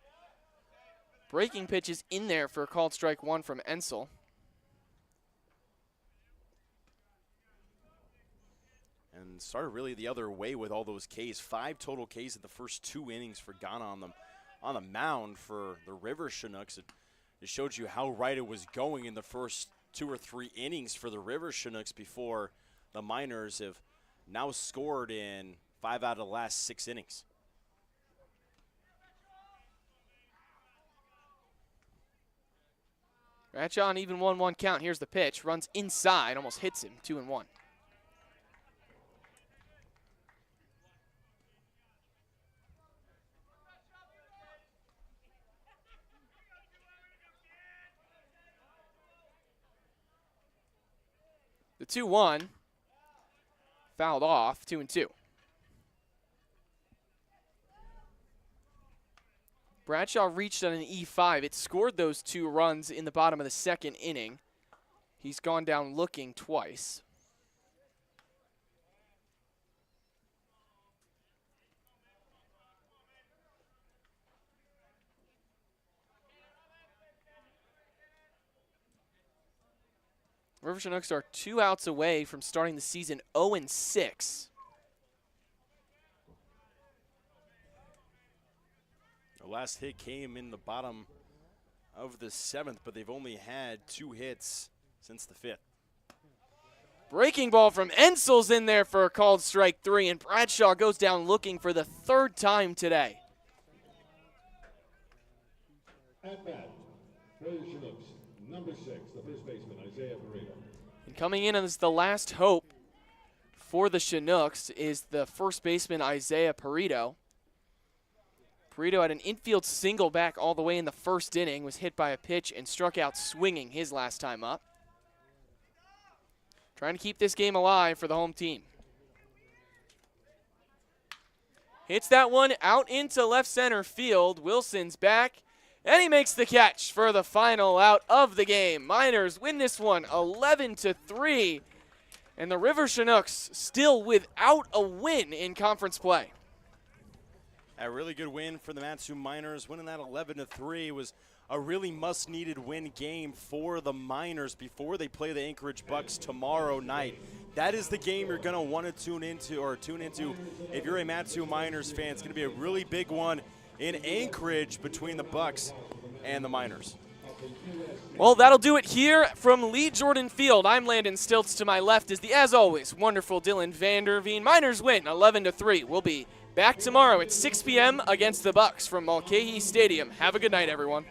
Breaking pitch is in there for a called strike 1 from Ensel. And started really the other way with all those Ks. 5 total Ks in the first 2 innings for Ghana on the mound for the River Chinooks. It showed you how right it was going in the first 2 or 3 innings for the River Chinooks before the Miners have now scored in 5 out of the last 6 innings. Bradshaw on even 1-1 count. Here's the pitch. Runs inside, almost hits him. 2-1. The 2-1 fouled off, 2-2. Bradshaw reached on an E5. It scored those 2 runs in the bottom of the second inning. He's gone down looking twice. River Chinooks are 2 outs away from starting the season 0-6. The last hit came in the bottom of the 7th, but they've only had 2 hits since the 5th. Breaking ball from Ensel's in there for a called strike 3, and Bradshaw goes down looking for the 3rd time today. At bat, for the Chinooks, number 6, the first baseman, Isaiah Burrito. And coming in as the last hope for the Chinooks is the first baseman, Isaiah Burrito. Burrito had an infield single back all the way in the first inning, was hit by a pitch and struck out swinging his last time up. Trying to keep this game alive for the home team. Hits that one out into left center field. Wilson's back, and he makes the catch for the final out of the game. Miners win this one 11-3, and the River Chinooks still without a win in conference play. A really good win for the Matsu Miners. Winning that 11-3 was a really must-needed win game for the Miners before they play the Anchorage Bucks tomorrow night. That is the game you're going to want to tune into if you're a Matsu Miners fan. It's going to be a really big one in Anchorage between the Bucks and the Miners. Well, that'll do it here from Lee Jordan Field. I'm Landon Stilz. To my left is the, as always, wonderful Dylan VanderVeen. Miners win 11-3. We'll be back tomorrow at 6 p.m. against the Bucks from Malkey Stadium. Have a good night, everyone.